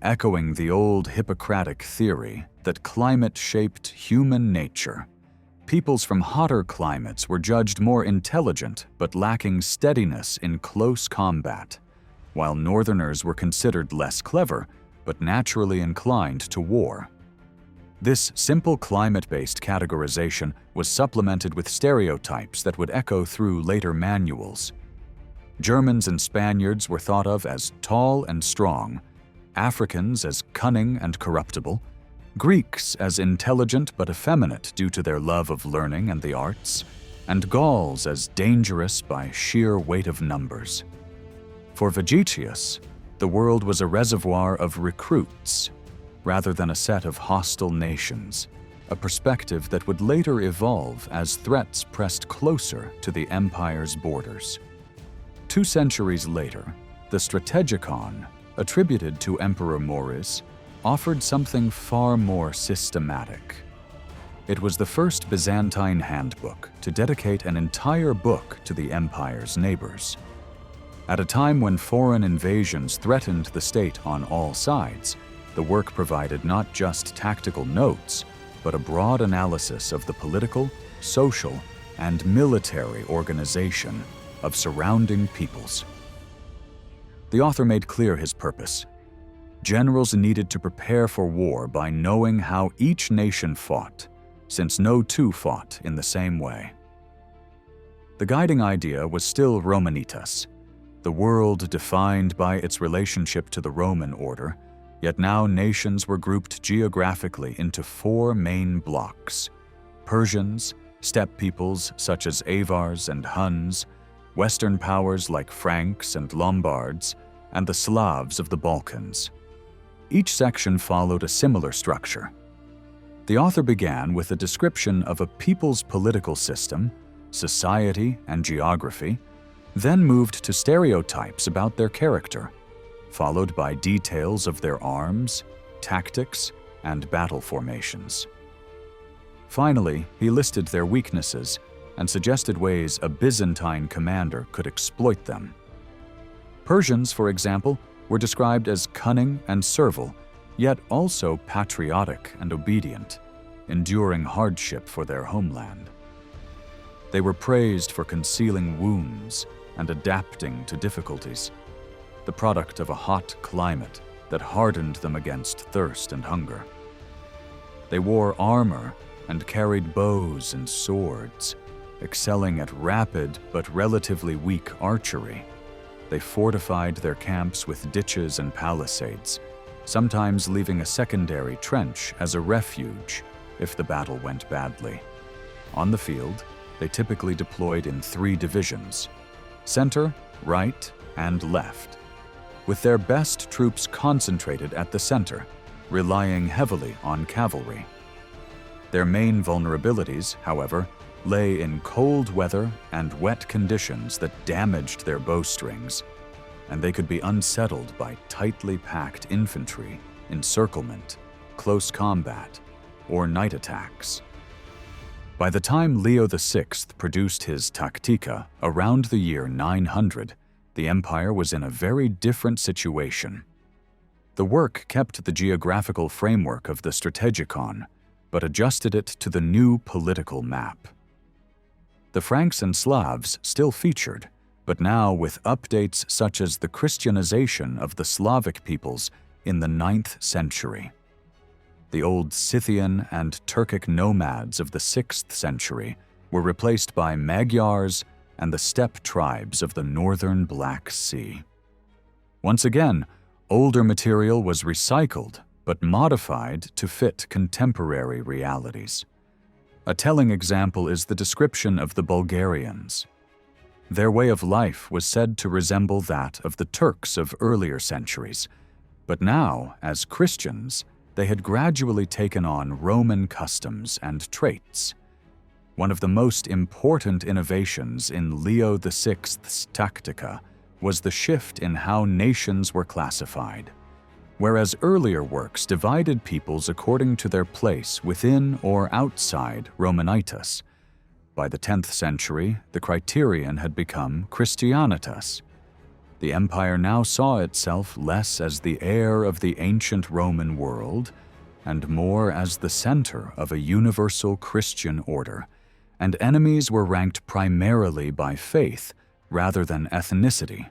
echoing the old Hippocratic theory that climate shaped human nature. Peoples from hotter climates were judged more intelligent but lacking steadiness in close combat, while northerners were considered less clever but naturally inclined to war. This simple climate-based categorization was supplemented with stereotypes that would echo through later manuals. Germans and Spaniards were thought of as tall and strong, Africans as cunning and corruptible, Greeks as intelligent but effeminate due to their love of learning and the arts, and Gauls as dangerous by sheer weight of numbers. For Vegetius, the world was a reservoir of recruits, rather than a set of hostile nations, a perspective that would later evolve as threats pressed closer to the empire's borders. 2 centuries later, the Strategikon, attributed to Emperor Maurice, offered something far more systematic. It was the first Byzantine handbook to dedicate an entire book to the empire's neighbors. At a time when foreign invasions threatened the state on all sides, the work provided not just tactical notes, but a broad analysis of the political, social, and military organization of surrounding peoples. The author made clear his purpose. Generals needed to prepare for war by knowing how each nation fought, since no two fought in the same way. The guiding idea was still Romanitas, the world defined by its relationship to the Roman order, yet now nations were grouped geographically into 4 main blocks: Persians, steppe peoples such as Avars and Huns, Western powers like Franks and Lombards, and the Slavs of the Balkans. Each section followed a similar structure. The author began with a description of a people's political system, society, and geography, then moved to stereotypes about their character, followed by details of their arms, tactics, and battle formations. Finally, he listed their weaknesses and suggested ways a Byzantine commander could exploit them. Persians, for example, were described as cunning and servile, yet also patriotic and obedient, enduring hardship for their homeland. They were praised for concealing wounds and adapting to difficulties, the product of a hot climate that hardened them against thirst and hunger. They wore armor and carried bows and swords, excelling at rapid but relatively weak archery. They fortified their camps with ditches and palisades, sometimes leaving a secondary trench as a refuge if the battle went badly. On the field, they typically deployed in 3 divisions: center, right, and left, with their best troops concentrated at the center, relying heavily on cavalry. Their main vulnerabilities, however, lay in cold weather and wet conditions that damaged their bowstrings, and they could be unsettled by tightly packed infantry, encirclement, close combat, or night attacks. By the time Leo VI produced his Taktika around the year 900, the empire was in a very different situation. The work kept the geographical framework of the Strategikon, but adjusted it to the new political map. The Franks and Slavs still featured, but now with updates such as the Christianization of the Slavic peoples in the 9th century. The old Scythian and Turkic nomads of the 6th century were replaced by Magyars and the steppe tribes of the northern Black Sea. Once again, older material was recycled but modified to fit contemporary realities. A telling example is the description of the Bulgarians. Their way of life was said to resemble that of the Turks of earlier centuries, but now, as Christians, they had gradually taken on Roman customs and traits. One of the most important innovations in Leo VI's Taktika was the shift in how nations were classified. Whereas earlier works divided peoples according to their place within or outside Romanitas, by the 10th century, the criterion had become Christianitas. The empire now saw itself less as the heir of the ancient Roman world and more as the center of a universal Christian order, and enemies were ranked primarily by faith rather than ethnicity.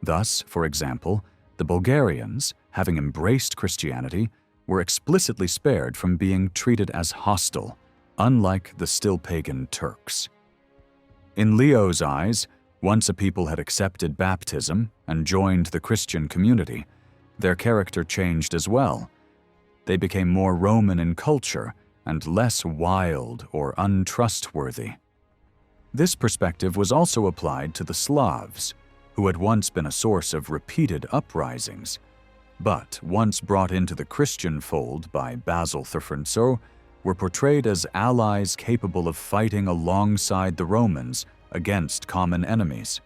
Thus, for example, the Bulgarians, having embraced Christianity, were explicitly spared from being treated as hostile, unlike the still pagan Turks. In Leo's eyes, once a people had accepted baptism and joined the Christian community, their character changed as well. They became more Roman in culture and less wild or untrustworthy. This perspective was also applied to the Slavs, who had once been a source of repeated uprisings, but once brought into the Christian fold by Basil Thurfrenso, were portrayed as allies capable of fighting alongside the Romans against common enemies.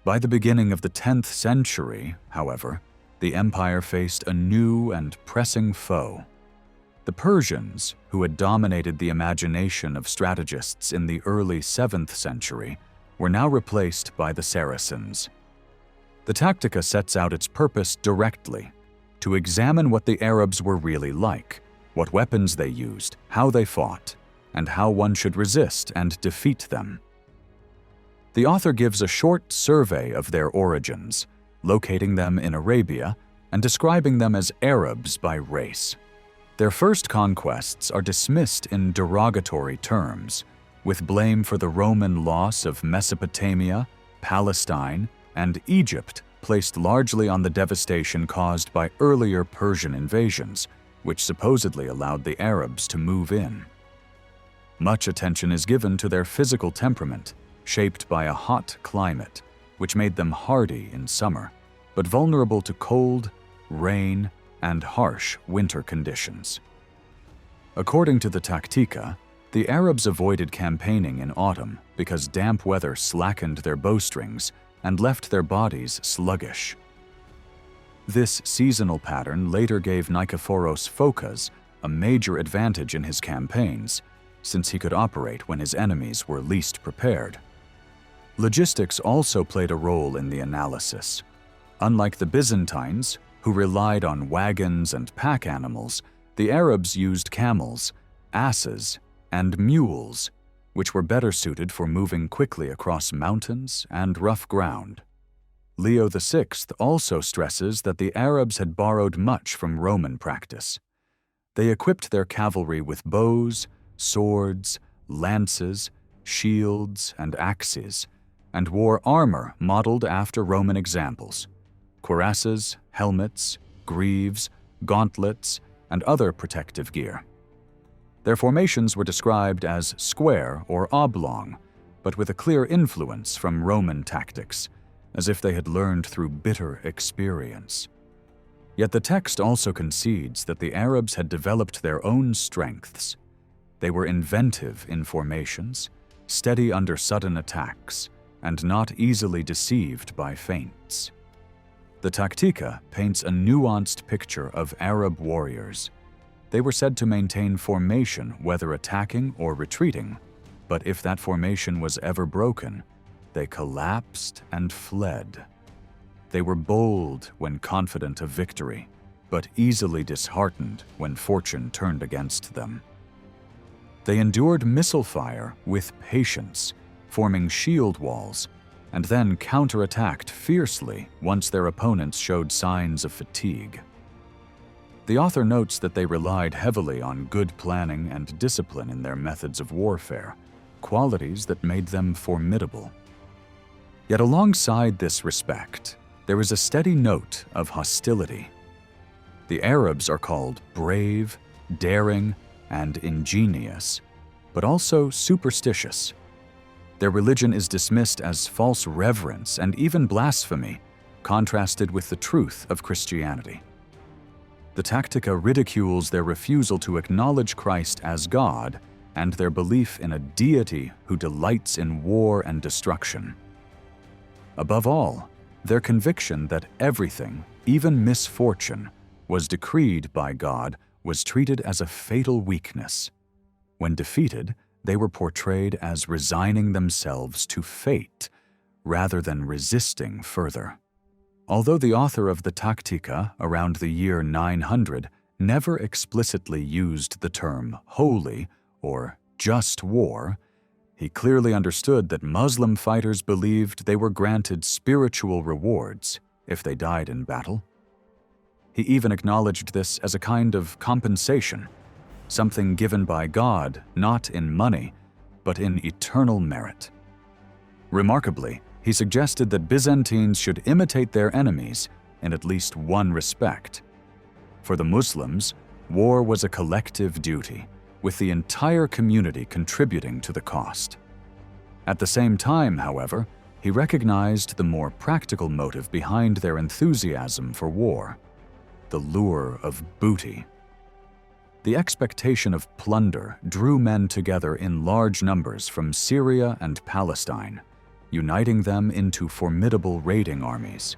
By the beginning of the 10th century, however, the empire faced a new and pressing foe. The Persians, who had dominated the imagination of strategists in the early 7th century, were now replaced by the Saracens. The Taktika sets out its purpose directly: to examine what the Arabs were really like, what weapons they used, how they fought, and how one should resist and defeat them. The author gives a short survey of their origins, locating them in Arabia and describing them as Arabs by race. Their first conquests are dismissed in derogatory terms, with blame for the Roman loss of Mesopotamia, Palestine, and Egypt placed largely on the devastation caused by earlier Persian invasions, which supposedly allowed the Arabs to move in. Much attention is given to their physical temperament, shaped by a hot climate, which made them hardy in summer, but vulnerable to cold, rain, and harsh winter conditions. According to the Taktika, the Arabs avoided campaigning in autumn because damp weather slackened their bowstrings and left their bodies sluggish. This seasonal pattern later gave Nikephoros Phokas a major advantage in his campaigns, since he could operate when his enemies were least prepared. Logistics also played a role in the analysis. Unlike the Byzantines, who relied on wagons and pack animals, the Arabs used camels, asses, and mules, which were better suited for moving quickly across mountains and rough ground. Leo VI also stresses that the Arabs had borrowed much from Roman practice. They equipped their cavalry with bows, swords, lances, shields, and axes, and wore armor modeled after Roman examples: cuirasses, helmets, greaves, gauntlets, and other protective gear. Their formations were described as square or oblong, but with a clear influence from Roman tactics, as if they had learned through bitter experience. Yet the text also concedes that the Arabs had developed their own strengths. They were inventive in formations, steady under sudden attacks, and not easily deceived by feints. The Tactica paints a nuanced picture of Arab warriors. They were said to maintain formation whether attacking or retreating, but if that formation was ever broken, they collapsed and fled. They were bold when confident of victory, but easily disheartened when fortune turned against them. They endured missile fire with patience, forming shield walls, and then counterattacked fiercely once their opponents showed signs of fatigue. The author notes that they relied heavily on good planning and discipline in their methods of warfare, qualities that made them formidable. Yet alongside this respect, there is a steady note of hostility. The Arabs are called brave, daring, and ingenious, but also superstitious. Their religion is dismissed as false reverence and even blasphemy, contrasted with the truth of Christianity. The Tactica ridicules their refusal to acknowledge Christ as God and their belief in a deity who delights in war and destruction. Above all, their conviction that everything, even misfortune, was decreed by God was treated as a fatal weakness. When defeated, they were portrayed as resigning themselves to fate rather than resisting further. Although the author of the Tactica around the year 900 never explicitly used the term holy or just war, he clearly understood that Muslim fighters believed they were granted spiritual rewards if they died in battle. He even acknowledged this as a kind of compensation, something given by God not in money, but in eternal merit. Remarkably, he suggested that Byzantines should imitate their enemies in at least one respect. For the Muslims, war was a collective duty, with the entire community contributing to the cost. At the same time, however, he recognized the more practical motive behind their enthusiasm for war: the lure of booty. The expectation of plunder drew men together in large numbers from Syria and Palestine, uniting them into formidable raiding armies.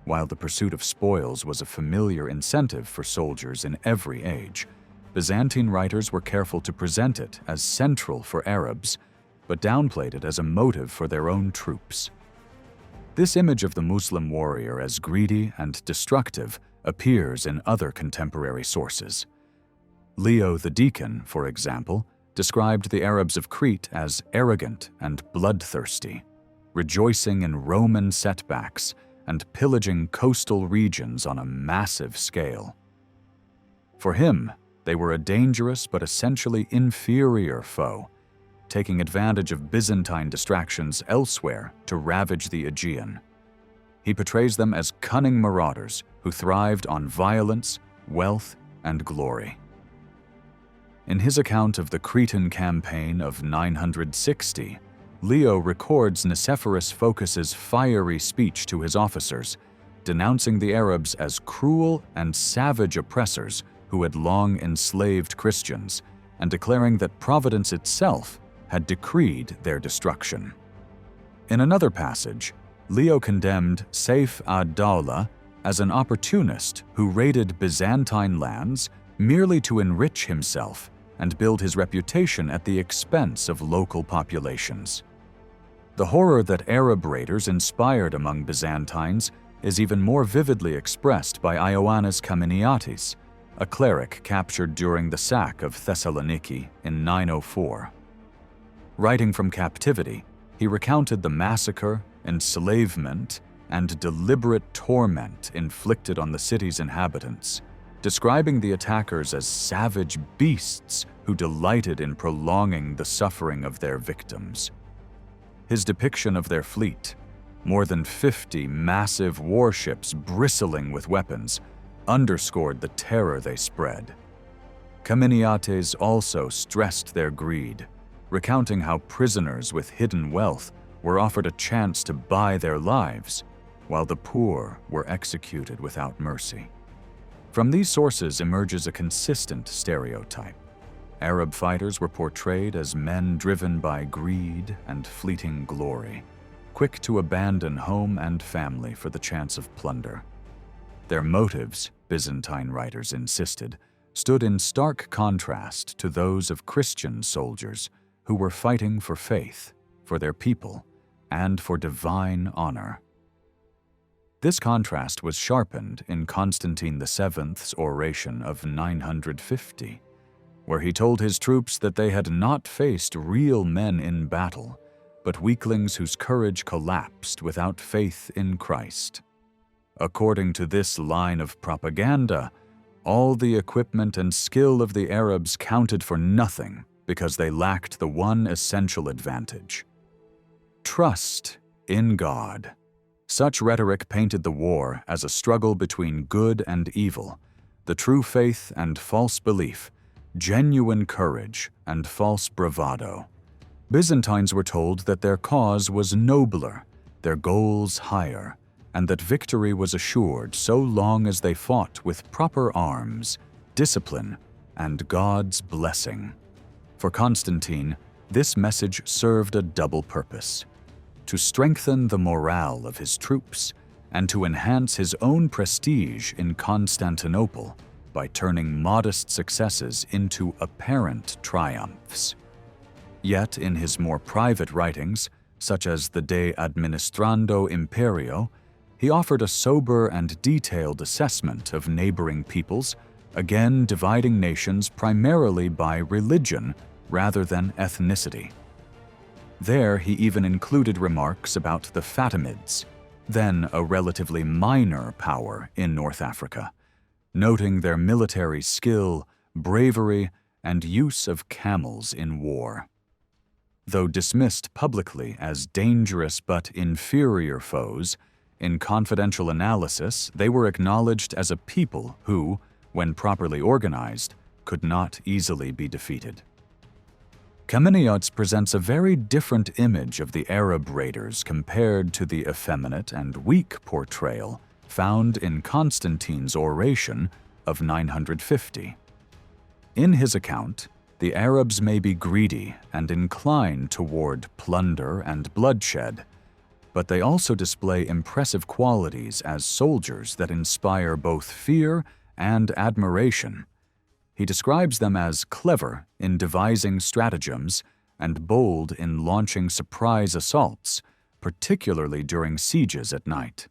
While the pursuit of spoils was a familiar incentive for soldiers in every age, Byzantine writers were careful to present it as central for Arabs, but downplayed it as a motive for their own troops. This image of the Muslim warrior as greedy and destructive appears in other contemporary sources. Leo the Deacon, for example, described the Arabs of Crete as arrogant and bloodthirsty, rejoicing in Roman setbacks and pillaging coastal regions on a massive scale. For him, they were a dangerous but essentially inferior foe, taking advantage of Byzantine distractions elsewhere to ravage the Aegean. He portrays them as cunning marauders who thrived on violence, wealth, and glory. In his account of the Cretan campaign of 960, Leo records Nicephorus Phocas's fiery speech to his officers, denouncing the Arabs as cruel and savage oppressors who had long enslaved Christians, and declaring that Providence itself had decreed their destruction. In another passage, Leo condemned Saif ad-Dawla as an opportunist who raided Byzantine lands merely to enrich himself and build his reputation at the expense of local populations. The horror that Arab raiders inspired among Byzantines is even more vividly expressed by Ioannis Kameniatis, a cleric captured during the sack of Thessaloniki in 904. Writing from captivity, he recounted the massacre, enslavement, and deliberate torment inflicted on the city's inhabitants, describing the attackers as savage beasts who delighted in prolonging the suffering of their victims. His depiction of their fleet, more than 50 massive warships bristling with weapons, underscored the terror they spread. Kameniates also stressed their greed, recounting how prisoners with hidden wealth were offered a chance to buy their lives, while the poor were executed without mercy. From these sources emerges a consistent stereotype. Arab fighters were portrayed as men driven by greed and fleeting glory, quick to abandon home and family for the chance of plunder. Their motives, Byzantine writers insisted, stood in stark contrast to those of Christian soldiers who were fighting for faith, for their people, and for divine honor. This contrast was sharpened in Constantine VII's oration of 950, where he told his troops that they had not faced real men in battle, but weaklings whose courage collapsed without faith in Christ. According to this line of propaganda, all the equipment and skill of the Arabs counted for nothing because they lacked the one essential advantage: trust in God. Such rhetoric painted the war as a struggle between good and evil, the true faith and false belief, genuine courage and false bravado. Byzantines were told that their cause was nobler, their goals higher, and that victory was assured so long as they fought with proper arms, discipline, and God's blessing. For Constantine, this message served a double purpose: to strengthen the morale of his troops and to enhance his own prestige in Constantinople by turning modest successes into apparent triumphs. Yet in his more private writings, such as the De Administrando Imperio, he offered a sober and detailed assessment of neighboring peoples, again dividing nations primarily by religion rather than ethnicity. There he even included remarks about the Fatimids, then a relatively minor power in North Africa, noting their military skill, bravery, and use of camels in war. Though dismissed publicly as dangerous but inferior foes, in confidential analysis they were acknowledged as a people who, when properly organized, could not easily be defeated. Kameniates presents a very different image of the Arab raiders compared to the effeminate and weak portrayal found in Constantine's oration of 950. In his account, the Arabs may be greedy and inclined toward plunder and bloodshed, but they also display impressive qualities as soldiers that inspire both fear and admiration. He describes them as clever in devising stratagems and bold in launching surprise assaults, particularly during sieges at night.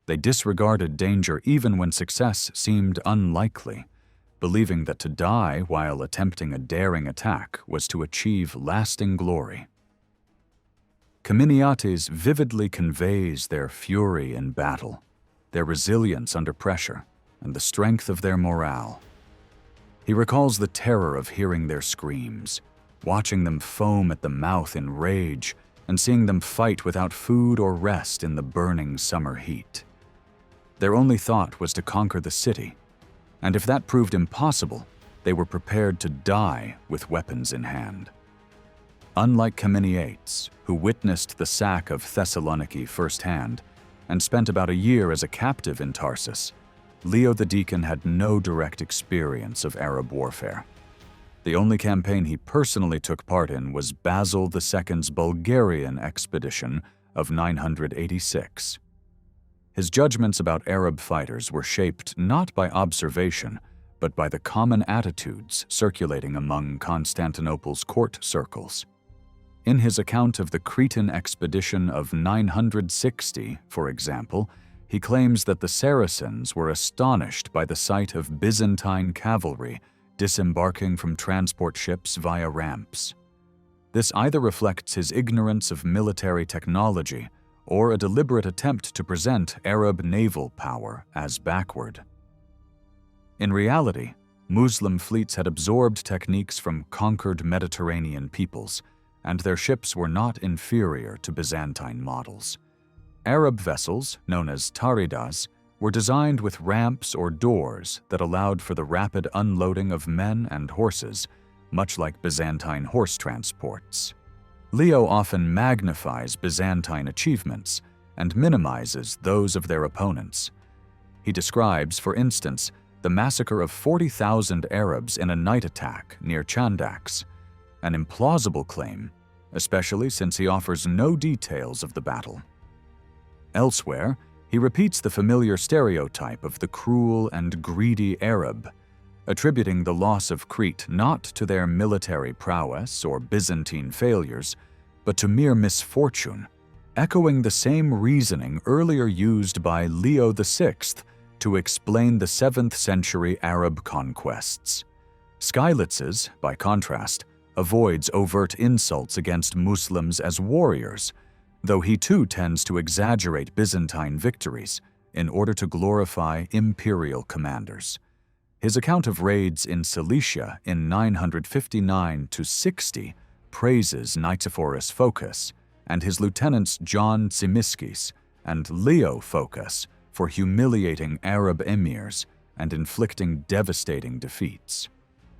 They disregarded danger even when success seemed unlikely, believing that to die while attempting a daring attack was to achieve lasting glory. Kameniates vividly conveys their fury in battle, their resilience under pressure, and the strength of their morale. He recalls the terror of hearing their screams, watching them foam at the mouth in rage, and seeing them fight without food or rest in the burning summer heat. Their only thought was to conquer the city, and if that proved impossible, they were prepared to die with weapons in hand. Unlike Kameniates, who witnessed the sack of Thessaloniki firsthand and spent about a year as a captive in Tarsus, Leo the Deacon had no direct experience of Arab warfare. The only campaign he personally took part in was Basil II's Bulgarian expedition of 986. His judgments about Arab fighters were shaped not by observation, but by the common attitudes circulating among Constantinople's court circles. In his account of the Cretan expedition of 960, for example, he claims that the Saracens were astonished by the sight of Byzantine cavalry disembarking from transport ships via ramps. This either reflects his ignorance of military technology or a deliberate attempt to present Arab naval power as backward. In reality, Muslim fleets had absorbed techniques from conquered Mediterranean peoples, and their ships were not inferior to Byzantine models. Arab vessels, known as taridas, were designed with ramps or doors that allowed for the rapid unloading of men and horses, much like Byzantine horse transports. Leo often magnifies Byzantine achievements and minimizes those of their opponents. He describes, for instance, the massacre of 40,000 Arabs in a night attack near Chandax, an implausible claim, especially since he offers no details of the battle. Elsewhere, he repeats the familiar stereotype of the cruel and greedy Arab, attributing the loss of Crete not to their military prowess or Byzantine failures, but to mere misfortune, echoing the same reasoning earlier used by Leo VI to explain the 7th century Arab conquests. Skylitzes, by contrast, avoids overt insults against Muslims as warriors, though he too tends to exaggerate Byzantine victories in order to glorify imperial commanders. His account of raids in Cilicia in 959–60 praises Nicephorus Phocas and his lieutenants John Tsimiskis and Leo Phocas for humiliating Arab emirs and inflicting devastating defeats.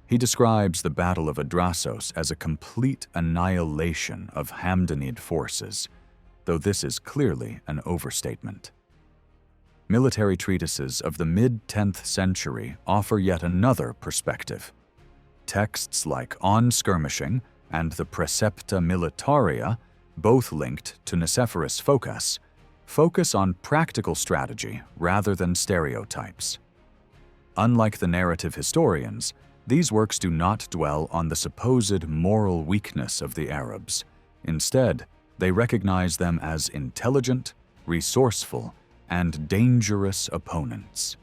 He describes the Battle of Adrasos as a complete annihilation of Hamdanid forces, though this is clearly an overstatement. Military treatises of the mid-10th century offer yet another perspective. Texts like On Skirmishing and the Precepta Militaria, both linked to Nicephorus Phocas, focus on practical strategy rather than stereotypes. Unlike the narrative historians, these works do not dwell on the supposed moral weakness of the Arabs. Instead, they recognize them as intelligent, resourceful, and dangerous opponents.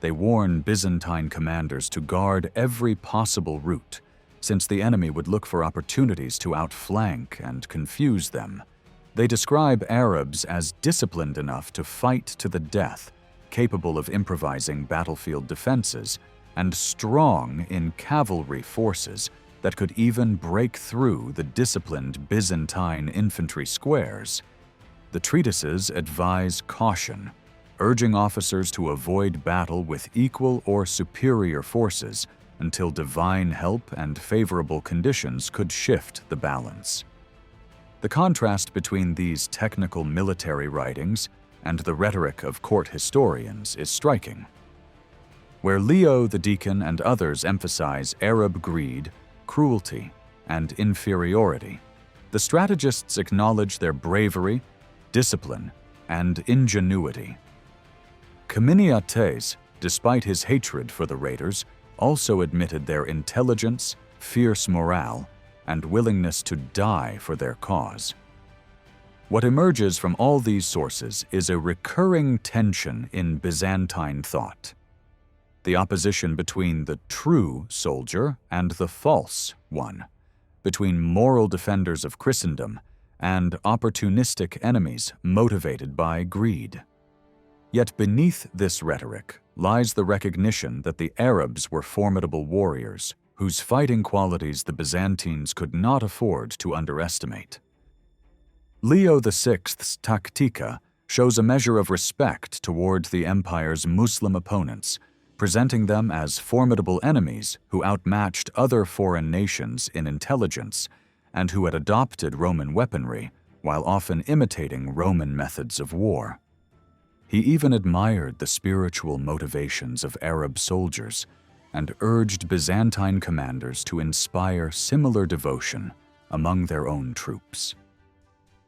They warn Byzantine commanders to guard every possible route, since the enemy would look for opportunities to outflank and confuse them. They describe Arabs as disciplined enough to fight to the death, capable of improvising battlefield defenses, and strong in cavalry forces that could even break through the disciplined Byzantine infantry squares. The treatises advise caution, urging officers to avoid battle with equal or superior forces until divine help and favorable conditions could shift the balance. The contrast between these technical military writings and the rhetoric of court historians is striking. Where Leo the Deacon and others emphasize Arab greed, cruelty, and inferiority, the strategists acknowledge their bravery, discipline, and ingenuity. Cominiates, despite his hatred for the raiders, also admitted their intelligence, fierce morale, and willingness to die for their cause. What emerges from all these sources is a recurring tension in Byzantine thought: the opposition between the true soldier and the false one, between moral defenders of Christendom and opportunistic enemies motivated by greed. Yet beneath this rhetoric lies the recognition that the Arabs were formidable warriors whose fighting qualities the Byzantines could not afford to underestimate. Leo VI's Tactica shows a measure of respect toward the empire's Muslim opponents, presenting them as formidable enemies who outmatched other foreign nations in intelligence and who had adopted Roman weaponry while often imitating Roman methods of war. He even admired the spiritual motivations of Arab soldiers and urged Byzantine commanders to inspire similar devotion among their own troops.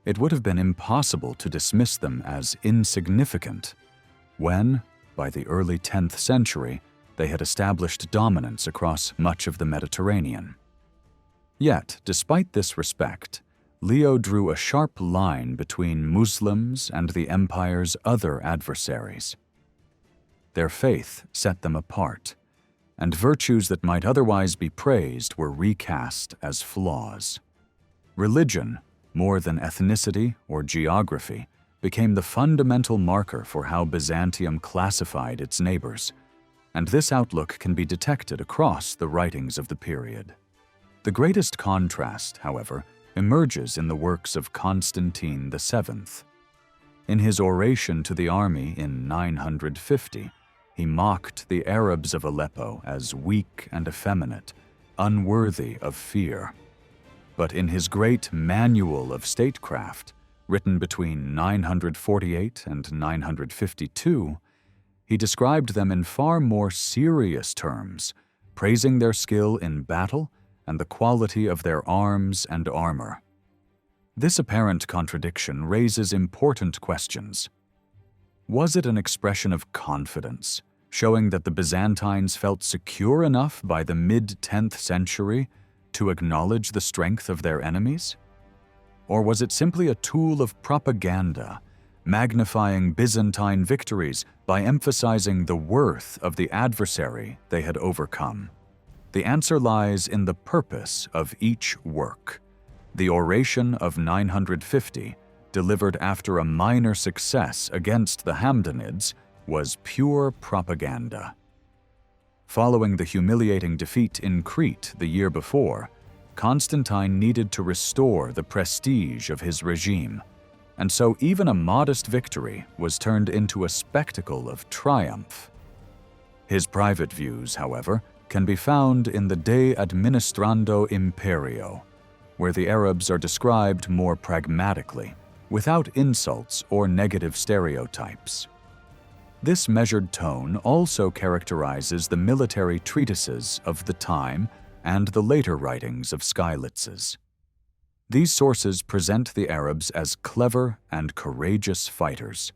It would have been impossible to dismiss them as insignificant when, by the early 10th century, they had established dominance across much of the Mediterranean. Yet, despite this respect, Leo drew a sharp line between Muslims and the empire's other adversaries. Their faith set them apart, and virtues that might otherwise be praised were recast as flaws. Religion, more than ethnicity or geography, became the fundamental marker for how Byzantium classified its neighbors, and this outlook can be detected across the writings of the period. The greatest contrast, however, emerges in the works of Constantine VII. In his oration to the army in 950, he mocked the Arabs of Aleppo as weak and effeminate, unworthy of fear. But in his great Manual of Statecraft, written between 948 and 952, he described them in far more serious terms, praising their skill in battle and the quality of their arms and armor. This apparent contradiction raises important questions. Was it an expression of confidence, showing that the Byzantines felt secure enough by the mid-10th century to acknowledge the strength of their enemies? Or was it simply a tool of propaganda, magnifying Byzantine victories by emphasizing the worth of the adversary they had overcome? The answer lies in the purpose of each work. The oration of 950, delivered after a minor success against the Hamdanids, was pure propaganda. Following the humiliating defeat in Crete the year before, Constantine needed to restore the prestige of his regime, and so even a modest victory was turned into a spectacle of triumph. His private views, however, can be found in the De Administrando Imperio, where the Arabs are described more pragmatically, without insults or negative stereotypes. This measured tone also characterizes the military treatises of the time and the later writings of Skylitzes. These sources present the Arabs as clever and courageous fighters,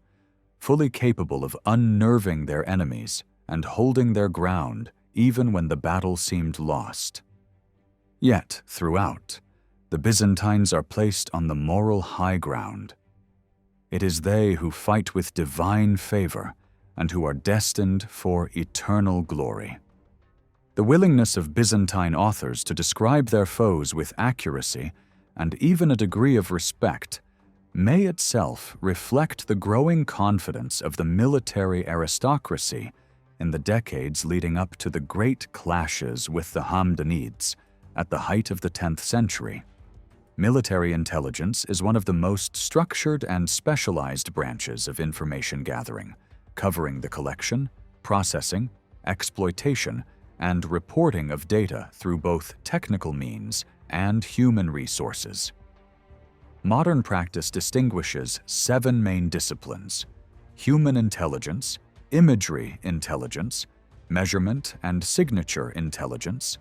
fully capable of unnerving their enemies and holding their ground even when the battle seemed lost. Yet, throughout, the Byzantines are placed on the moral high ground. It is they who fight with divine favor and who are destined for eternal glory. The willingness of Byzantine authors to describe their foes with accuracy and even a degree of respect may itself reflect the growing confidence of the military aristocracy in the decades leading up to the great clashes with the Hamdanids at the height of the 10th century. Military intelligence is one of the most structured and specialized branches of information gathering, covering the collection, processing, exploitation, and reporting of data through both technical means and human resources. Modern practice distinguishes 7 main disciplines: human intelligence, imagery intelligence, measurement and signature intelligence,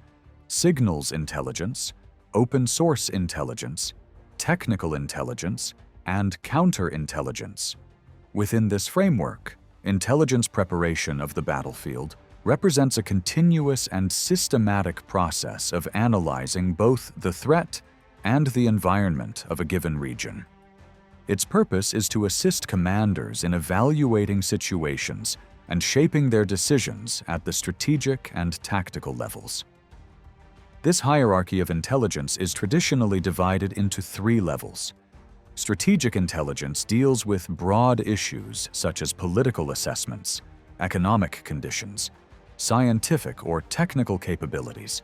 signals intelligence, open source intelligence, technical intelligence, and counterintelligence. Within this framework, intelligence preparation of the battlefield represents a continuous and systematic process of analyzing both the threat and the environment of a given region. Its purpose is to assist commanders in evaluating situations and shaping their decisions at the strategic and tactical levels. This hierarchy of intelligence is traditionally divided into 3 levels. Strategic intelligence deals with broad issues such as political assessments, economic conditions, scientific or technical capabilities,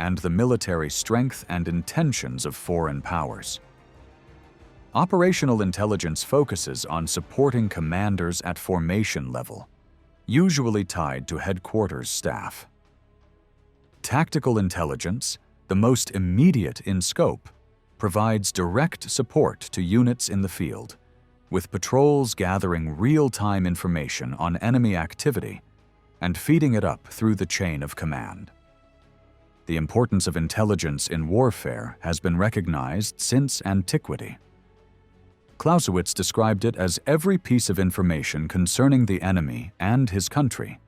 and the military strength and intentions of foreign powers. Operational intelligence focuses on supporting commanders at formation level, usually tied to headquarters staff. Tactical intelligence, the most immediate in scope, provides direct support to units in the field, with patrols gathering real-time information on enemy activity and feeding it up through the chain of command. The importance of intelligence in warfare has been recognized since antiquity. Clausewitz described it as every piece of information concerning the enemy and his country,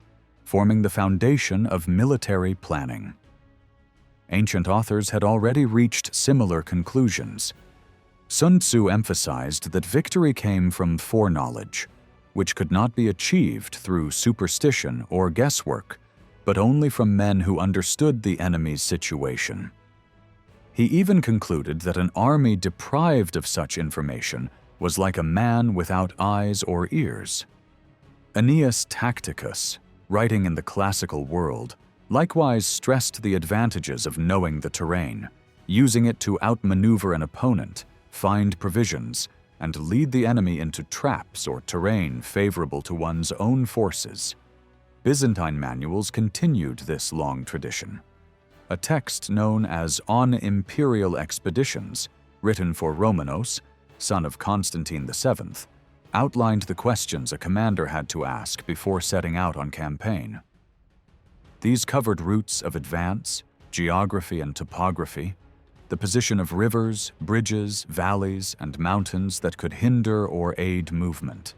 forming the foundation of military planning. Ancient authors had already reached similar conclusions. Sun Tzu emphasized that victory came from foreknowledge, which could not be achieved through superstition or guesswork, but only from men who understood the enemy's situation. He even concluded that an army deprived of such information was like a man without eyes or ears. Aeneas Tacticus, writing in the classical world, likewise stressed the advantages of knowing the terrain, using it to outmaneuver an opponent, find provisions, and lead the enemy into traps or terrain favorable to one's own forces. Byzantine manuals continued this long tradition. A text known as On Imperial Expeditions, written for Romanos, son of Constantine VII, outlined the questions a commander had to ask before setting out on campaign. These covered routes of advance, geography and topography, the position of rivers, bridges, valleys, and mountains that could hinder or aid movement,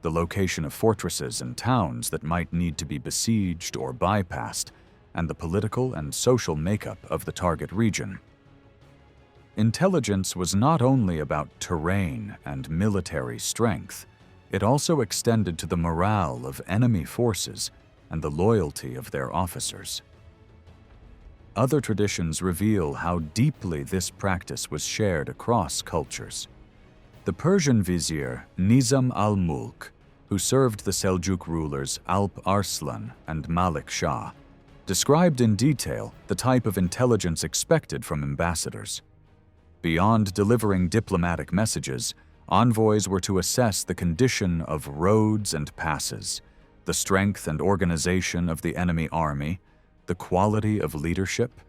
the location of fortresses and towns that might need to be besieged or bypassed, and the political and social makeup of the target region. Intelligence was not only about terrain and military strength, it also extended to the morale of enemy forces and the loyalty of their officers. Other traditions reveal how deeply this practice was shared across cultures. The Persian vizier Nizam al-Mulk, who served the Seljuk rulers Alp Arslan and Malik Shah, described in detail the type of intelligence expected from ambassadors. Beyond delivering diplomatic messages, envoys were to assess the condition of roads and passes, the strength and organization of the enemy army, the quality of leadership,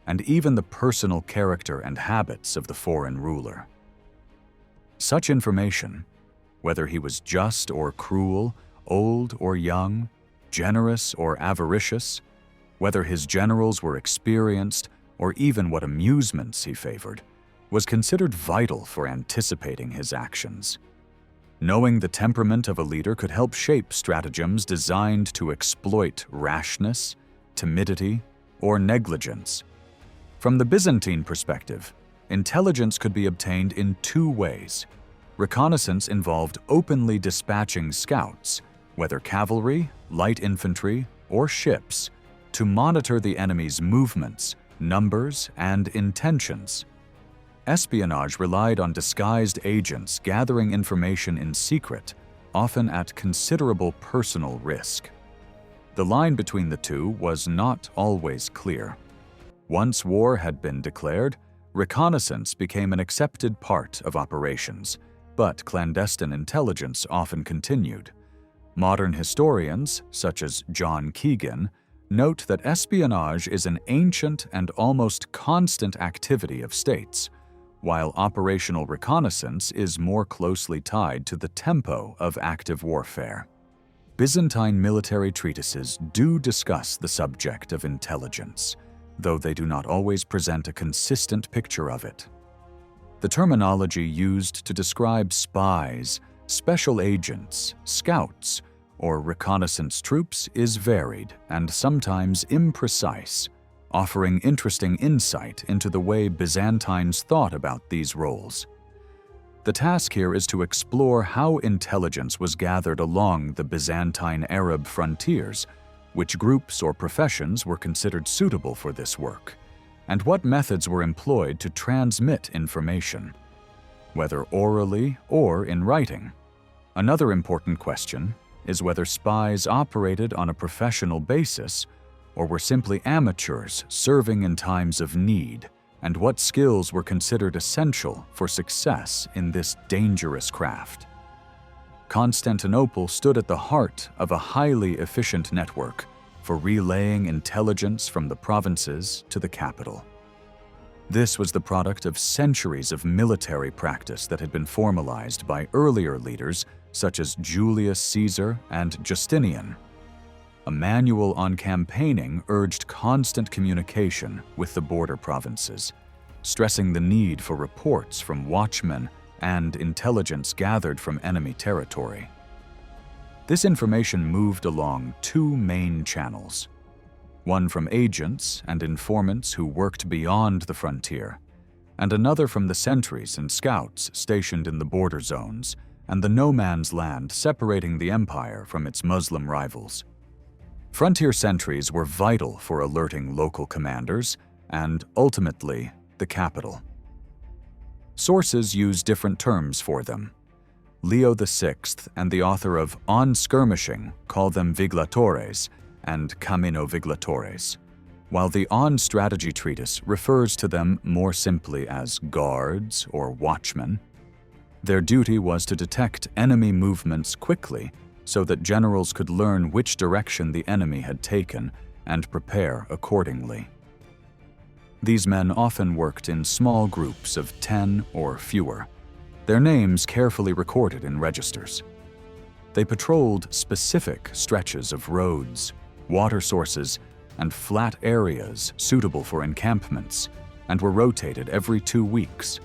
and even the personal character and habits of the foreign ruler. Such information, whether he was just or cruel, old or young, generous or avaricious, whether his generals were experienced, or even what amusements he favored, was considered vital for anticipating his actions. Knowing the temperament of a leader could help shape stratagems designed to exploit rashness, timidity, or negligence. From the Byzantine perspective, intelligence could be obtained in two ways. Reconnaissance involved openly dispatching scouts, whether cavalry, light infantry, or ships, to monitor the enemy's movements, numbers, and intentions. Espionage relied on disguised agents gathering information in secret, often at considerable personal risk. The line between the two was not always clear. Once war had been declared, reconnaissance became an accepted part of operations, but clandestine intelligence often continued. Modern historians, such as John Keegan, note that espionage is an ancient and almost constant activity of states, while operational reconnaissance is more closely tied to the tempo of active warfare. Byzantine military treatises do discuss the subject of intelligence, though they do not always present a consistent picture of it. The terminology used to describe spies, special agents, scouts, or reconnaissance troops is varied and sometimes imprecise, offering interesting insight into the way Byzantines thought about these roles. The task here is to explore how intelligence was gathered along the Byzantine Arab frontiers, which groups or professions were considered suitable for this work, and what methods were employed to transmit information, whether orally or in writing. Another important question is whether spies operated on a professional basis or were simply amateurs serving in times of need, and what skills were considered essential for success in this dangerous craft. Constantinople stood at the heart of a highly efficient network for relaying intelligence from the provinces to the capital. This was the product of centuries of military practice that had been formalized by earlier leaders such as Julius Caesar and Justinian. A manual on campaigning urged constant communication with the border provinces, stressing the need for reports from watchmen and intelligence gathered from enemy territory. This information moved along two main channels, one from agents and informants who worked beyond the frontier, and another from the sentries and scouts stationed in the border zones and the no-man's land separating the empire from its Muslim rivals. Frontier sentries were vital for alerting local commanders and, ultimately, the capital. Sources use different terms for them. Leo VI and the author of On Skirmishing call them viglatores and camino viglatores, while the On Strategy treatise refers to them more simply as guards or watchmen. Their duty was to detect enemy movements quickly so that generals could learn which direction the enemy had taken and prepare accordingly. These men often worked in small groups of 10 or fewer, their names carefully recorded in registers. They patrolled specific stretches of roads, water sources, and flat areas suitable for encampments, and were rotated every 2 weeks.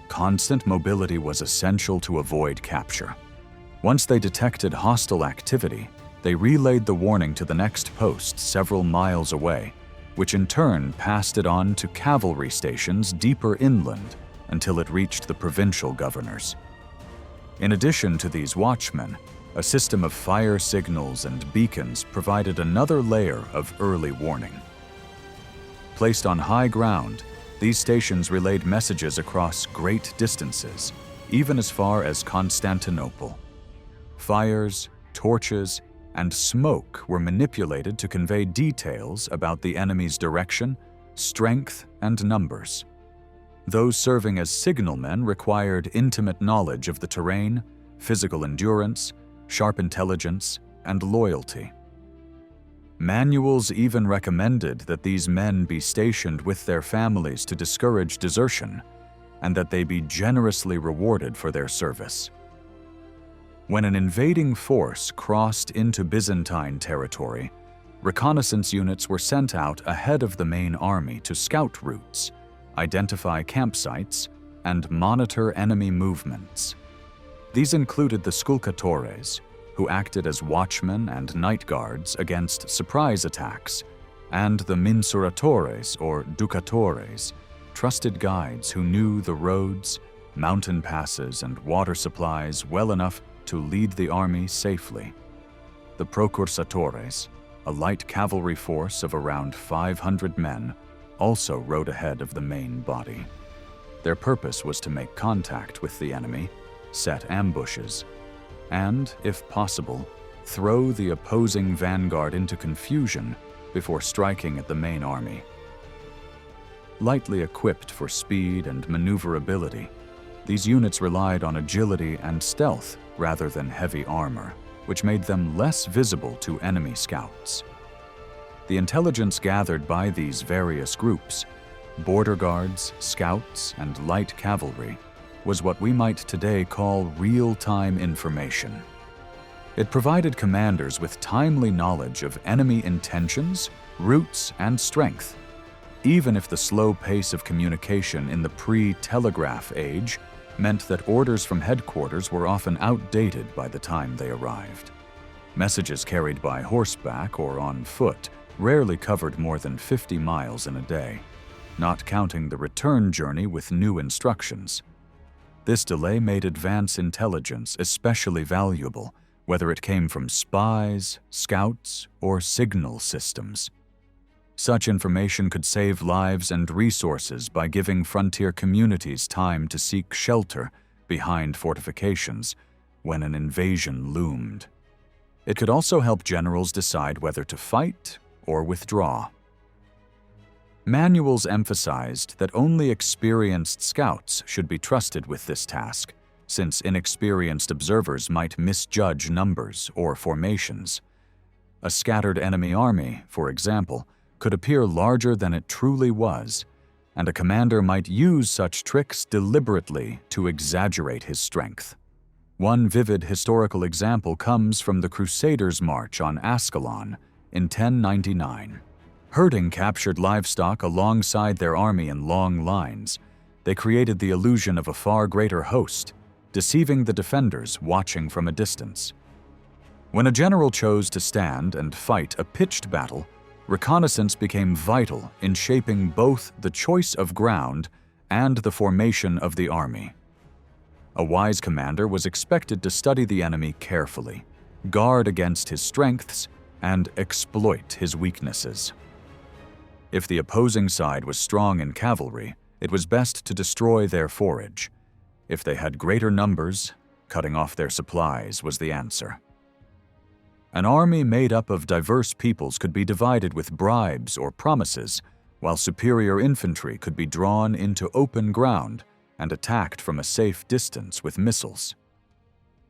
Constant mobility was essential to avoid capture. Once they detected hostile activity, they relayed the warning to the next post several miles away, which in turn passed it on to cavalry stations deeper inland until it reached the provincial governors. In addition to these watchmen, a system of fire signals and beacons provided another layer of early warning. Placed on high ground, these stations relayed messages across great distances, even as far as Constantinople. Fires, torches, and smoke were manipulated to convey details about the enemy's direction, strength, and numbers. Those serving as signalmen required intimate knowledge of the terrain, physical endurance, sharp intelligence, and loyalty. Manuals even recommended that these men be stationed with their families to discourage desertion, and that they be generously rewarded for their service. When an invading force crossed into Byzantine territory, reconnaissance units were sent out ahead of the main army to scout routes, identify campsites, and monitor enemy movements. These included the sculcatores, who acted as watchmen and night guards against surprise attacks, and the minsuratores or ducatores, trusted guides who knew the roads, mountain passes, and water supplies well enough to lead the army safely. The procursatores, a light cavalry force of around 500 men, also rode ahead of the main body. Their purpose was to make contact with the enemy, set ambushes, and, if possible, throw the opposing vanguard into confusion before striking at the main army. Lightly equipped for speed and maneuverability, these units relied on agility and stealth rather than heavy armor, which made them less visible to enemy scouts. The intelligence gathered by these various groups, border guards, scouts, and light cavalry, was what we might today call real-time information. It provided commanders with timely knowledge of enemy intentions, routes, and strength, even if the slow pace of communication in the pre-telegraph age meant that orders from headquarters were often outdated by the time they arrived. Messages carried by horseback or on foot rarely covered more than 50 miles in a day, not counting the return journey with new instructions. This delay made advance intelligence especially valuable, whether it came from spies, scouts, or signal systems. Such information could save lives and resources by giving frontier communities time to seek shelter behind fortifications when an invasion loomed. It could also help generals decide whether to fight or withdraw. Manuals emphasized that only experienced scouts should be trusted with this task, since inexperienced observers might misjudge numbers or formations. A scattered enemy army, for example, could appear larger than it truly was, and a commander might use such tricks deliberately to exaggerate his strength. One vivid historical example comes from the Crusaders' march on Ascalon in 1099. Herding captured livestock alongside their army in long lines. They created the illusion of a far greater host, deceiving the defenders watching from a distance. When a general chose to stand and fight a pitched battle, reconnaissance became vital in shaping both the choice of ground and the formation of the army. A wise commander was expected to study the enemy carefully, guard against his strengths, and exploit his weaknesses. If the opposing side was strong in cavalry, it was best to destroy their forage. If they had greater numbers, cutting off their supplies was the answer. An army made up of diverse peoples could be divided with bribes or promises, while superior infantry could be drawn into open ground and attacked from a safe distance with missiles.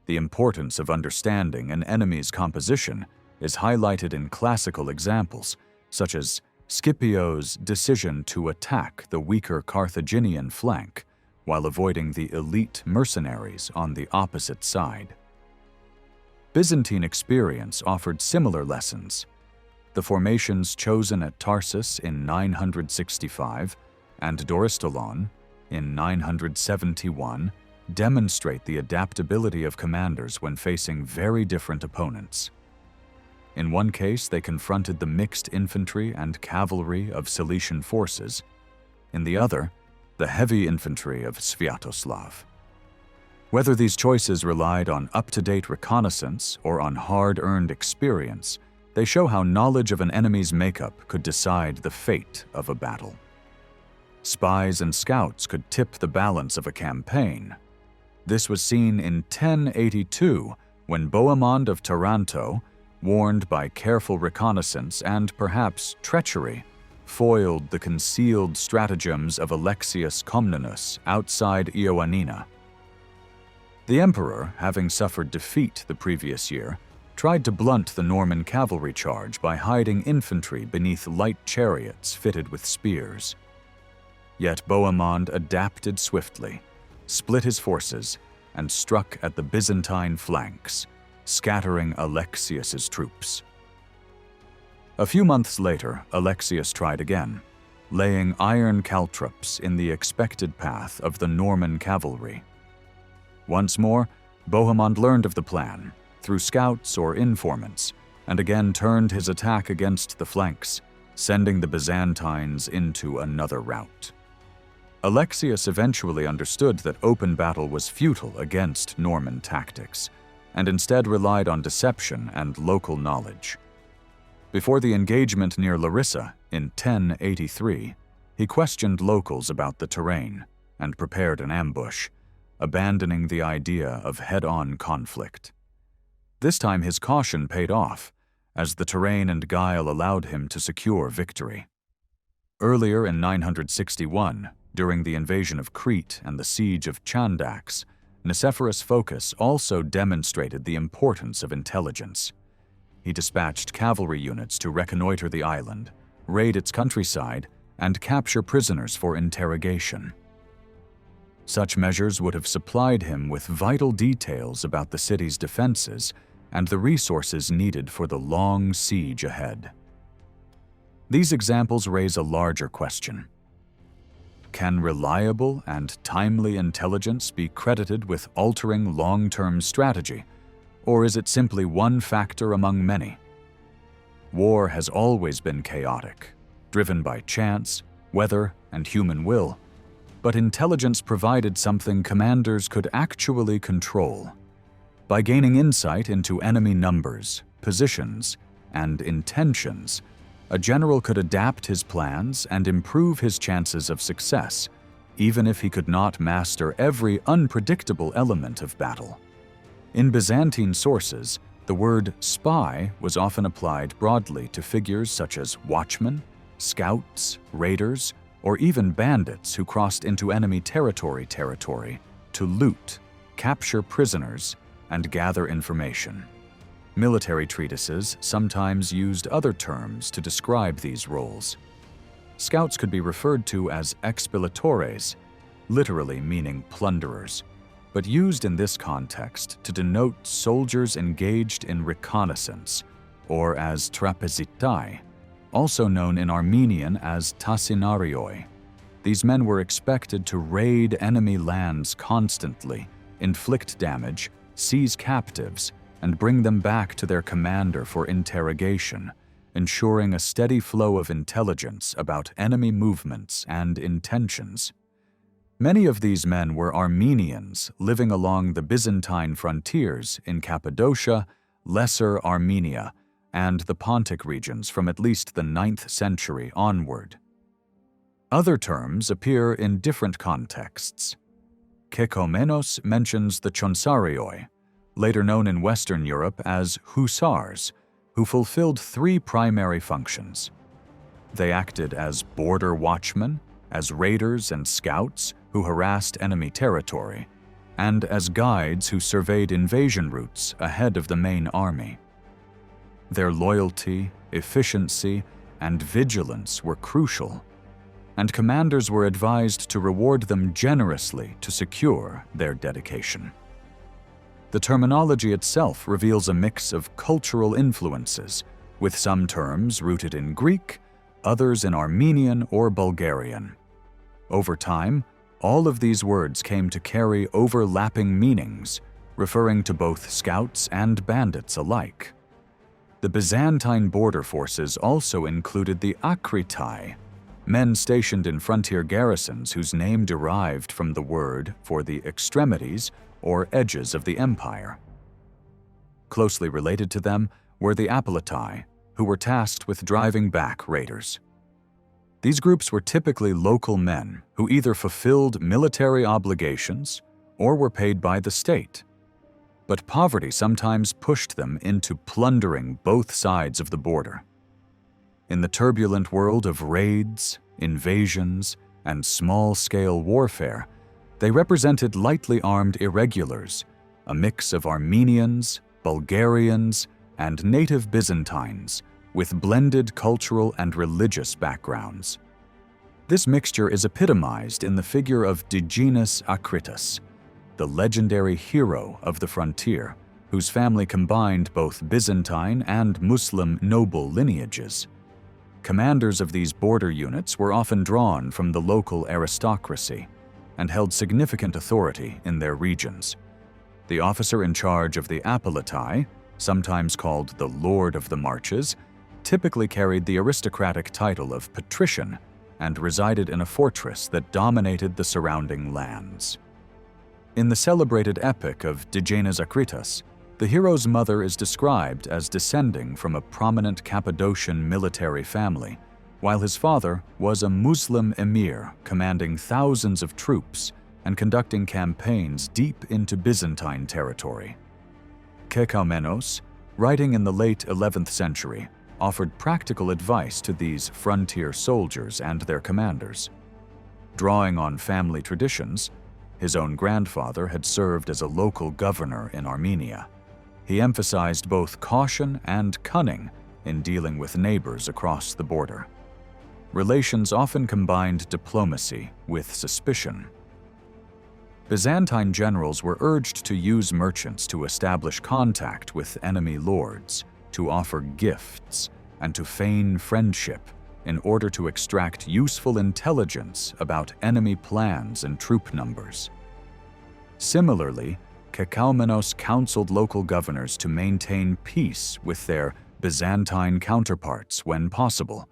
The importance of understanding an enemy's composition is highlighted in classical examples, such as Scipio's decision to attack the weaker Carthaginian flank while avoiding the elite mercenaries on the opposite side. Byzantine experience offered similar lessons. The formations chosen at Tarsus in 965 and Doristolon in 971 demonstrate the adaptability of commanders when facing very different opponents. In one case, they confronted the mixed infantry and cavalry of Cilician forces. In the other, the heavy infantry of Sviatoslav. Whether these choices relied on up-to-date reconnaissance or on hard-earned experience, they show how knowledge of an enemy's makeup could decide the fate of a battle. Spies and scouts could tip the balance of a campaign. This was seen in 1082 when Bohemond of Taranto, warned by careful reconnaissance and perhaps treachery, foiled the concealed stratagems of Alexius Comnenus outside Ioannina. The emperor, having suffered defeat the previous year, tried to blunt the Norman cavalry charge by hiding infantry beneath light chariots fitted with spears. Yet Bohemond adapted swiftly, split his forces, and struck at the Byzantine flanks, scattering Alexius's troops. A few months later, Alexius tried again, laying iron caltrops in the expected path of the Norman cavalry. Once more, Bohemond learned of the plan through scouts or informants, and again turned his attack against the flanks, sending the Byzantines into another rout. Alexius eventually understood that open battle was futile against Norman tactics, and instead relied on deception and local knowledge. Before the engagement near Larissa in 1083, he questioned locals about the terrain and prepared an ambush, abandoning the idea of head-on conflict. This time his caution paid off, as the terrain and guile allowed him to secure victory. Earlier in 961, during the invasion of Crete and the siege of Chandax, Nicephorus Phocas also demonstrated the importance of intelligence. He dispatched cavalry units to reconnoiter the island, raid its countryside, and capture prisoners for interrogation. Such measures would have supplied him with vital details about the city's defenses and the resources needed for the long siege ahead. These examples raise a larger question. Can reliable and timely intelligence be credited with altering long-term strategy, or is it simply one factor among many? War has always been chaotic, driven by chance, weather, and human will, but intelligence provided something commanders could actually control. By gaining insight into enemy numbers, positions, and intentions, a general could adapt his plans and improve his chances of success, even if he could not master every unpredictable element of battle. In Byzantine sources, the word spy was often applied broadly to figures such as watchmen, scouts, raiders, or even bandits who crossed into enemy territory to loot, capture prisoners, and gather information. Military treatises sometimes used other terms to describe these roles. Scouts could be referred to as expilatores, literally meaning plunderers, but used in this context to denote soldiers engaged in reconnaissance, or as trapezitai, also known in Armenian as tassinarioi. These men were expected to raid enemy lands constantly, inflict damage, seize captives, and bring them back to their commander for interrogation, ensuring a steady flow of intelligence about enemy movements and intentions. Many of these men were Armenians living along the Byzantine frontiers in Cappadocia, Lesser Armenia, and the Pontic regions from at least the 9th century onward. Other terms appear in different contexts. Kekaumenos mentions the Chonsarioi, later known in Western Europe as hussars, who fulfilled 3 primary functions. They acted as border watchmen, as raiders and scouts who harassed enemy territory, and as guides who surveyed invasion routes ahead of the main army. Their loyalty, efficiency, and vigilance were crucial, and commanders were advised to reward them generously to secure their dedication. The terminology itself reveals a mix of cultural influences, with some terms rooted in Greek, others in Armenian or Bulgarian. Over time, all of these words came to carry overlapping meanings, referring to both scouts and bandits alike. The Byzantine border forces also included the akritai, men stationed in frontier garrisons whose name derived from the word for the extremities or edges of the empire. Closely related to them were the apolotai, who were tasked with driving back raiders. These groups were typically local men who either fulfilled military obligations or were paid by the state. But poverty sometimes pushed them into plundering both sides of the border. In the turbulent world of raids, invasions, and small-scale warfare, they represented lightly armed irregulars, a mix of Armenians, Bulgarians, and native Byzantines, with blended cultural and religious backgrounds. This mixture is epitomized in the figure of Digenis Akritas, the legendary hero of the frontier, whose family combined both Byzantine and Muslim noble lineages. Commanders of these border units were often drawn from the local aristocracy and held significant authority in their regions. The officer in charge of the apolotai, sometimes called the Lord of the Marches, typically carried the aristocratic title of patrician and resided in a fortress that dominated the surrounding lands. In the celebrated epic of Digenis Akritas, the hero's mother is described as descending from a prominent Cappadocian military family, while his father was a Muslim emir commanding thousands of troops and conducting campaigns deep into Byzantine territory. Kekaumenos, writing in the late 11th century, offered practical advice to these frontier soldiers and their commanders. Drawing on family traditions, his own grandfather had served as a local governor in Armenia. He emphasized both caution and cunning in dealing with neighbors across the border. Relations often combined diplomacy with suspicion. Byzantine generals were urged to use merchants to establish contact with enemy lords, to offer gifts, and to feign friendship in order to extract useful intelligence about enemy plans and troop numbers. Similarly, Kekaumenos counseled local governors to maintain peace with their Byzantine counterparts when possible,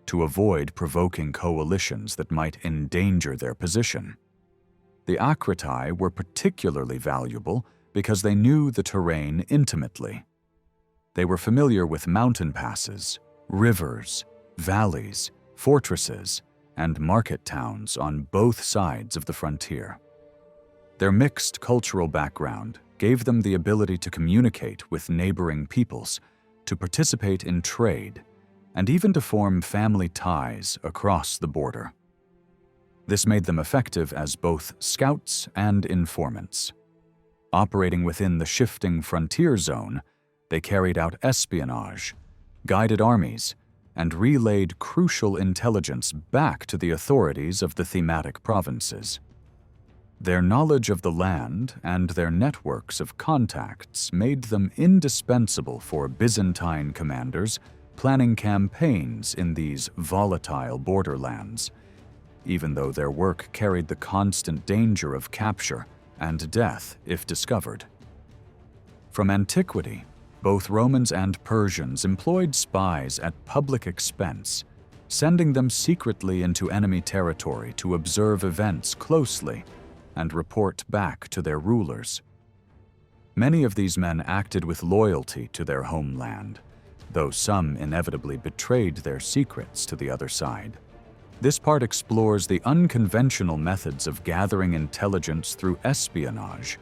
to avoid provoking coalitions that might endanger their position. The akritai were particularly valuable because they knew the terrain intimately. They were familiar with mountain passes, rivers, valleys, fortresses, and market towns on both sides of the frontier. Their mixed cultural background gave them the ability to communicate with neighboring peoples, to participate in trade, and even to form family ties across the border. This made them effective as both scouts and informants. Operating within the shifting frontier zone, they carried out espionage, guided armies, and relayed crucial intelligence back to the authorities of the thematic provinces. Their knowledge of the land and their networks of contacts made them indispensable for Byzantine commanders planning campaigns in these volatile borderlands, even though their work carried the constant danger of capture and death if discovered. From antiquity, both Romans and Persians employed spies at public expense, sending them secretly into enemy territory to observe events closely and report back to their rulers. Many of these men acted with loyalty to their homeland, though some inevitably betrayed their secrets to the other side. This part explores the unconventional methods of gathering intelligence through espionage,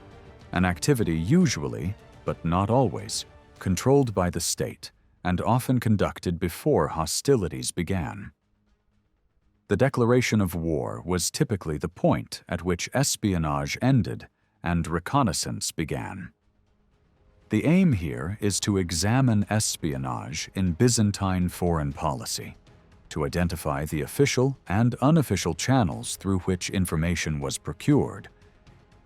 an activity usually, but not always, controlled by the state and often conducted before hostilities began. The declaration of war was typically the point at which espionage ended and reconnaissance began. The aim here is to examine espionage in Byzantine foreign policy, to identify the official and unofficial channels through which information was procured,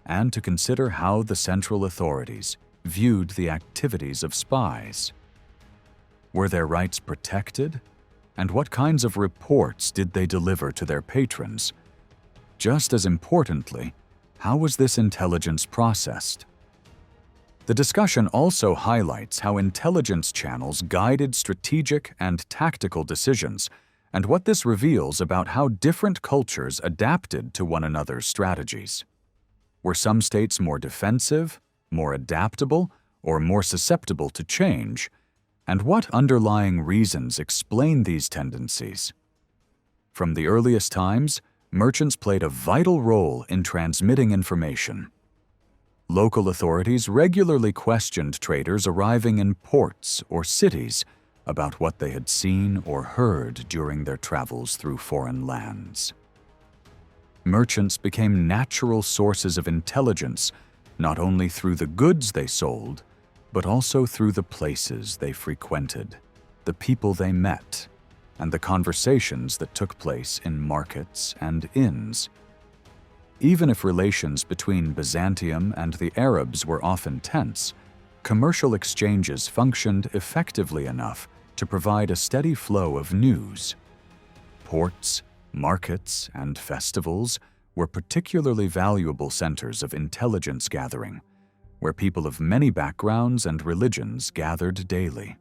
and to consider how the central authorities viewed the activities of spies. Were their rights protected? And what kinds of reports did they deliver to their patrons? Just as importantly, how was this intelligence processed? The discussion also highlights how intelligence channels guided strategic and tactical decisions, and what this reveals about how different cultures adapted to one another's strategies. Were some states more defensive, more adaptable, or more susceptible to change? And what underlying reasons explain these tendencies? From the earliest times, merchants played a vital role in transmitting information. Local authorities regularly questioned traders arriving in ports or cities about what they had seen or heard during their travels through foreign lands. Merchants became natural sources of intelligence, not only through the goods they sold, but also through the places they frequented, the people they met, and the conversations that took place in markets and inns. Even if relations between Byzantium and the Arabs were often tense, commercial exchanges functioned effectively enough to provide a steady flow of news. Ports, markets, and festivals were particularly valuable centers of intelligence gathering, where people of many backgrounds and religions gathered daily.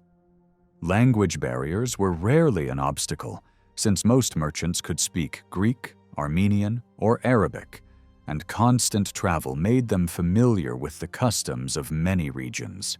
Language barriers were rarely an obstacle, since most merchants could speak Greek, Armenian, or Arabic, and constant travel made them familiar with the customs of many regions.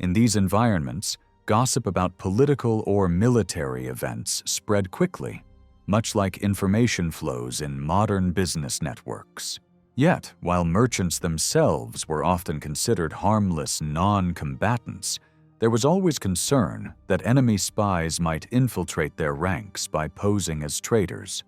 In these environments, gossip about political or military events spread quickly, much like information flows in modern business networks. Yet, while merchants themselves were often considered harmless non-combatants, there was always concern that enemy spies might infiltrate their ranks by posing as traders.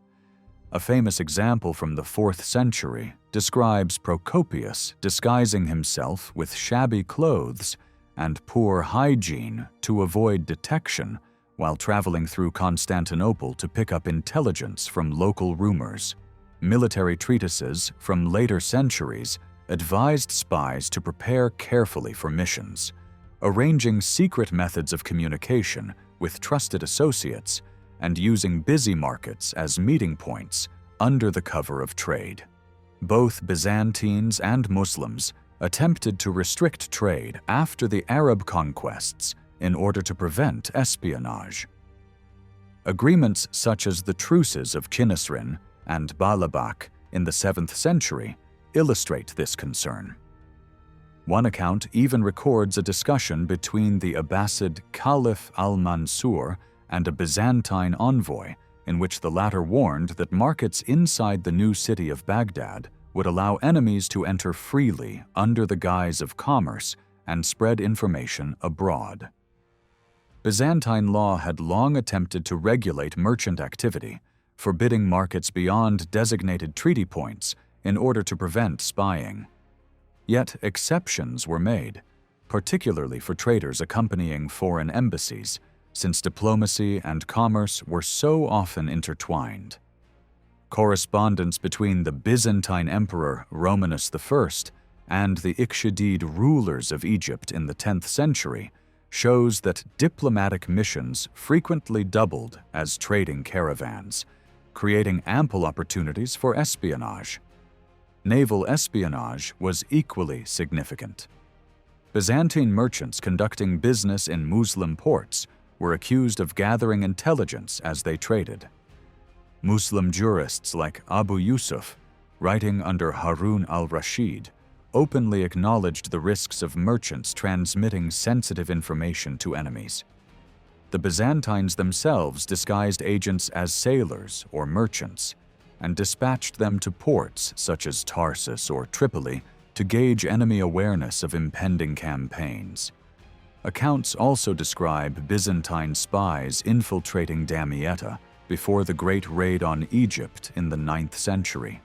A famous example from the 4th century describes Procopius disguising himself with shabby clothes and poor hygiene to avoid detection while traveling through Constantinople to pick up intelligence from local rumors. Military treatises from later centuries advised spies to prepare carefully for missions, arranging secret methods of communication with trusted associates and using busy markets as meeting points under the cover of trade. Both Byzantines and Muslims attempted to restrict trade after the Arab conquests in order to prevent espionage. Agreements such as the truces of Chinisrin and Baalabak in the 7th century illustrate this concern. One account even records a discussion between the Abbasid Caliph al-Mansur and a Byzantine envoy in which the latter warned that markets inside the new city of Baghdad would allow enemies to enter freely under the guise of commerce and spread information abroad. Byzantine law had long attempted to regulate merchant activity, forbidding markets beyond designated treaty points in order to prevent spying. Yet exceptions were made, particularly for traders accompanying foreign embassies, since diplomacy and commerce were so often intertwined. Correspondence between the Byzantine Emperor Romanus I and the Ikhshidid rulers of Egypt in the 10th century shows that diplomatic missions frequently doubled as trading caravans, creating ample opportunities for espionage. Naval espionage was equally significant. Byzantine merchants conducting business in Muslim ports were accused of gathering intelligence as they traded. Muslim jurists like Abu Yusuf, writing under Harun al-Rashid, openly acknowledged the risks of merchants transmitting sensitive information to enemies. The Byzantines themselves disguised agents as sailors or merchants and dispatched them to ports such as Tarsus or Tripoli to gauge enemy awareness of impending campaigns. Accounts also describe Byzantine spies infiltrating Damietta before the Great Raid on Egypt in the 9th century.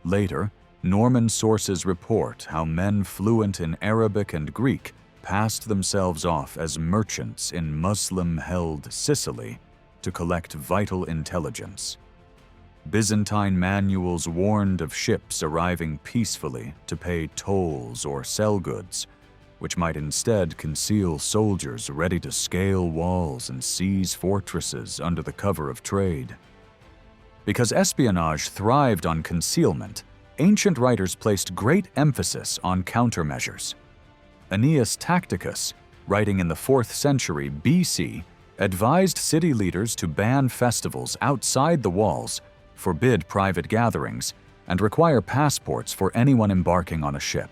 Later, Norman sources report how men fluent in Arabic and Greek passed themselves off as merchants in Muslim-held Sicily to collect vital intelligence. Byzantine manuals warned of ships arriving peacefully to pay tolls or sell goods, which might instead conceal soldiers ready to scale walls and seize fortresses under the cover of trade. Because espionage thrived on concealment, ancient writers placed great emphasis on countermeasures. Aeneas Tacticus, writing in the 4th century BC, advised city leaders to ban festivals outside the walls, forbid private gatherings, and require passports for anyone embarking on a ship.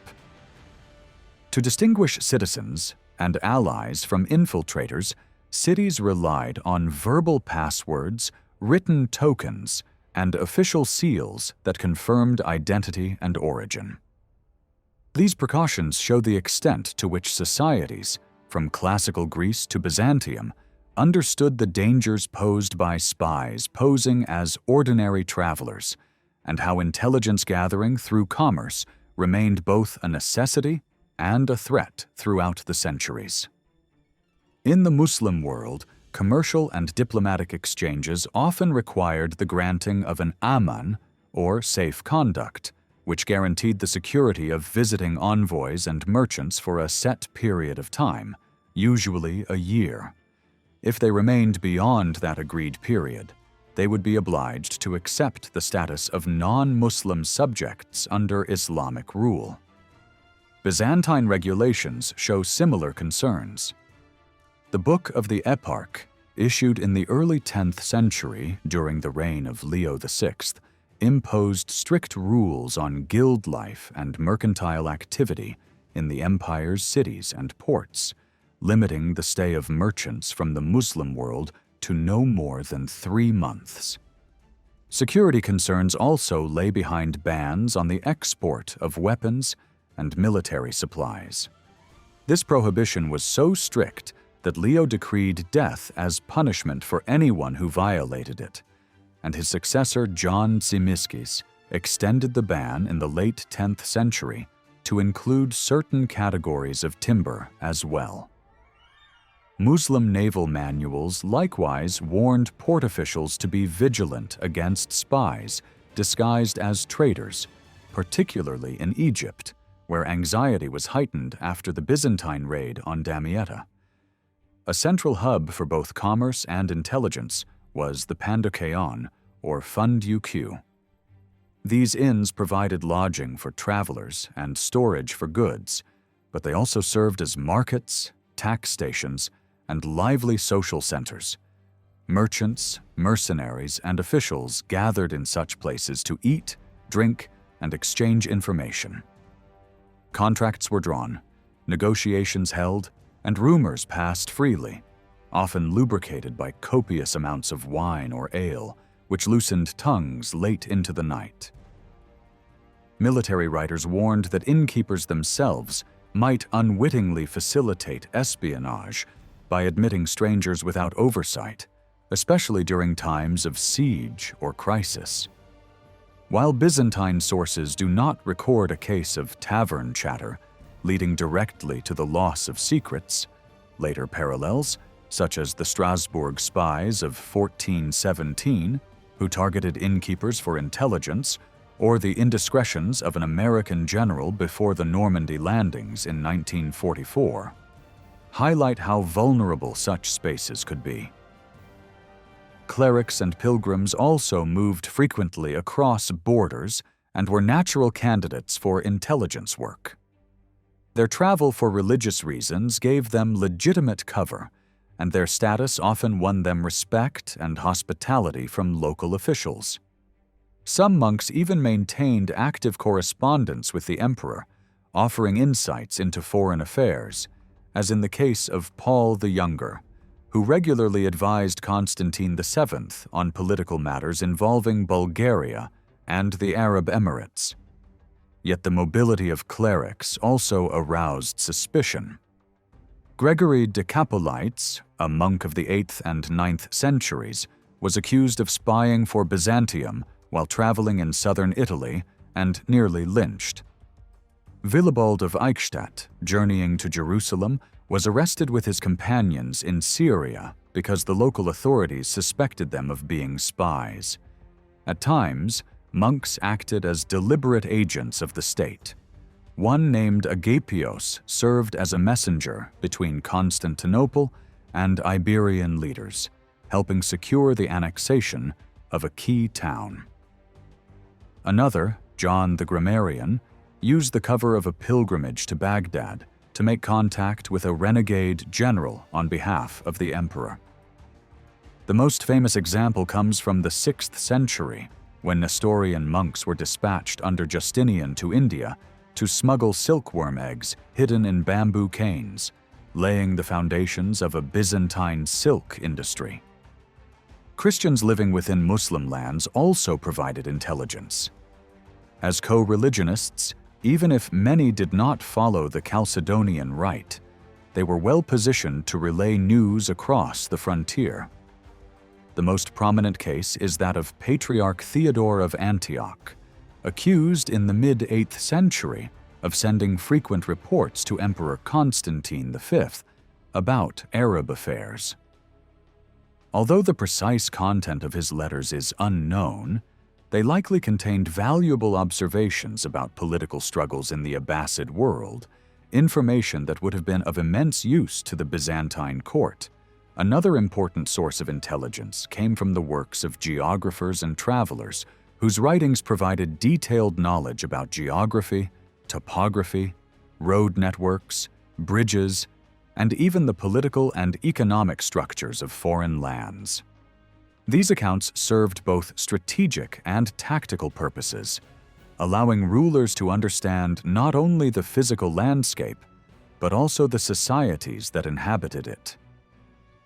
To distinguish citizens and allies from infiltrators, cities relied on verbal passwords, written tokens, and official seals that confirmed identity and origin. These precautions show the extent to which societies, from classical Greece to Byzantium, understood the dangers posed by spies posing as ordinary travelers, and how intelligence gathering through commerce remained both a necessity and a threat throughout the centuries. In the Muslim world, commercial and diplomatic exchanges often required the granting of an aman, or safe conduct, which guaranteed the security of visiting envoys and merchants for a set period of time, usually a year. If they remained beyond that agreed period, they would be obliged to accept the status of non-Muslim subjects under Islamic rule. Byzantine regulations show similar concerns. The Book of the Eparch, issued in the early 10th century during the reign of Leo VI, imposed strict rules on guild life and mercantile activity in the empire's cities and ports, limiting the stay of merchants from the Muslim world to no more than 3 months. Security concerns also lay behind bans on the export of weapons and military supplies. This prohibition was so strict that Leo decreed death as punishment for anyone who violated it, and his successor John Tzimiskis extended the ban in the late 10th century to include certain categories of timber as well. Muslim naval manuals likewise warned port officials to be vigilant against spies disguised as traders, particularly in Egypt, where anxiety was heightened after the Byzantine raid on Damietta. A central hub for both commerce and intelligence was the Pandokeion, or Fund-UQ. These inns provided lodging for travelers and storage for goods, but they also served as markets, tax stations, and lively social centers. Merchants, mercenaries, and officials gathered in such places to eat, drink, and exchange information. Contracts were drawn, negotiations held, and rumors passed freely, often lubricated by copious amounts of wine or ale, which loosened tongues late into the night. Military writers warned that innkeepers themselves might unwittingly facilitate espionage by admitting strangers without oversight, especially during times of siege or crisis. While Byzantine sources do not record a case of tavern chatter leading directly to the loss of secrets, later parallels, such as the Strasbourg spies of 1417, who targeted innkeepers for intelligence, or the indiscretions of an American general before the Normandy landings in 1944, highlight how vulnerable such spaces could be. Clerics and pilgrims also moved frequently across borders and were natural candidates for intelligence work. Their travel for religious reasons gave them legitimate cover, and their status often won them respect and hospitality from local officials. Some monks even maintained active correspondence with the emperor, offering insights into foreign affairs, as in the case of Paul the Younger, who regularly advised Constantine VII on political matters involving Bulgaria and the Arab Emirates. Yet the mobility of clerics also aroused suspicion. Gregory de Capolites, a monk of the 8th and 9th centuries, was accused of spying for Byzantium while traveling in southern Italy and nearly lynched. Willibald of Eichstätt, journeying to Jerusalem, was arrested with his companions in Syria because the local authorities suspected them of being spies. At times, monks acted as deliberate agents of the state. One named Agapios served as a messenger between Constantinople and Iberian leaders, helping secure the annexation of a key town. Another, John the Grammarian, used the cover of a pilgrimage to Baghdad to make contact with a renegade general on behalf of the emperor. The most famous example comes from the 6th century, when Nestorian monks were dispatched under Justinian to India to smuggle silkworm eggs hidden in bamboo canes, laying the foundations of a Byzantine silk industry. Christians living within Muslim lands also provided intelligence. As co-religionists, even if many did not follow the Chalcedonian rite, they were well positioned to relay news across the frontier. The most prominent case is that of Patriarch Theodore of Antioch, accused in the mid-8th century of sending frequent reports to Emperor Constantine V about Arab affairs. Although the precise content of his letters is unknown, they likely contained valuable observations about political struggles in the Abbasid world, information that would have been of immense use to the Byzantine court. Another important source of intelligence came from the works of geographers and travelers, whose writings provided detailed knowledge about geography, topography, road networks, bridges, and even the political and economic structures of foreign lands. These accounts served both strategic and tactical purposes, allowing rulers to understand not only the physical landscape, but also the societies that inhabited it.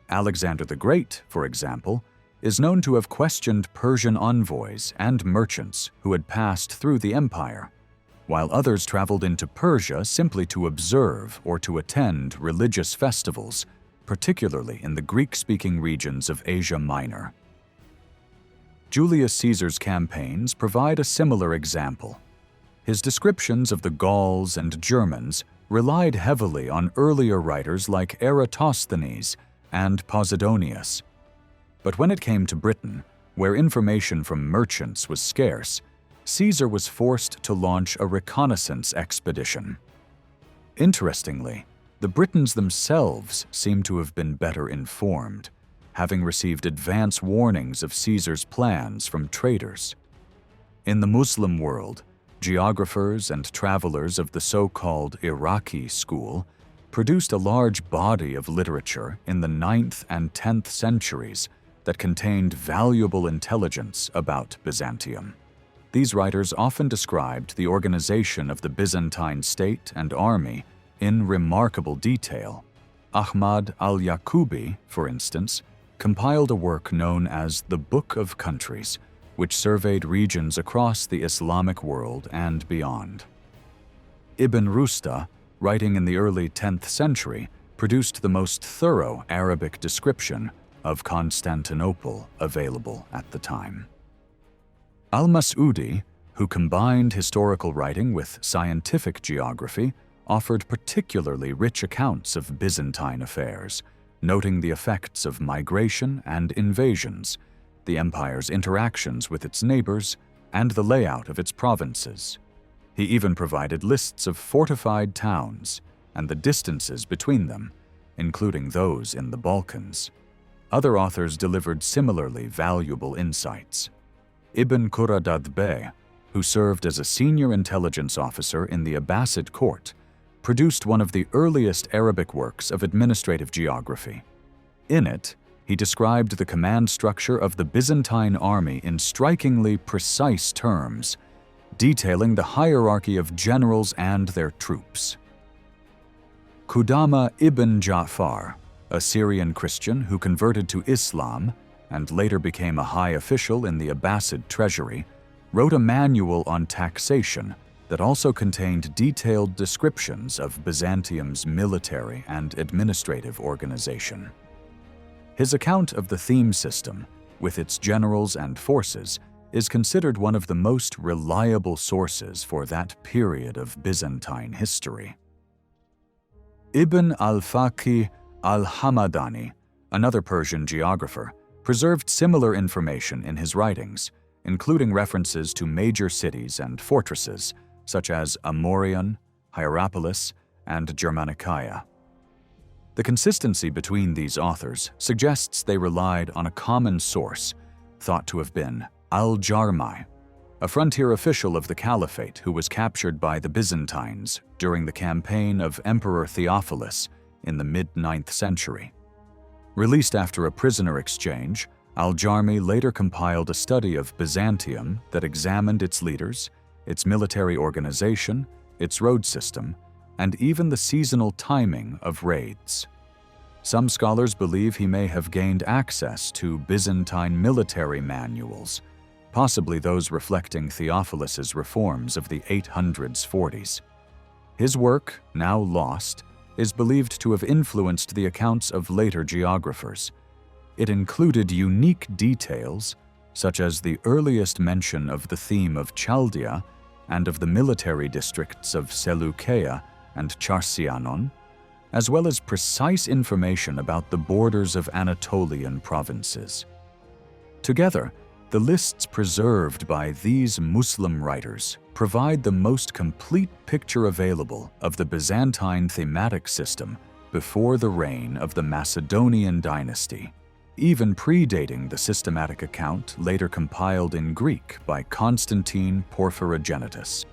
Alexander the Great, for example, is known to have questioned Persian envoys and merchants who had passed through the empire, while others traveled into Persia simply to observe or to attend religious festivals, particularly in the Greek-speaking regions of Asia Minor. Julius Caesar's campaigns provide a similar example. His descriptions of the Gauls and Germans relied heavily on earlier writers like Eratosthenes and Posidonius. But when it came to Britain, where information from merchants was scarce, Caesar was forced to launch a reconnaissance expedition. Interestingly, the Britons themselves seem to have been better informed, having received advance warnings of Caesar's plans from traders. In the Muslim world, geographers and travelers of the so-called Iraqi school produced a large body of literature in the 9th and 10th centuries that contained valuable intelligence about Byzantium. These writers often described the organization of the Byzantine state and army in remarkable detail. Ahmad al-Yaqubi, for instance, compiled a work known as the Book of Countries, which surveyed regions across the Islamic world and beyond. Ibn Rusta, writing in the early 10th century, produced the most thorough Arabic description of Constantinople available at the time. Al-Mas'udi, who combined historical writing with scientific geography, offered particularly rich accounts of Byzantine affairs, noting the effects of migration and invasions, the empire's interactions with its neighbors, and the layout of its provinces. He even provided lists of fortified towns and the distances between them, including those in the Balkans. Other authors delivered similarly valuable insights. Ibn Quradad Bey, who served as a senior intelligence officer in the Abbasid court, produced one of the earliest Arabic works of administrative geography. In it, he described the command structure of the Byzantine army in strikingly precise terms, detailing the hierarchy of generals and their troops. Qudama ibn Ja'far, a Syrian Christian who converted to Islam and later became a high official in the Abbasid treasury, wrote a manual on taxation that also contained detailed descriptions of Byzantium's military and administrative organization. His account of the theme system, with its generals and forces, is considered one of the most reliable sources for that period of Byzantine history. Ibn al-Faqih al-Hamadani, another Persian geographer, preserved similar information in his writings, including references to major cities and fortresses such as Amorion, Hierapolis, and Germanicaia. The consistency between these authors suggests they relied on a common source, thought to have been al-Jarmi, a frontier official of the Caliphate who was captured by the Byzantines during the campaign of Emperor Theophilus in the mid-9th century. Released after a prisoner exchange, al-Jarmi later compiled a study of Byzantium that examined its leaders, its military organization, its road system, and even the seasonal timing of raids. Some scholars believe he may have gained access to Byzantine military manuals, possibly those reflecting Theophilus's reforms of the 840s. His work, now lost, is believed to have influenced the accounts of later geographers. It included unique details, such as the earliest mention of the theme of Chaldea and of the military districts of Seleukeia and Charsianon, as well as precise information about the borders of Anatolian provinces. Together, the lists preserved by these Muslim writers provide the most complete picture available of the Byzantine thematic system before the reign of the Macedonian dynasty, even predating the systematic account later compiled in Greek by Constantine Porphyrogenitus.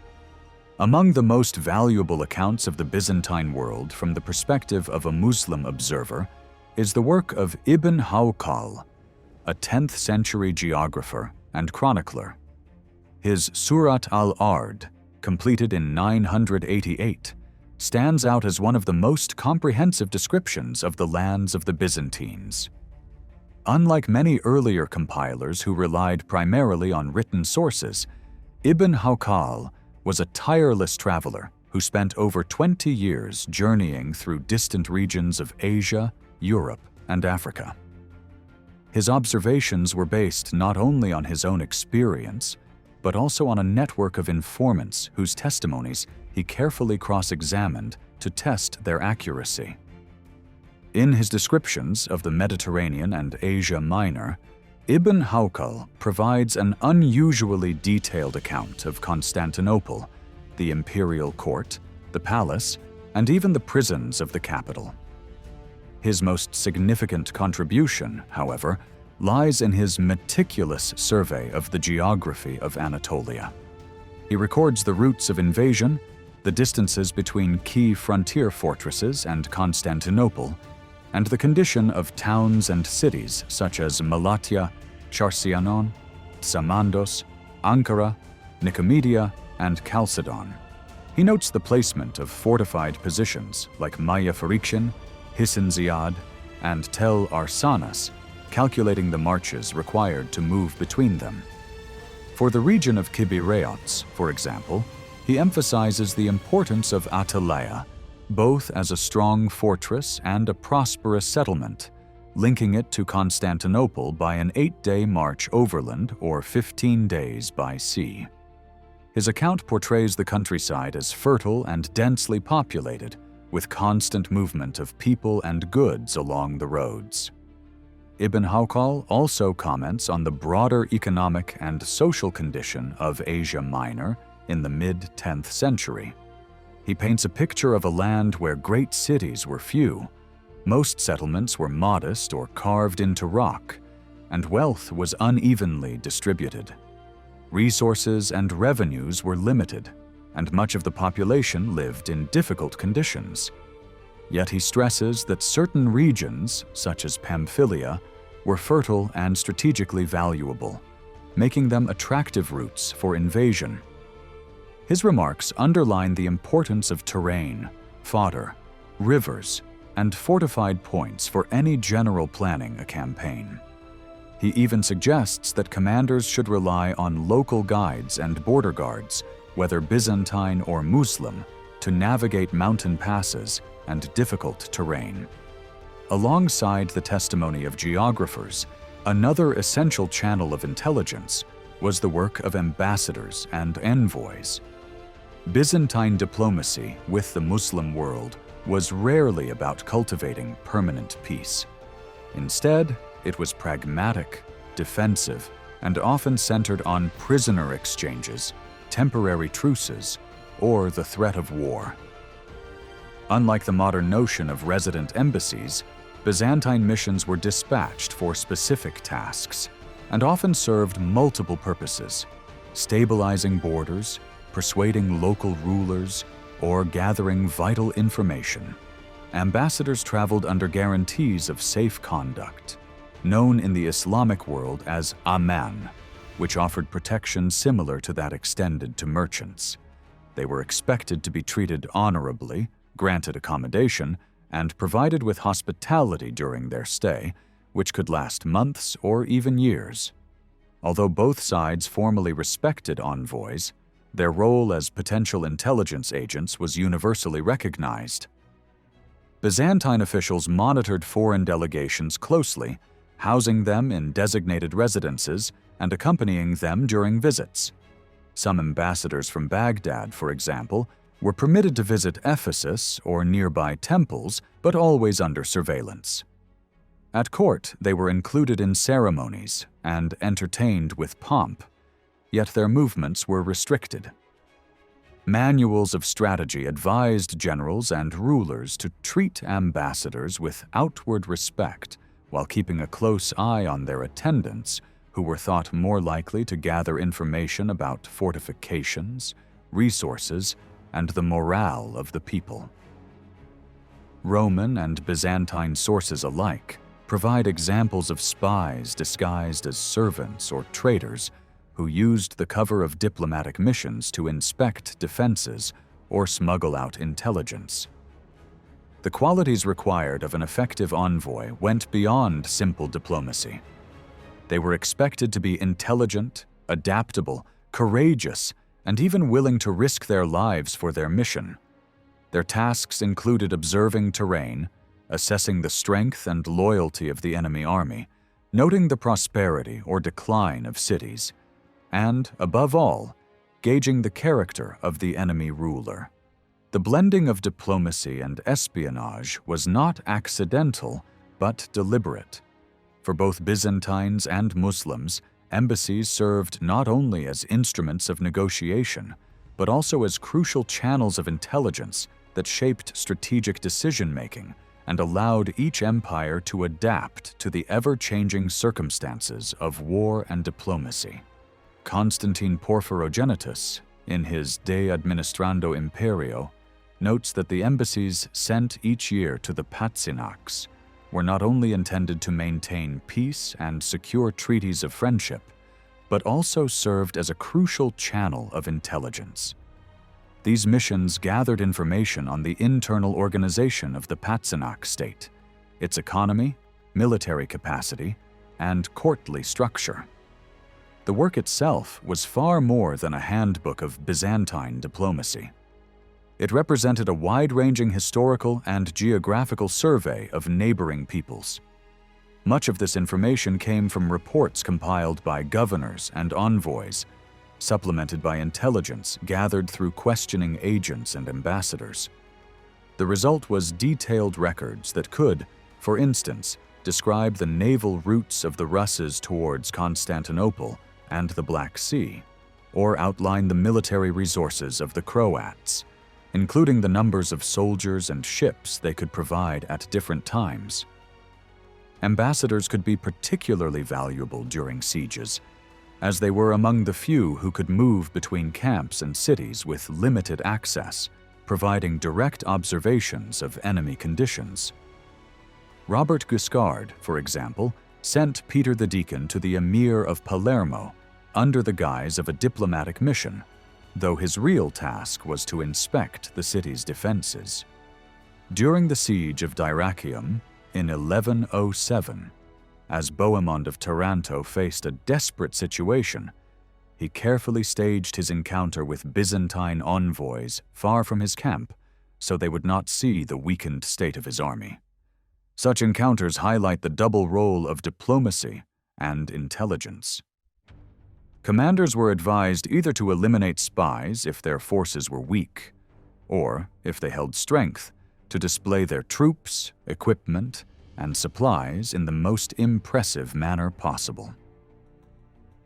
Among the most valuable accounts of the Byzantine world from the perspective of a Muslim observer is the work of Ibn Hawqal, a 10th century geographer and chronicler. His Surat al-Ard, completed in 988, stands out as one of the most comprehensive descriptions of the lands of the Byzantines. Unlike many earlier compilers who relied primarily on written sources, Ibn Hawqal was a tireless traveler who spent over 20 years journeying through distant regions of Asia, Europe, and Africa. His observations were based not only on his own experience, but also on a network of informants whose testimonies he carefully cross-examined to test their accuracy. In his descriptions of the Mediterranean and Asia Minor, Ibn Hawqal provides an unusually detailed account of Constantinople, the imperial court, the palace, and even the prisons of the capital. His most significant contribution, however, lies in his meticulous survey of the geography of Anatolia. He records the routes of invasion, the distances between key frontier fortresses and Constantinople, and the condition of towns and cities such as Malatya, Charsianon, Samandos, Ankara, Nicomedia, and Chalcedon. He notes the placement of fortified positions like Maya Farikshin, Hisin Ziyad, and Tel Arsanas, calculating the marches required to move between them. For the region of Kibireots, for example, he emphasizes the importance of Atalaya, both as a strong fortress and a prosperous settlement, linking it to Constantinople by an 8-day march overland or 15 days by sea. His account portrays the countryside as fertile and densely populated, with constant movement of people and goods along the roads. Ibn Hawqal also comments on the broader economic and social condition of Asia Minor in the mid-10th century. He paints a picture of a land where great cities were few, most settlements were modest or carved into rock, and wealth was unevenly distributed. Resources and revenues were limited, and much of the population lived in difficult conditions. Yet he stresses that certain regions, such as Pamphylia, were fertile and strategically valuable, making them attractive routes for invasion. His remarks underline the importance of terrain, fodder, rivers, and fortified points for any general planning a campaign. He even suggests that commanders should rely on local guides and border guards, whether Byzantine or Muslim, to navigate mountain passes and difficult terrain. Alongside the testimony of geographers, another essential channel of intelligence was the work of ambassadors and envoys. Byzantine diplomacy with the Muslim world was rarely about cultivating permanent peace. Instead, it was pragmatic, defensive, and often centered on prisoner exchanges, temporary truces, or the threat of war. Unlike the modern notion of resident embassies, Byzantine missions were dispatched for specific tasks and often served multiple purposes: stabilizing borders, persuading local rulers, or gathering vital information. Ambassadors traveled under guarantees of safe conduct, known in the Islamic world as aman, which offered protection similar to that extended to merchants. They were expected to be treated honorably, granted accommodation, and provided with hospitality during their stay, which could last months or even years. Although both sides formally respected envoys, their role as potential intelligence agents was universally recognized. Byzantine officials monitored foreign delegations closely, housing them in designated residences and accompanying them during visits. Some ambassadors from Baghdad, for example, were permitted to visit Ephesus or nearby temples, but always under surveillance. At court, they were included in ceremonies and entertained with pomp, yet their movements were restricted. Manuals of strategy advised generals and rulers to treat ambassadors with outward respect while keeping a close eye on their attendants, who were thought more likely to gather information about fortifications, resources, and the morale of the people. Roman and Byzantine sources alike provide examples of spies disguised as servants or traders who used the cover of diplomatic missions to inspect defenses or smuggle out intelligence. The qualities required of an effective envoy went beyond simple diplomacy. They were expected to be intelligent, adaptable, courageous, and even willing to risk their lives for their mission. Their tasks included observing terrain, assessing the strength and loyalty of the enemy army, noting the prosperity or decline of cities, and, above all, gauging the character of the enemy ruler. The blending of diplomacy and espionage was not accidental, but deliberate. For both Byzantines and Muslims, embassies served not only as instruments of negotiation, but also as crucial channels of intelligence that shaped strategic decision-making and allowed each empire to adapt to the ever-changing circumstances of war and diplomacy. Constantine Porphyrogenitus, in his De Administrando Imperio, notes that the embassies sent each year to the Patzinaks were not only intended to maintain peace and secure treaties of friendship, but also served as a crucial channel of intelligence. These missions gathered information on the internal organization of the Patzinak state, its economy, military capacity, and courtly structure. The work itself was far more than a handbook of Byzantine diplomacy. It represented a wide-ranging historical and geographical survey of neighboring peoples. Much of this information came from reports compiled by governors and envoys, supplemented by intelligence gathered through questioning agents and ambassadors. The result was detailed records that could, for instance, describe the naval routes of the Russes towards Constantinople and the Black Sea, or outline the military resources of the Croats, including the numbers of soldiers and ships they could provide at different times. Ambassadors could be particularly valuable during sieges, as they were among the few who could move between camps and cities with limited access, providing direct observations of enemy conditions. Robert Guiscard, for example, sent Peter the Deacon to the Emir of Palermo under the guise of a diplomatic mission, though his real task was to inspect the city's defenses. During the siege of Dyrrhachium in 1107, as Bohemond of Taranto faced a desperate situation, he carefully staged his encounter with Byzantine envoys far from his camp so they would not see the weakened state of his army. Such encounters highlight the double role of diplomacy and intelligence. Commanders were advised either to eliminate spies if their forces were weak, or, if they held strength, to display their troops, equipment, and supplies in the most impressive manner possible.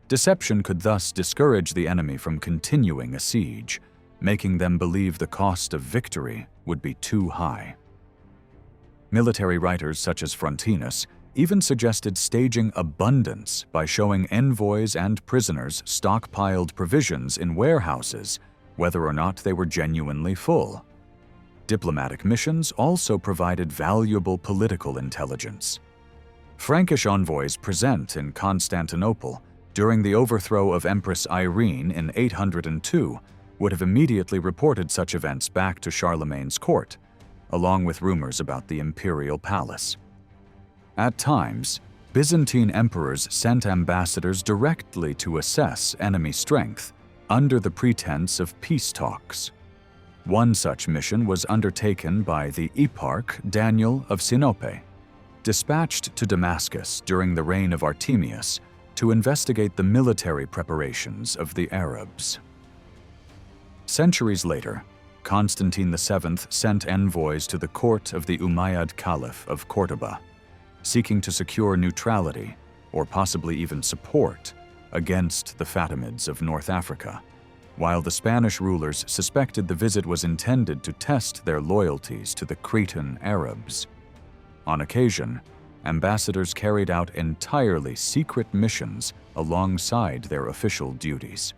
Deception could thus discourage the enemy from continuing a siege, making them believe the cost of victory would be too high. Military writers such as Frontinus even suggested staging abundance by showing envoys and prisoners stockpiled provisions in warehouses, whether or not they were genuinely full. Diplomatic missions also provided valuable political intelligence. Frankish envoys present in Constantinople during the overthrow of Empress Irene in 802 would have immediately reported such events back to Charlemagne's court, along with rumors about the imperial palace. At times, Byzantine emperors sent ambassadors directly to assess enemy strength under the pretense of peace talks. One such mission was undertaken by the Eparch Daniel of Sinope, dispatched to Damascus during the reign of Artemius to investigate the military preparations of the Arabs. Centuries later, Constantine VII sent envoys to the court of the Umayyad Caliph of Cordoba, seeking to secure neutrality, or possibly even support, against the Fatimids of North Africa, while the Spanish rulers suspected the visit was intended to test their loyalties to the Cretan Arabs. On occasion, ambassadors carried out entirely secret missions alongside their official duties.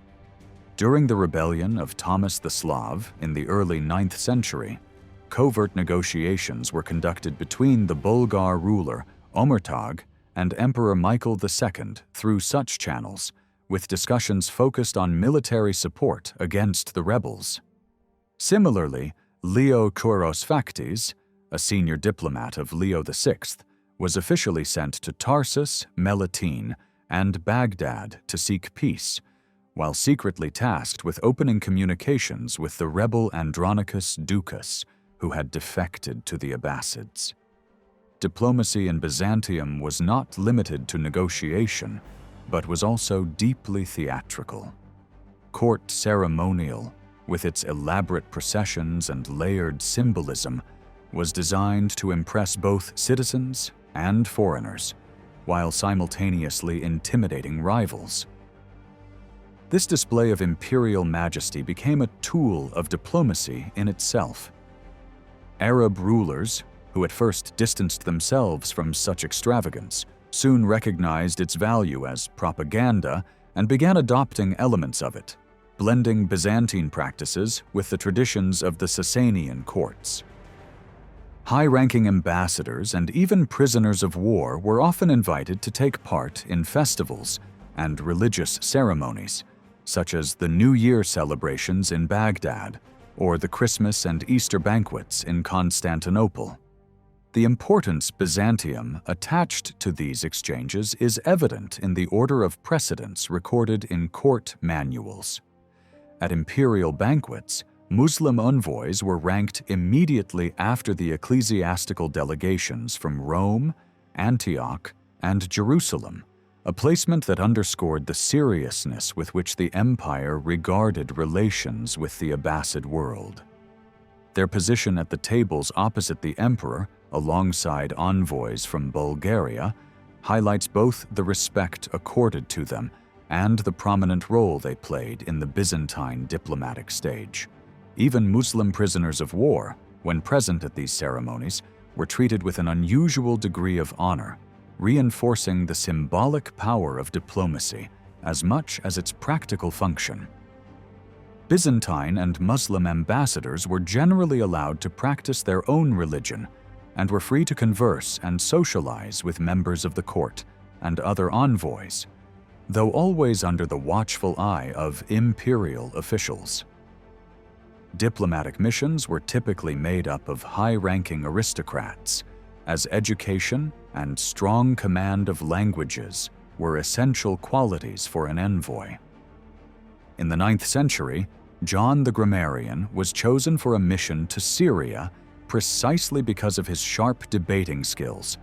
During the rebellion of Thomas the Slav in the early 9th century, covert negotiations were conducted between the Bulgar ruler Omertag and Emperor Michael II through such channels, with discussions focused on military support against the rebels. Similarly, Leo Kouros Factis, a senior diplomat of Leo VI, was officially sent to Tarsus, Melitene, and Baghdad to seek peace, while secretly tasked with opening communications with the rebel Andronicus Ducas, who had defected to the Abbasids. Diplomacy in Byzantium was not limited to negotiation, but was also deeply theatrical. Court ceremonial, with its elaborate processions and layered symbolism, was designed to impress both citizens and foreigners, while simultaneously intimidating rivals. This display of imperial majesty became a tool of diplomacy in itself. Arab rulers, who at first distanced themselves from such extravagance, soon recognized its value as propaganda and began adopting elements of it, blending Byzantine practices with the traditions of the Sasanian courts. High-ranking ambassadors and even prisoners of war were often invited to take part in festivals and religious ceremonies, such as the New Year celebrations in Baghdad or the Christmas and Easter banquets in Constantinople. The importance Byzantium attached to these exchanges is evident in the order of precedence recorded in court manuals. At imperial banquets, Muslim envoys were ranked immediately after the ecclesiastical delegations from Rome, Antioch, and Jerusalem, a placement that underscored the seriousness with which the empire regarded relations with the Abbasid world. Their position at the tables opposite the emperor, alongside envoys from Bulgaria, highlights both the respect accorded to them and the prominent role they played in the Byzantine diplomatic stage. Even Muslim prisoners of war, when present at these ceremonies, were treated with an unusual degree of honor, reinforcing the symbolic power of diplomacy as much as its practical function. Byzantine and Muslim ambassadors were generally allowed to practice their own religion and were free to converse and socialize with members of the court and other envoys, though always under the watchful eye of imperial officials. Diplomatic missions were typically made up of high-ranking aristocrats, as education and strong command of languages were essential qualities for an envoy. In the 9th century, John the Grammarian was chosen for a mission to Syria precisely because of his sharp debating skills,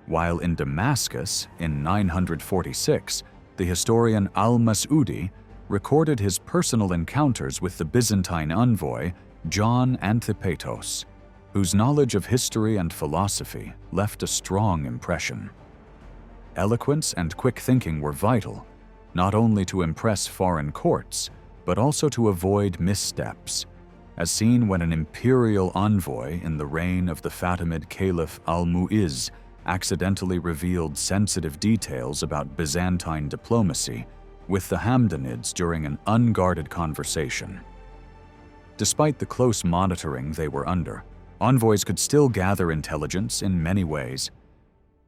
while in Damascus in 946, the historian Al-Mas'udi recorded his personal encounters with the Byzantine envoy John Anthipetos, whose knowledge of history and philosophy left a strong impression. Eloquence and quick thinking were vital, not only to impress foreign courts, but also to avoid missteps, as seen when an imperial envoy in the reign of the Fatimid Caliph Al-Mu'izz accidentally revealed sensitive details about Byzantine diplomacy with the Hamdanids during an unguarded conversation. Despite the close monitoring they were under, envoys could still gather intelligence in many ways.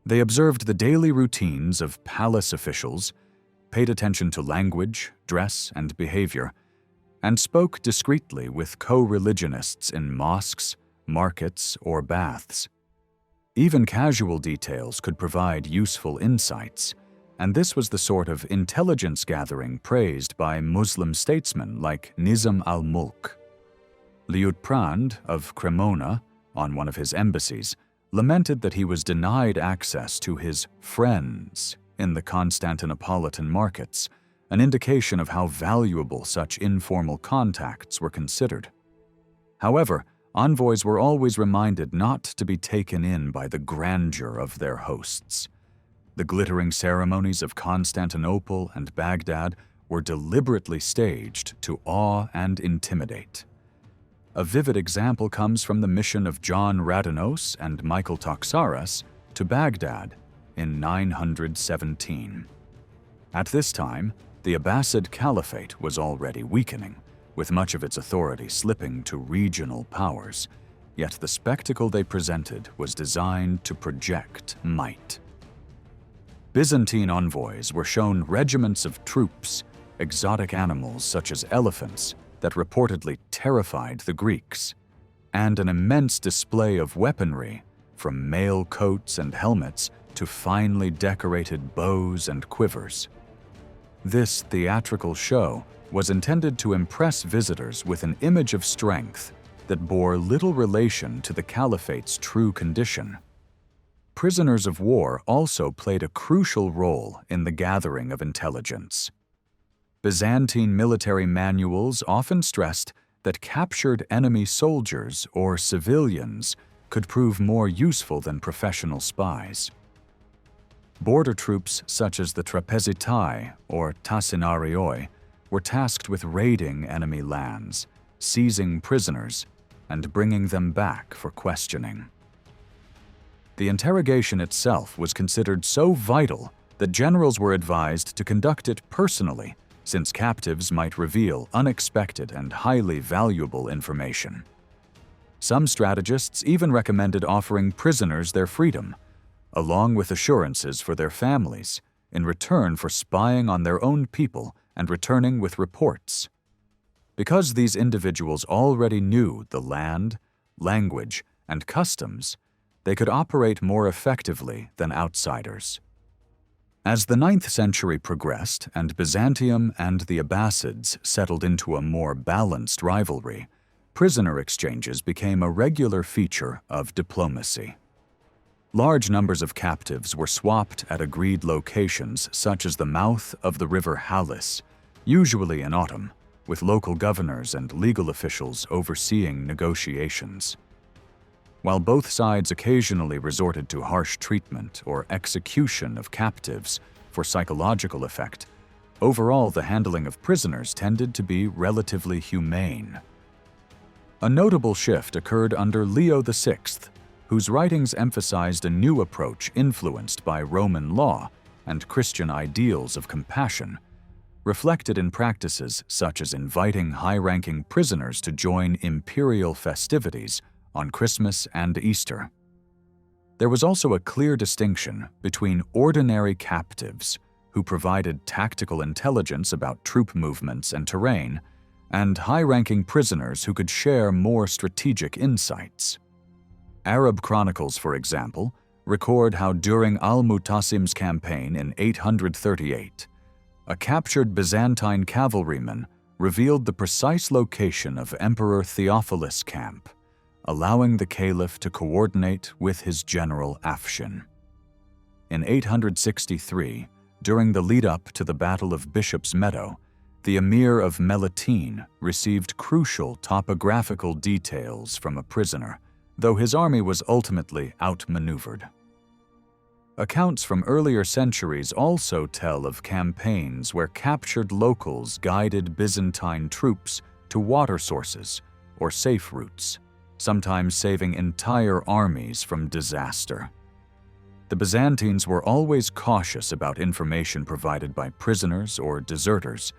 They observed the daily routines of palace officials, paid attention to language, dress, and behavior, and spoke discreetly with co-religionists in mosques, markets, or baths. Even casual details could provide useful insights, and this was the sort of intelligence gathering praised by Muslim statesmen like Nizam al-Mulk. Liutprand of Cremona, on one of his embassies, lamented that he was denied access to his friends in the Constantinopolitan markets, an indication of how valuable such informal contacts were considered. However, envoys were always reminded not to be taken in by the grandeur of their hosts. The glittering ceremonies of Constantinople and Baghdad were deliberately staged to awe and intimidate. A vivid example comes from the mission of John Radanos and Michael Toxaras to Baghdad in 917. At this time, the Abbasid Caliphate was already weakening, with much of its authority slipping to regional powers, yet the spectacle they presented was designed to project might. Byzantine envoys were shown regiments of troops, exotic animals such as elephants that reportedly terrified the Greeks, and an immense display of weaponry, from mail coats and helmets to finely decorated bows and quivers. This theatrical show was intended to impress visitors with an image of strength that bore little relation to the caliphate's true condition. Prisoners of war also played a crucial role in the gathering of intelligence. Byzantine military manuals often stressed that captured enemy soldiers or civilians could prove more useful than professional spies. Border troops such as the Trapezitai or Tassinarioi were tasked with raiding enemy lands, seizing prisoners, and bringing them back for questioning. The interrogation itself was considered so vital that generals were advised to conduct it personally, since captives might reveal unexpected and highly valuable information. Some strategists even recommended offering prisoners their freedom, along with assurances for their families, in return for spying on their own people and returning with reports. Because these individuals already knew the land, language, and customs, they could operate more effectively than outsiders. As the 9th century progressed and Byzantium and the Abbasids settled into a more balanced rivalry, prisoner exchanges became a regular feature of diplomacy. Large numbers of captives were swapped at agreed locations such as the mouth of the river Halys, usually in autumn, with local governors and legal officials overseeing negotiations. While both sides occasionally resorted to harsh treatment or execution of captives for psychological effect, overall the handling of prisoners tended to be relatively humane. A notable shift occurred under Leo VI, whose writings emphasized a new approach influenced by Roman law and Christian ideals of compassion, reflected in practices such as inviting high-ranking prisoners to join imperial festivities on Christmas and Easter. There was also a clear distinction between ordinary captives, who provided tactical intelligence about troop movements and terrain, and high-ranking prisoners who could share more strategic insights. Arab chronicles, for example, record how during al-Mutasim's campaign in 838, a captured Byzantine cavalryman revealed the precise location of Emperor Theophilus' camp, allowing the caliph to coordinate with his general Afshin. In 863, during the lead-up to the Battle of Bishop's Meadow, the emir of Melitene received crucial topographical details from a prisoner, though his army was ultimately outmaneuvered. Accounts from earlier centuries also tell of campaigns where captured locals guided Byzantine troops to water sources or safe routes, sometimes saving entire armies from disaster. The Byzantines were always cautious about information provided by prisoners or deserters,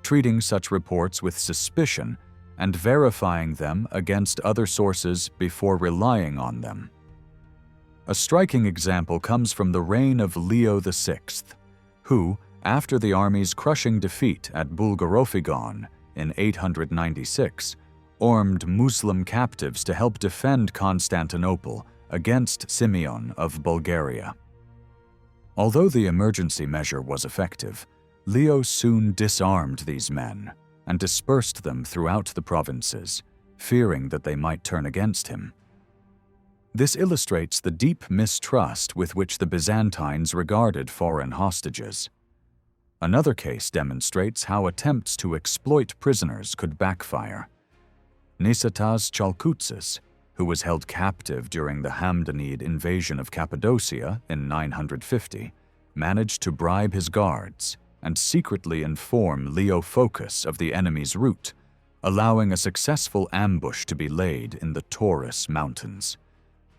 treating such reports with suspicion and verifying them against other sources before relying on them. A striking example comes from the reign of Leo VI, who, after the army's crushing defeat at Bulgarophigon in 896, armed Muslim captives to help defend Constantinople against Simeon of Bulgaria. Although the emergency measure was effective, Leo soon disarmed these men and dispersed them throughout the provinces, fearing that they might turn against him. This illustrates the deep mistrust with which the Byzantines regarded foreign hostages. Another case demonstrates how attempts to exploit prisoners could backfire. Nicetas Chalkoutzes, who was held captive during the Hamdanid invasion of Cappadocia in 950, managed to bribe his guards and secretly inform Leo Phocas of the enemy's route, allowing a successful ambush to be laid in the Taurus Mountains.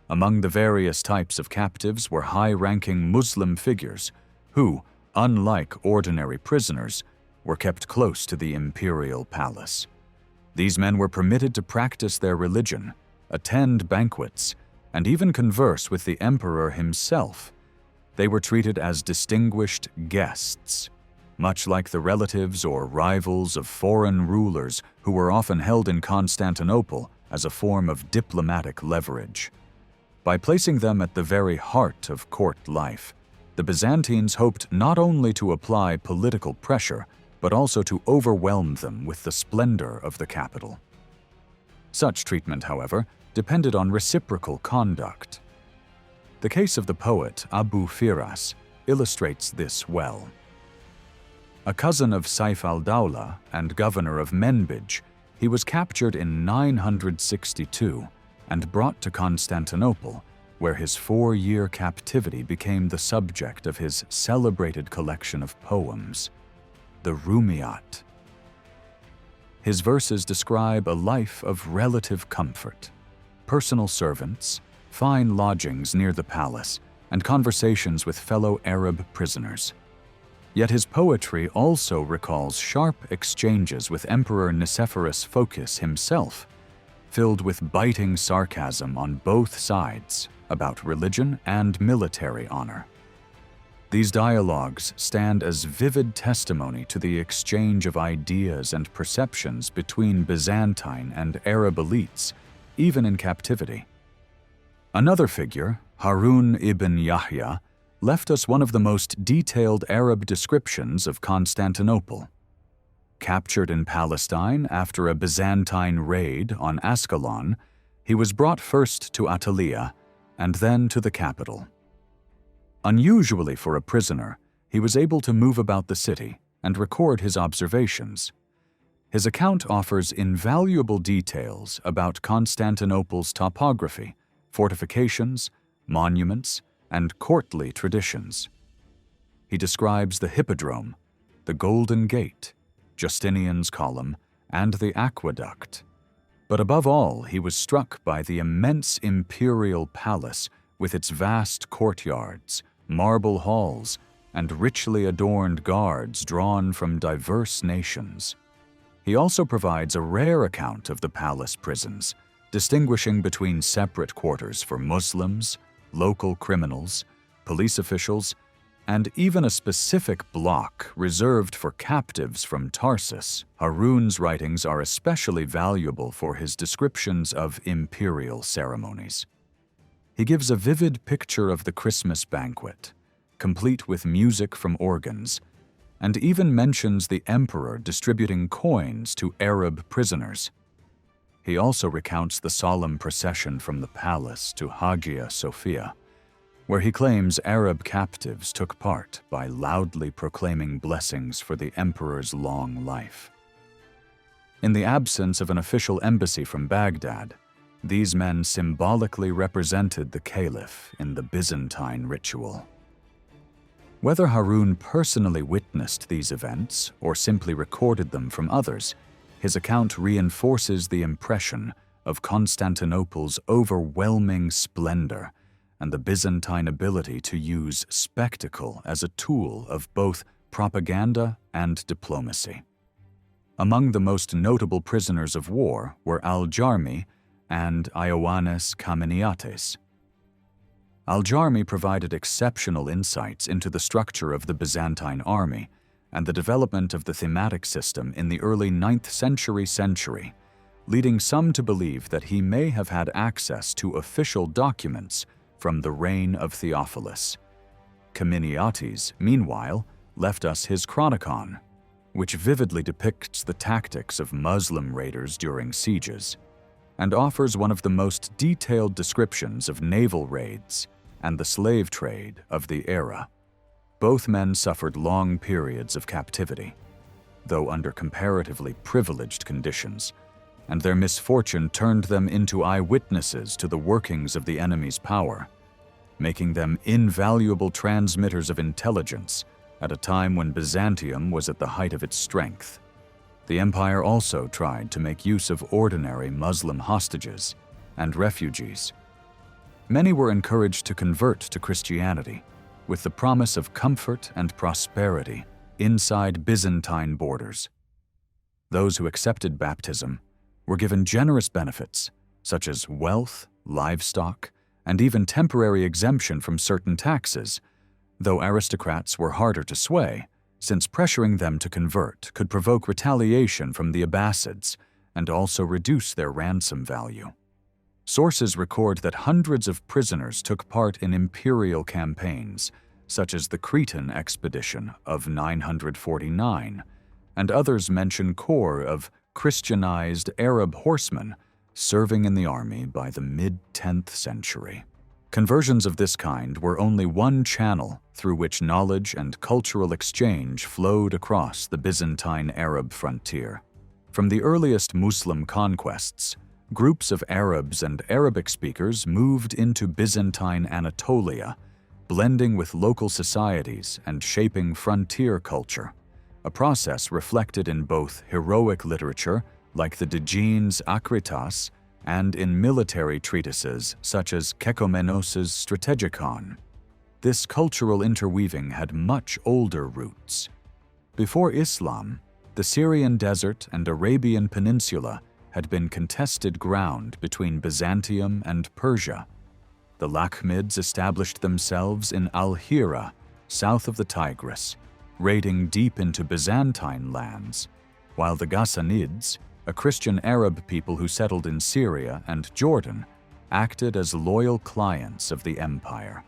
Among the various types of captives were high-ranking Muslim figures who, unlike ordinary prisoners, were kept close to the imperial palace. These men were permitted to practice their religion, attend banquets, and even converse with the emperor himself. They were treated as distinguished guests, much like the relatives or rivals of foreign rulers who were often held in Constantinople as a form of diplomatic leverage. By placing them at the very heart of court life, the Byzantines hoped not only to apply political pressure, but also to overwhelm them with the splendor of the capital. Such treatment, however, depended on reciprocal conduct. The case of the poet Abu Firas illustrates this well. A cousin of Saif al-Dawla and governor of Menbij, he was captured in 962 and brought to Constantinople, where his 4-year captivity became the subject of his celebrated collection of poems, the Rumiyat. His verses describe a life of relative comfort, personal servants, fine lodgings near the palace, and conversations with fellow Arab prisoners. Yet his poetry also recalls sharp exchanges with Emperor Nicephorus Phocas himself, filled with biting sarcasm on both sides about religion and military honor. These dialogues stand as vivid testimony to the exchange of ideas and perceptions between Byzantine and Arab elites, even in captivity. Another figure, Harun ibn Yahya, left us one of the most detailed Arab descriptions of Constantinople. Captured in Palestine after a Byzantine raid on Ascalon, he was brought first to Attaleia and then to the capital. Unusually for a prisoner, he was able to move about the city and record his observations. His account offers invaluable details about Constantinople's topography, fortifications, monuments, and courtly traditions. He describes the Hippodrome, the Golden Gate, Justinian's Column, and the Aqueduct. But above all, he was struck by the immense imperial palace with its vast courtyards, marble halls, and richly adorned guards drawn from diverse nations. He also provides a rare account of the palace prisons, distinguishing between separate quarters for Muslims, local criminals, police officials, and even a specific block reserved for captives from Tarsus. Harun's writings are especially valuable for his descriptions of imperial ceremonies. He gives a vivid picture of the Christmas banquet, complete with music from organs, and even mentions the emperor distributing coins to Arab prisoners. He also recounts the solemn procession from the palace to Hagia Sophia, where he claims Arab captives took part by loudly proclaiming blessings for the emperor's long life. In the absence of an official embassy from Baghdad, these men symbolically represented the caliph in the Byzantine ritual. Whether Harun personally witnessed these events or simply recorded them from others, his account reinforces the impression of Constantinople's overwhelming splendor and the Byzantine ability to use spectacle as a tool of both propaganda and diplomacy. Among the most notable prisoners of war were Al-Jarmi and Ioannes Kameniates. Al-Jarmi provided exceptional insights into the structure of the Byzantine army and the development of the thematic system in the early 9th century, leading some to believe that he may have had access to official documents from the reign of Theophilus. Kameniates, meanwhile, left us his Chronicon, which vividly depicts the tactics of Muslim raiders during sieges, and offers one of the most detailed descriptions of naval raids and the slave trade of the era. Both men suffered long periods of captivity, though under comparatively privileged conditions, and their misfortune turned them into eyewitnesses to the workings of the enemy's power, making them invaluable transmitters of intelligence at a time when Byzantium was at the height of its strength. The empire also tried to make use of ordinary Muslim hostages and refugees. Many were encouraged to convert to Christianity, with the promise of comfort and prosperity inside Byzantine borders. Those who accepted baptism were given generous benefits, such as wealth, livestock, and even temporary exemption from certain taxes, though aristocrats were harder to sway, since pressuring them to convert could provoke retaliation from the Abbasids and also reduce their ransom value. Sources record that hundreds of prisoners took part in imperial campaigns, such as the Cretan expedition of 949, and others mention corps of Christianized Arab horsemen serving in the army by the mid-10th century. Conversions of this kind were only one channel through which knowledge and cultural exchange flowed across the Byzantine Arab frontier. From the earliest Muslim conquests, groups of Arabs and Arabic speakers moved into Byzantine Anatolia, blending with local societies and shaping frontier culture, a process reflected in both heroic literature, like the Digene's Akritas, and in military treatises such as Kekomenos' Strategikon. This cultural interweaving had much older roots. Before Islam, the Syrian desert and Arabian peninsula had been contested ground between Byzantium and Persia. The Lakhmids established themselves in Al-Hira, south of the Tigris, raiding deep into Byzantine lands, while the Ghassanids, a Christian Arab people who settled in Syria and Jordan, acted as loyal clients of the empire.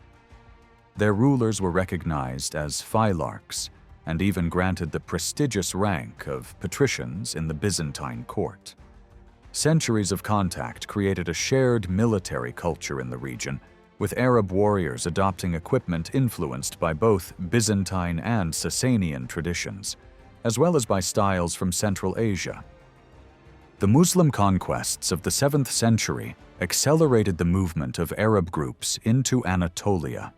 Their rulers were recognized as phylarchs and even granted the prestigious rank of patricians in the Byzantine court. Centuries of contact created a shared military culture in the region, with Arab warriors adopting equipment influenced by both Byzantine and Sasanian traditions, as well as by styles from Central Asia. The Muslim conquests of the 7th century accelerated the movement of Arab groups into Anatolia.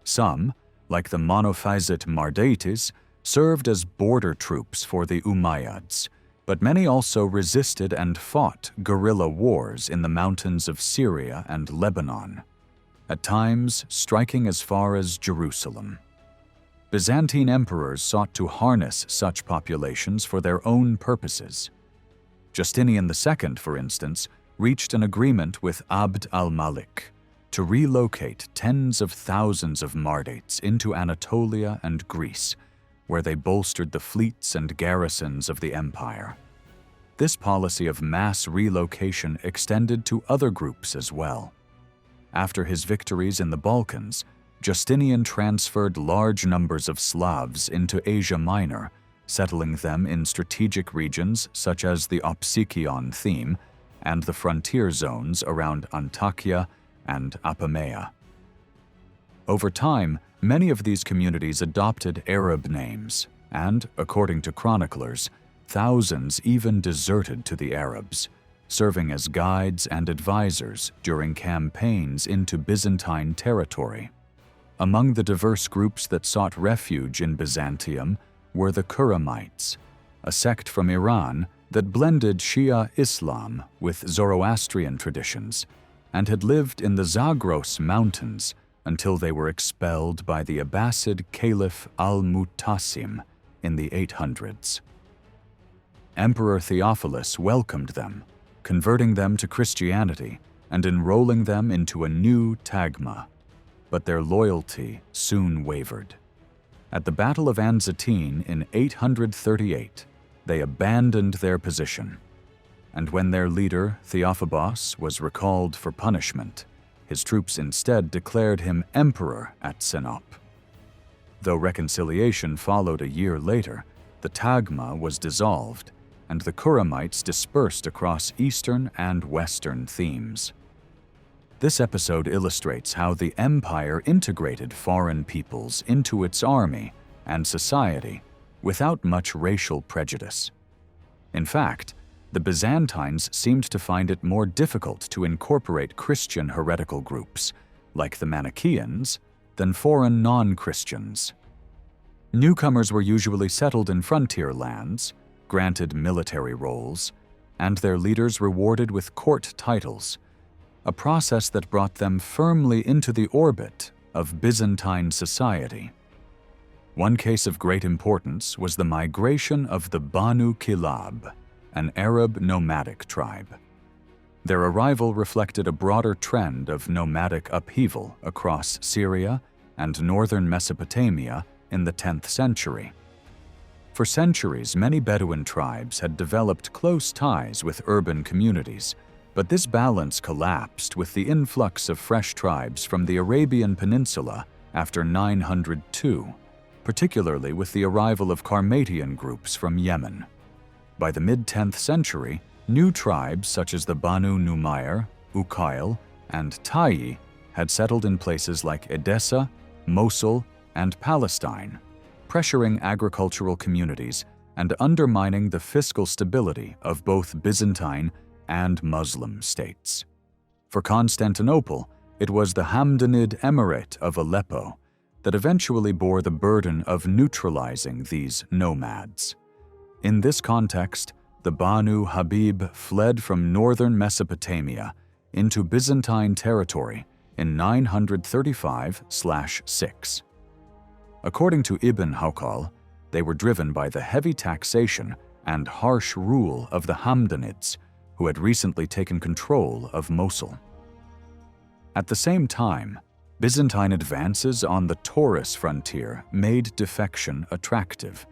Some, like the Monophysite Mardates, served as border troops for the Umayyads, but many also resisted and fought guerrilla wars in the mountains of Syria and Lebanon, at times striking as far as Jerusalem. Byzantine emperors sought to harness such populations for their own purposes. Justinian II, for instance, reached an agreement with Abd al-Malik to relocate tens of thousands of Mardates into Anatolia and Greece, where they bolstered the fleets and garrisons of the empire. This policy of mass relocation extended to other groups as well. After his victories in the Balkans, Justinian transferred large numbers of Slavs into Asia Minor, settling them in strategic regions such as the Opsikion theme and the frontier zones around Antakya and Apamea. Over time, many of these communities adopted Arab names, and, according to chroniclers, thousands even deserted to the Arabs, serving as guides and advisors during campaigns into Byzantine territory. Among the diverse groups that sought refuge in Byzantium were the Kuramites, a sect from Iran that blended Shia Islam with Zoroastrian traditions and had lived in the Zagros Mountains until they were expelled by the Abbasid Caliph al-Mu'tasim in the 800s. Emperor Theophilus welcomed them, converting them to Christianity and enrolling them into a new tagma, but their loyalty soon wavered. At the Battle of Anzatine in 838, they abandoned their position, and when their leader, Theophobos, was recalled for punishment, his troops instead declared him emperor at Sinop. Though reconciliation followed a year later, the tagma was dissolved, and the Kuramites dispersed across eastern and western themes. This episode illustrates how the empire integrated foreign peoples into its army and society without much racial prejudice. In fact, the Byzantines seemed to find it more difficult to incorporate Christian heretical groups, like the Manichaeans, than foreign non-Christians. Newcomers were usually settled in frontier lands, granted military roles, and their leaders rewarded with court titles, a process that brought them firmly into the orbit of Byzantine society. One case of great importance was the migration of the Banu Kilab, an Arab nomadic tribe. Their arrival reflected a broader trend of nomadic upheaval across Syria and northern Mesopotamia in the 10th century. For centuries, many Bedouin tribes had developed close ties with urban communities, but this balance collapsed with the influx of fresh tribes from the Arabian Peninsula after 902, particularly with the arrival of Carmatian groups from Yemen. By the mid-10th century, new tribes such as the Banu Numayr, Uqail, and Tayyi had settled in places like Edessa, Mosul, and Palestine, pressuring agricultural communities and undermining the fiscal stability of both Byzantine and Muslim states. For Constantinople, it was the Hamdanid Emirate of Aleppo that eventually bore the burden of neutralizing these nomads. In this context, the Banu Habib fled from northern Mesopotamia into Byzantine territory in 935/6. According to Ibn Hawqal, they were driven by the heavy taxation and harsh rule of the Hamdanids, who had recently taken control of Mosul. At the same time, Byzantine advances on the Taurus frontier made defection attractive.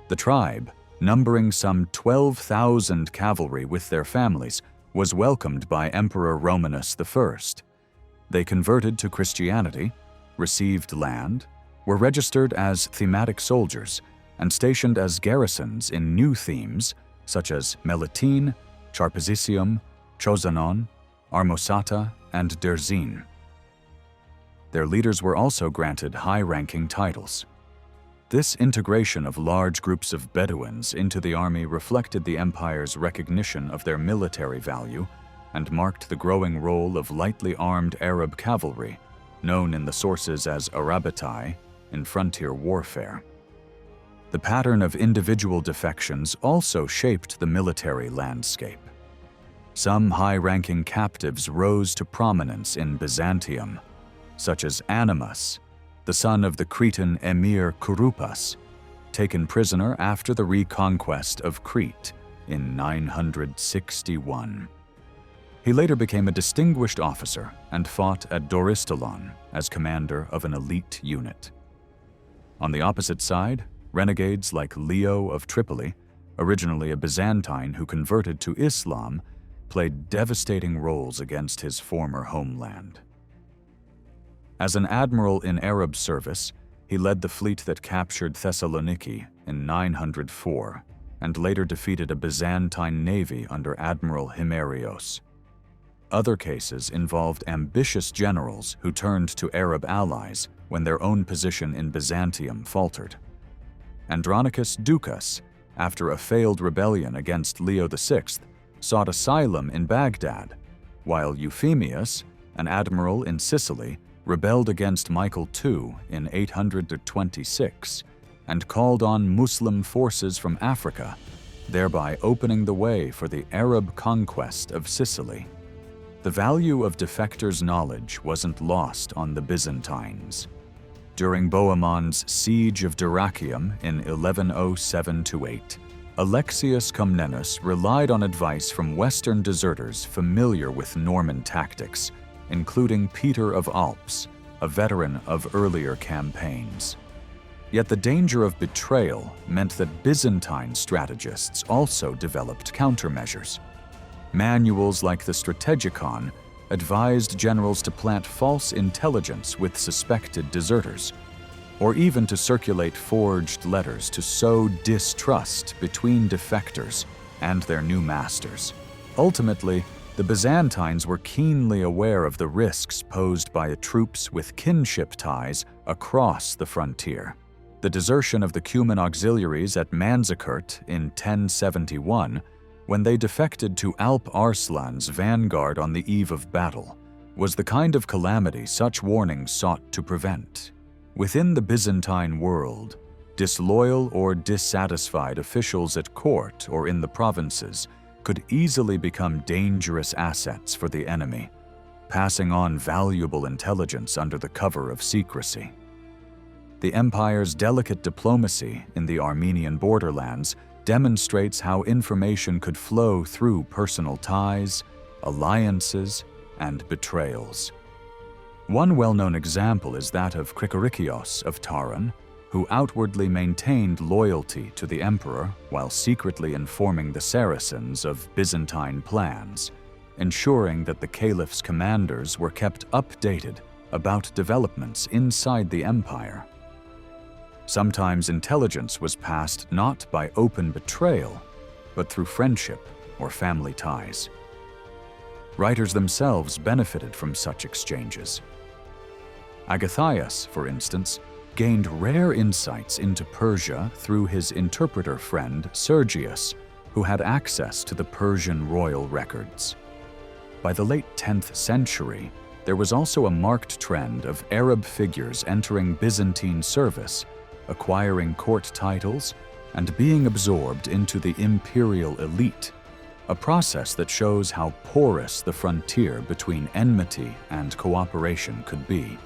The tribe, numbering some 12,000 cavalry with their families, was welcomed by Emperor Romanus I. They converted to Christianity, received land, were registered as thematic soldiers, and stationed as garrisons in new themes such as Melitene, Charpezicium, Chozanon, Armosata, and Derzine. Their leaders were also granted high-ranking titles. This integration of large groups of Bedouins into the army reflected the empire's recognition of their military value and marked the growing role of lightly armed Arab cavalry, known in the sources as Arabitai, in frontier warfare. The pattern of individual defections also shaped the military landscape. Some high-ranking captives rose to prominence in Byzantium, such as Animus, the son of the Cretan emir Kurupas, taken prisoner after the reconquest of Crete in 961. He later became a distinguished officer and fought at Doristolon as commander of an elite unit. On the opposite side, renegades like Leo of Tripoli, originally a Byzantine who converted to Islam, played devastating roles against his former homeland. As an admiral in Arab service, he led the fleet that captured Thessaloniki in 904 and later defeated a Byzantine navy under Admiral Himerios. Other cases involved ambitious generals who turned to Arab allies when their own position in Byzantium faltered. Andronicus Ducas, after a failed rebellion against Leo VI, sought asylum in Baghdad, while Euphemius, an admiral in Sicily, rebelled against Michael II in 826 and called on Muslim forces from Africa, thereby opening the way for the Arab conquest of Sicily. The value of defectors' knowledge wasn't lost on the Byzantines. During Bohemon's siege of Dyrrhachium in 1107–8, Alexius Comnenus relied on advice from Western deserters familiar with Norman tactics, including Peter of Alps, a veteran of earlier campaigns. Yet the danger of betrayal meant that Byzantine strategists also developed countermeasures. Manuals like the Strategikon advised generals to plant false intelligence with suspected deserters, or even to circulate forged letters to sow distrust between defectors and their new masters. Ultimately, the Byzantines were keenly aware of the risks posed by troops with kinship ties across the frontier. The desertion of the Cuman auxiliaries at Manzikert in 1071, when they defected to Alp Arslan's vanguard on the eve of battle, was the kind of calamity such warnings sought to prevent. Within the Byzantine world, disloyal or dissatisfied officials at court or in the provinces could easily become dangerous assets for the enemy, passing on valuable intelligence under the cover of secrecy. The empire's delicate diplomacy in the Armenian borderlands demonstrates how information could flow through personal ties, alliances, and betrayals. One well-known example is that of Krikorikios of Taran, who outwardly maintained loyalty to the emperor while secretly informing the Saracens of Byzantine plans, ensuring that the caliph's commanders were kept updated about developments inside the empire. Sometimes intelligence was passed not by open betrayal, but through friendship or family ties. Writers themselves benefited from such exchanges. Agathias, for instance, gained rare insights into Persia through his interpreter friend Sergius, who had access to the Persian royal records. By the late 10th century, there was also a marked trend of Arab figures entering Byzantine service, acquiring court titles, and being absorbed into the imperial elite, a process that shows how porous the frontier between enmity and cooperation could be.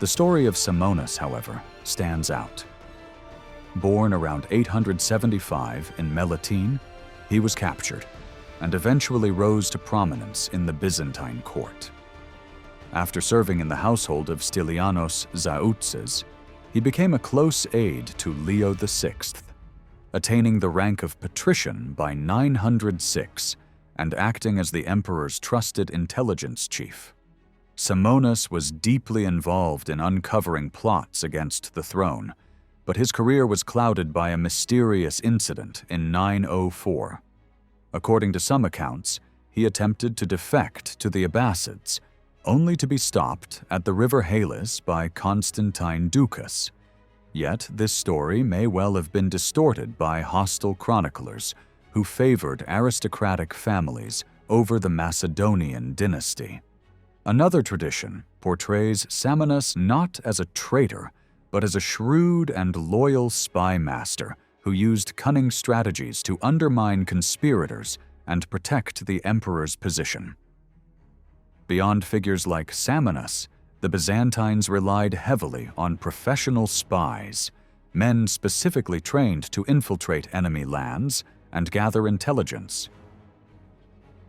The story of Simonus, however, stands out. Born around 875 in Melitene, he was captured and eventually rose to prominence in the Byzantine court. After serving in the household of Stylianos Zaoutzes, he became a close aide to Leo VI, attaining the rank of patrician by 906 and acting as the emperor's trusted intelligence chief. Simonus was deeply involved in uncovering plots against the throne, but his career was clouded by a mysterious incident in 904. According to some accounts, he attempted to defect to the Abbasids, only to be stopped at the river Halys by Constantine Ducas. Yet this story may well have been distorted by hostile chroniclers who favored aristocratic families over the Macedonian dynasty. Another tradition portrays Simonus not as a traitor, but as a shrewd and loyal spy master who used cunning strategies to undermine conspirators and protect the emperor's position. Beyond figures like Simonus, The Byzantines relied heavily on professional spies, men specifically trained to infiltrate enemy lands and gather intelligence.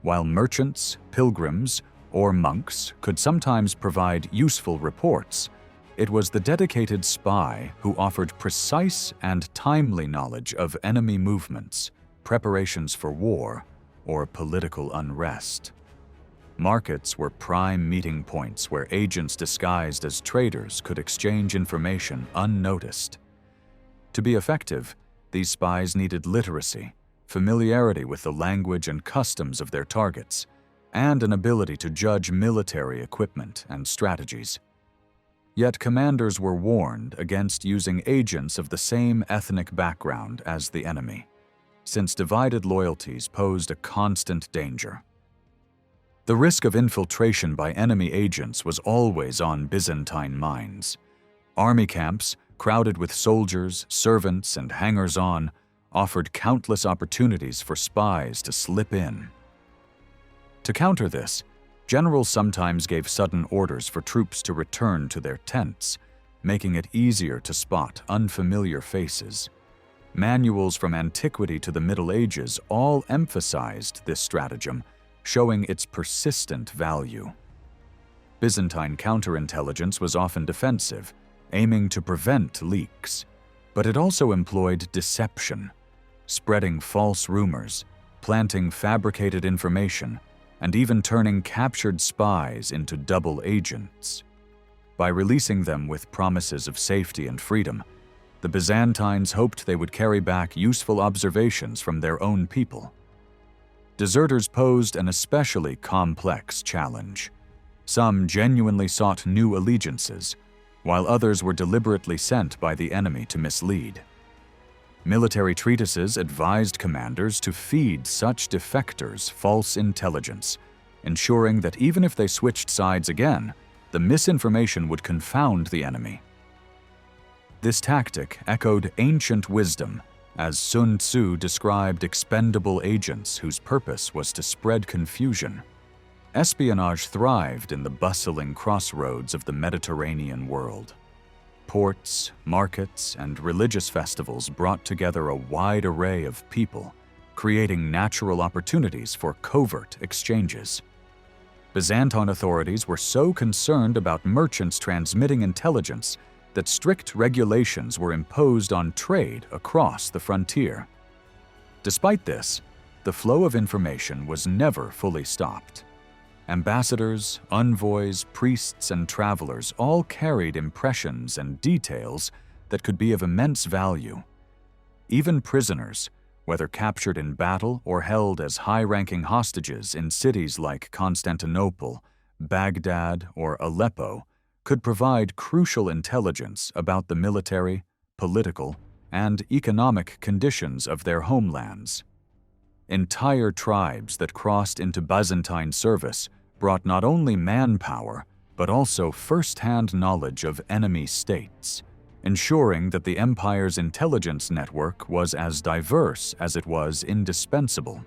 While merchants, pilgrims, or monks could sometimes provide useful reports, it was the dedicated spy who offered precise and timely knowledge of enemy movements, preparations for war, or political unrest. Markets were prime meeting points where agents disguised as traders could exchange information unnoticed. To be effective, these spies needed literacy, familiarity with the language and customs of their targets, and an ability to judge military equipment and strategies. Yet commanders were warned against using agents of the same ethnic background as the enemy, since divided loyalties posed a constant danger. The risk of infiltration by enemy agents was always on Byzantine minds. Army camps, crowded with soldiers, servants, and hangers-on, offered countless opportunities for spies to slip in. To counter this, generals sometimes gave sudden orders for troops to return to their tents, making it easier to spot unfamiliar faces. Manuals from antiquity to the Middle Ages all emphasized this stratagem, showing its persistent value. Byzantine counterintelligence was often defensive, aiming to prevent leaks, but it also employed deception, spreading false rumors, planting fabricated information, and even turning captured spies into double agents. By releasing them with promises of safety and freedom, the Byzantines hoped they would carry back useful observations from their own people. Deserters posed an especially complex challenge. Some genuinely sought new allegiances, while others were deliberately sent by the enemy to mislead. Military treatises advised commanders to feed such defectors false intelligence, ensuring that even if they switched sides again, the misinformation would confound the enemy. This tactic echoed ancient wisdom, as Sun Tzu described expendable agents whose purpose was to spread confusion. Espionage thrived in the bustling crossroads of the Mediterranean world. Ports, markets, and religious festivals brought together a wide array of people, creating natural opportunities for covert exchanges. Byzantine authorities were so concerned about merchants transmitting intelligence that strict regulations were imposed on trade across the frontier. Despite this, the flow of information was never fully stopped. Ambassadors, envoys, priests, and travelers all carried impressions and details that could be of immense value. Even prisoners, whether captured in battle or held as high-ranking hostages in cities like Constantinople, Baghdad, or Aleppo, could provide crucial intelligence about the military, political, and economic conditions of their homelands. Entire tribes that crossed into Byzantine service brought not only manpower, but also first-hand knowledge of enemy states, ensuring that the empire's intelligence network was as diverse as it was indispensable.